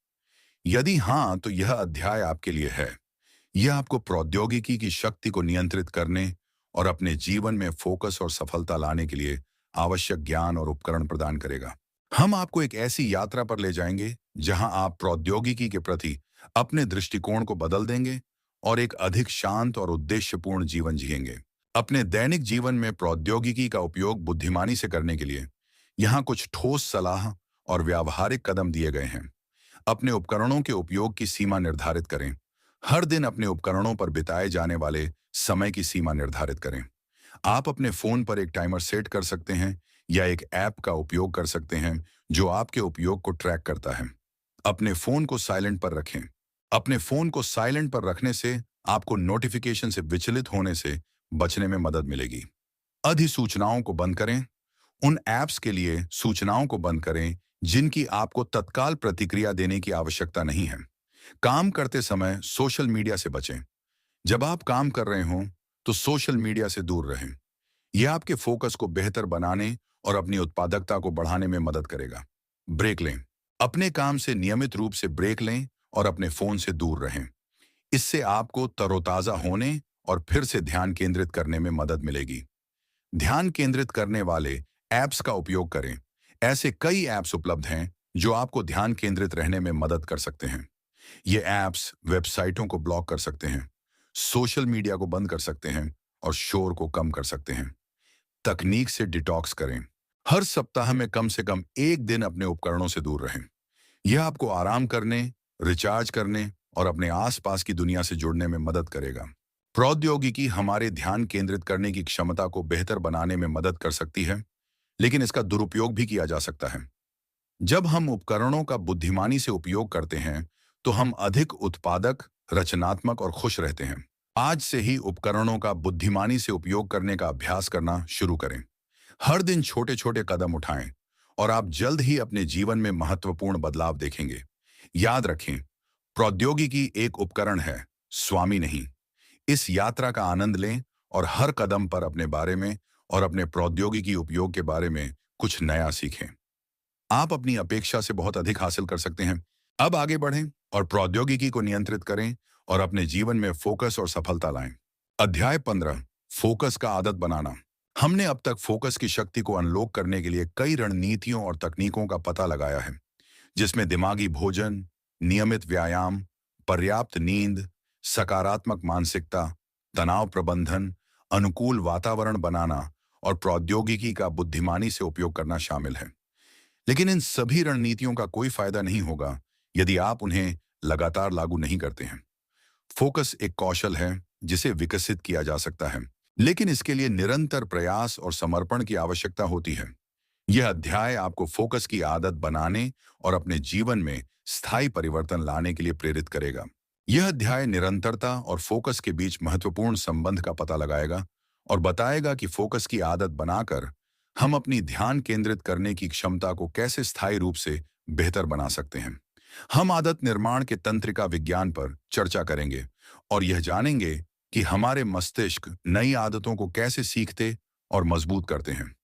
यदि हाँ, तो यह अध्याय आपके लिए है। यह आपको प्रौद्योगिकी की शक्ति को नियंत्रित करने और अपने जीवन में फोकस और सफलता लाने के लिए आवश्यक ज्ञान और उपकरण प्रदान करेगा। हम आपको एक ऐसी यात्रा पर ले जाएंगे जहां आप प्रौद्योगिकी के प्रति अपने दृष्टिकोण को बदल देंगे और एक अधिक शांत और उद्देश्यपूर्ण जीवन जिएंगे। अपने दैनिक जीवन में प्रौद्योगिकी का उपयोग बुद्धिमानी से करने के लिए यहाँ कुछ ठोस सलाह और व्यावहारिक कदम दिए गए हैं। अपने उपकरणों के उपयोग की सीमा निर्धारित करें। हर दिन अपने उपकरणों पर बिताए जाने वाले समय की सीमा निर्धारित करें। आप अपने फोन पर एक टाइमर सेट कर सकते हैं या एक ऐप का उपयोग कर सकते हैं जो आपके उपयोग को ट्रैक करता है। अपने फोन को साइलेंट पर रखें। अपने फोन को साइलेंट पर रखने से आपको नोटिफिकेशन से विचलित होने से बचने में मदद मिलेगी। अधिसूचनाओं को बंद करें। उन ऐप्स के लिए सूचनाओं को बंद करें जिनकी आपको तत्काल प्रतिक्रिया देने की आवश्यकता नहीं है। काम करते समय सोशल मीडिया से बचें। जब आप काम कर रहे हों, तो सोशल मीडिया से दूर रहें। यह आपके फोकस को बेहतर बनाने और अपनी उत्पादकता को बढ़ाने में मदद करेगा। ब्रेक लें। अपने काम से नियमित रूप से ब्रेक लें और अपने फोन से दूर रहें। इससे आपको तरोताजा होने और फिर से ध्यान केंद्रित करने में मदद मिलेगी। ध्यान केंद्रित करने वाले ऐप्स का उपयोग करें। ऐसे कई ऐप्स उपलब्ध हैं जो आपको ध्यान केंद्रित रहने में मदद कर सकते हैं। ये ऐप्स वेबसाइटों को ब्लॉक कर सकते हैं, सोशल मीडिया को बंद कर सकते हैं और शोर को कम कर सकते हैं। तकनीक से डिटॉक्स करें। हर सप्ताह में कम से कम एक दिन अपने उपकरणों से दूर रहें। यह आपको आराम करने, रिचार्ज करने और अपने आसपास की दुनिया से जुड़ने में मदद करेगा। प्रौद्योगिकी हमारे ध्यान केंद्रित करने की क्षमता को बेहतर बनाने में मदद कर सकती है, लेकिन इसका दुरुपयोग भी किया जा सकता है। जब हम उपकरणों का बुद्धिमानी से उपयोग करते हैं, तो हम अधिक उत्पादक, रचनात्मक और खुश रहते हैं। आज से ही उपकरणों का बुद्धिमानी से उपयोग करने का अभ्यास करना शुरू करें। हर दिन छोटे छोटे कदम उठाएं और आप जल्द ही अपने जीवन में महत्वपूर्ण बदलाव देखेंगे। याद रखें, प्रौद्योगिकी एक उपकरण है, स्वामी नहीं। इस यात्रा का आनंद लें और हर कदम पर अपने बारे में और अपने प्रौद्योगिकी उपयोग के बारे में कुछ नया सीखें। आप अपनी अपेक्षा से बहुत अधिक हासिल कर सकते हैं। अब आगे बढ़ें और प्रौद्योगिकी को नियंत्रित करें और अपने जीवन में फोकस और सफलता लाएं। अध्याय 15, फोकस का आदत बनाना। हमने अब तक फोकस की शक्ति को अनलॉक करने के लिए कई रणनीतियों और तकनीकों का पता लगाया है, जिसमें दिमागी भोजन, नियमित व्यायाम, पर्याप्त नींद, सकारात्मक मानसिकता, तनाव प्रबंधन, अनुकूल वातावरण बनाना और प्रौद्योगिकी का बुद्धिमानी से उपयोग करना शामिल है। लेकिन इन सभी रणनीतियों का कोई फायदा नहीं होगा यदि आप उन्हें लगातार लागू नहीं करते हैं। फोकस एक कौशल है जिसे विकसित किया जा सकता है, लेकिन इसके लिए निरंतर प्रयास और समर्पण की आवश्यकता होती है। यह अध्याय आपको फोकस की आदत बनाने और अपने जीवन में स्थायी परिवर्तन लाने के लिए प्रेरित करेगा। यह अध्याय निरंतरता और फोकस के बीच महत्वपूर्ण संबंध का पता लगाएगा और बताएगा कि फोकस की आदत बनाकर हम अपनी ध्यान केंद्रित करने की क्षमता को कैसे स्थायी रूप से बेहतर बना सकते हैं। हम आदत निर्माण के तंत्रिका विज्ञान पर चर्चा करेंगे और यह जानेंगे कि हमारे मस्तिष्क नई आदतों को कैसे सीखते और मजबूत करते हैं।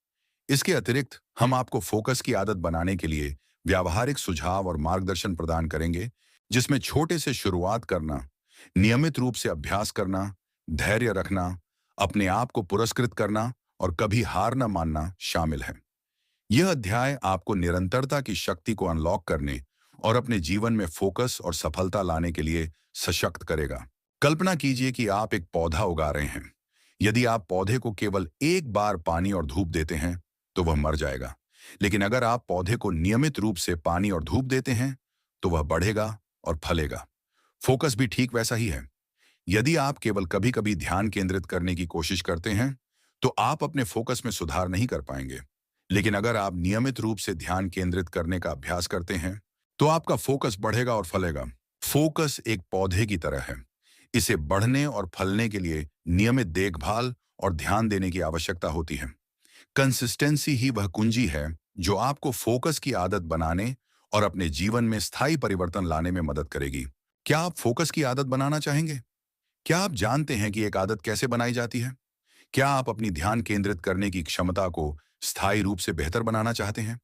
इसके अतिरिक्त हम आपको फोकस की आदत बनाने के लिए व्यावहारिक सुझाव और मार्गदर्शन प्रदान करेंगे, जिसमें छोटे से शुरुआत करना, नियमित रूप से अभ्यास करना, धैर्य रखना, अपने आप को पुरस्कृत करना और कभी हार न मानना शामिल है। यह अध्याय आपको निरंतरता की शक्ति को अनलॉक करने और अपने जीवन में फोकस और सफलता लाने के लिए सशक्त करेगा। कल्पना कीजिए कि आप एक पौधा उगा रहे हैं। यदि आप पौधे को केवल एक बार पानी और धूप देते हैं, तो वह मर जाएगा। लेकिन अगर आप पौधे को नियमित रूप से पानी और धूप देते हैं, तो वह बढ़ेगा और फलेगा। फोकस भी ठीक वैसा ही है। यदि आप केवल कभी-कभी ध्यान केंद्रित करने की कोशिश करते हैं, तो आप अपने फोकस में सुधार नहीं कर पाएंगे। लेकिन अगर आप नियमित रूप से ध्यान केंद्रित करने का अभ्यास करते हैं, तो आपका फोकस बढ़ेगा और फलेगा। फोकस एक पौधे की तरह है। इसे बढ़ने और फलने के लिए नियमित देखभाल और ध्यान देने की आवश्यकता होती है। कंसिस्टेंसी ही वह कुंजी है जो आपको फोकस की आदत बनाने और अपने जीवन में स्थायी परिवर्तन लाने में मदद करेगी। क्या आप फोकस की आदत बनाना चाहेंगे? क्या आप जानते हैं कि एक आदत कैसे बनाई जाती है? क्या आप अपनी ध्यान केंद्रित करने की क्षमता को स्थायी रूप से बेहतर बनाना चाहते हैं?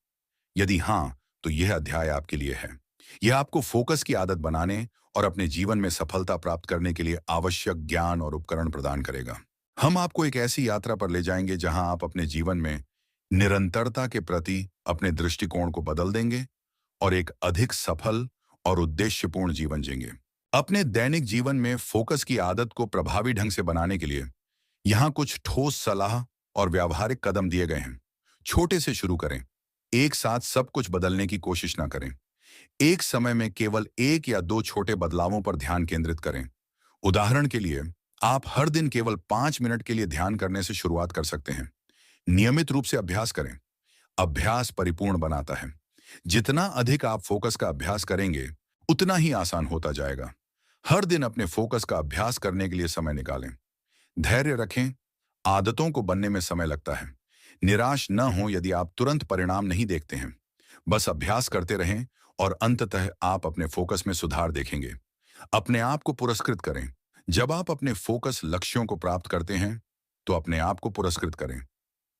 यदि हाँ, तो यह अध्याय आपके लिए है। यह आपको फोकस की आदत बनाने और अपने जीवन में सफलता प्राप्त करने के लिए आवश्यक ज्ञान और उपकरण प्रदान करेगा। हम आपको एक ऐसी यात्रा पर ले जाएंगे जहां आप अपने जीवन में निरंतरता के प्रति अपने दृष्टिकोण को बदल देंगे और एक अधिक सफल और उद्देश्यपूर्ण जीवन जिएंगे। अपने दैनिक जीवन में फोकस की आदत को प्रभावी ढंग से बनाने के लिए यहाँ कुछ ठोस सलाह और व्यावहारिक कदम दिए गए हैं। छोटे से शुरू करें। एक साथ सब कुछ बदलने की कोशिश ना करें। एक समय में केवल एक या दो छोटे बदलावों पर ध्यान केंद्रित करें। उदाहरण के लिए, आप हर दिन केवल 5 मिनट के लिए ध्यान करने से शुरुआत कर सकते हैं। नियमित रूप से अभ्यास करें। अभ्यास परिपूर्ण बनाता है। जितना अधिक आप फोकस का अभ्यास करेंगे, उतना ही आसान होता जाएगा। हर दिन अपने फोकस का अभ्यास करने के लिए समय निकालें। धैर्य रखें। आदतों को बनने में समय लगता है। निराश न हो यदि आप तुरंत परिणाम नहीं देखते हैं। बस अभ्यास करते रहें और अंततः आप अपने फोकस में सुधार देखेंगे। अपने आप को पुरस्कृत करें। जब आप अपने फोकस लक्ष्यों को प्राप्त करते हैं, तो अपने आप को पुरस्कृत करें।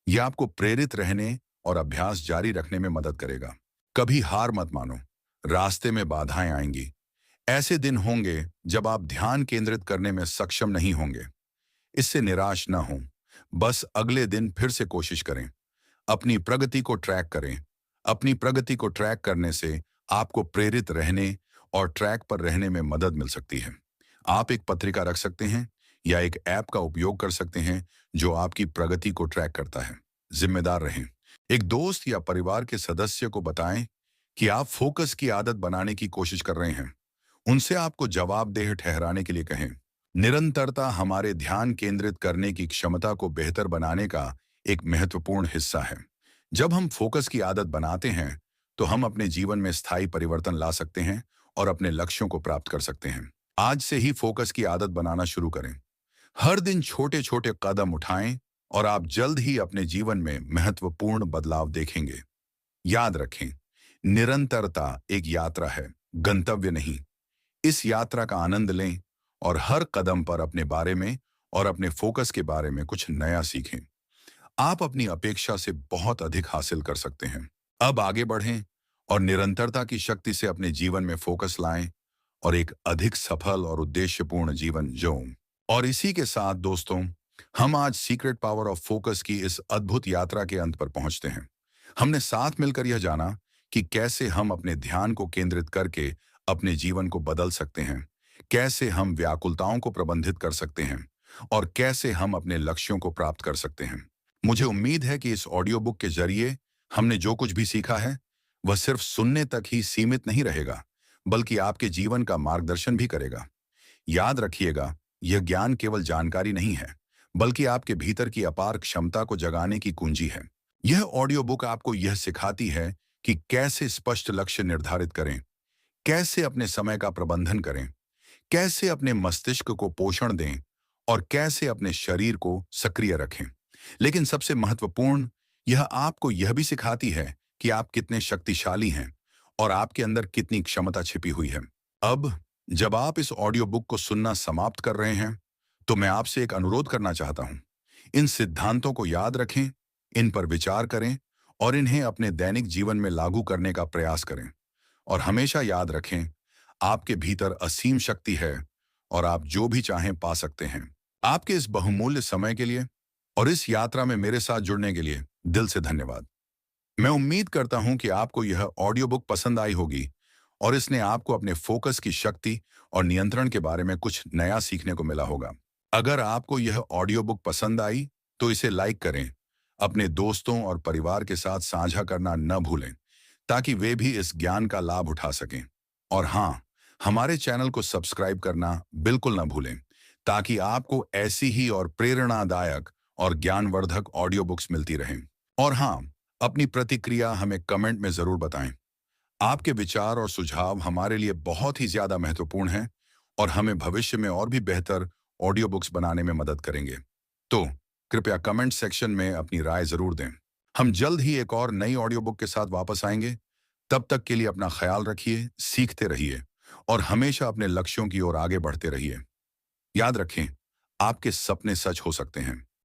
यह आपको प्रेरित रहने और अभ्यास जारी रखने में मदद करेगा। कभी हार मत मानो। रास्ते में बाधाएं आएंगी। ऐसे दिन होंगे जब आप ध्यान केंद्रित करने में सक्षम नहीं होंगे। इससे निराश न हो। बस अगले दिन फिर से कोशिश करें। अपनी प्रगति को ट्रैक करें। अपनी प्रगति को ट्रैक करने से आपको प्रेरित रहने और ट्रैक पर रहने में मदद मिल सकती है। आप एक पत्रिका रख सकते हैं या एक ऐप का उपयोग कर सकते हैं जो आपकी प्रगति को ट्रैक करता है। जिम्मेदार रहें। एक दोस्त या परिवार के सदस्य को बताएं कि आप फोकस की आदत बनाने की कोशिश कर रहे हैं। उनसे आपको जवाबदेह ठहराने के लिए कहें। निरंतरता हमारे ध्यान केंद्रित करने की क्षमता को बेहतर बनाने का एक महत्वपूर्ण हिस्सा है। जब हम फोकस की आदत बनाते हैं तो हम अपने जीवन में स्थायी परिवर्तन ला सकते हैं और अपने लक्ष्यों को प्राप्त कर सकते हैं। आज से ही फोकस की आदत बनाना शुरू करें। हर दिन छोटे छोटे कदम उठाएं और आप जल्द ही अपने जीवन में महत्वपूर्ण बदलाव देखेंगे। याद रखें, निरंतरता एक यात्रा है, गंतव्य नहीं। इस यात्रा का आनंद लें और हर कदम पर अपने बारे में और अपने फोकस के बारे में कुछ नया सीखें। आप अपनी अपेक्षा से बहुत अधिक हासिल कर सकते हैं। अब आगे बढ़ें और निरंतरता की शक्ति से अपने जीवन में फोकस लाएं और एक अधिक सफल और उद्देश्यपूर्ण जीवन जिएं। और इसी के साथ दोस्तों, हम आज सीक्रेट पावर ऑफ फोकस की इस अद्भुत यात्रा के अंत पर पहुंचते हैं। हमने साथ मिलकर यह जाना कि कैसे हम अपने ध्यान को केंद्रित करके अपने जीवन को बदल सकते हैं, कैसे हम व्याकुलताओं को प्रबंधित कर सकते हैं और कैसे हम अपने लक्ष्यों को प्राप्त कर सकते हैं। मुझे उम्मीद है कि इस ऑडियो बुक के जरिए हमने जो कुछ भी सीखा है वह सिर्फ सुनने तक ही सीमित नहीं रहेगा, बल्कि आपके जीवन का मार्गदर्शन भी करेगा। याद रखिएगा, यह ज्ञान केवल जानकारी नहीं है, बल्कि आपके भीतर की अपार क्षमता को जगाने की कुंजी है। यह ऑडियो बुक आपको यह सिखाती है कि कैसे स्पष्ट लक्ष्य निर्धारित करें, कैसे अपने समय का प्रबंधन करें, कैसे अपने मस्तिष्क को पोषण दें और कैसे अपने शरीर को सक्रिय रखें। लेकिन सबसे महत्वपूर्ण, यह आपको यह भी सिखाती है कि आप कितने शक्तिशाली हैं और आपके अंदर कितनी क्षमता छिपी हुई है। अब जब आप इस ऑडियो बुक को सुनना समाप्त कर रहे हैं, तो मैं आपसे एक अनुरोध करना चाहता हूं। इन सिद्धांतों को याद रखें, इन पर विचार करें और इन्हें अपने दैनिक जीवन में लागू करने का प्रयास करें। और हमेशा याद रखें, आपके भीतर असीम शक्ति है और आप जो भी चाहें पा सकते हैं। आपके इस बहुमूल्य समय के लिए और इस यात्रा में मेरे साथ जुड़ने के लिए दिल से धन्यवाद। मैं उम्मीद करता हूं कि आपको यह ऑडियो बुक पसंद आई होगी और इसने आपको अपने फोकस की शक्ति और नियंत्रण के बारे में कुछ नया सीखने को मिला होगा। अगर आपको यह ऑडियो बुक पसंद आई तो इसे लाइक करें, अपने दोस्तों और परिवार के साथ साझा करना न भूलें, ताकि वे भी इस ज्ञान का लाभ उठा सकें। और हाँ, हमारे चैनल को सब्सक्राइब करना बिल्कुल न भूलें, ताकि आपको ऐसी ही और प्रेरणादायक और ज्ञानवर्धक ऑडियो बुक्स मिलती रहें। और हाँ, अपनी प्रतिक्रिया हमें कमेंट में जरूर बताएं। आपके विचार और सुझाव हमारे लिए बहुत ही ज्यादा महत्वपूर्ण हैं और हमें भविष्य में और भी बेहतर ऑडियो बुक्स बनाने में मदद करेंगे। तो कृपया कमेंट सेक्शन में अपनी राय जरूर दें। हम जल्द ही एक और नई ऑडियो बुक के साथ वापस आएंगे। तब तक के लिए अपना ख्याल रखिए, सीखते रहिए और हमेशा अपने लक्ष्यों की ओर आगे बढ़ते रहिए। याद रखें, आपके सपने सच हो सकते हैं।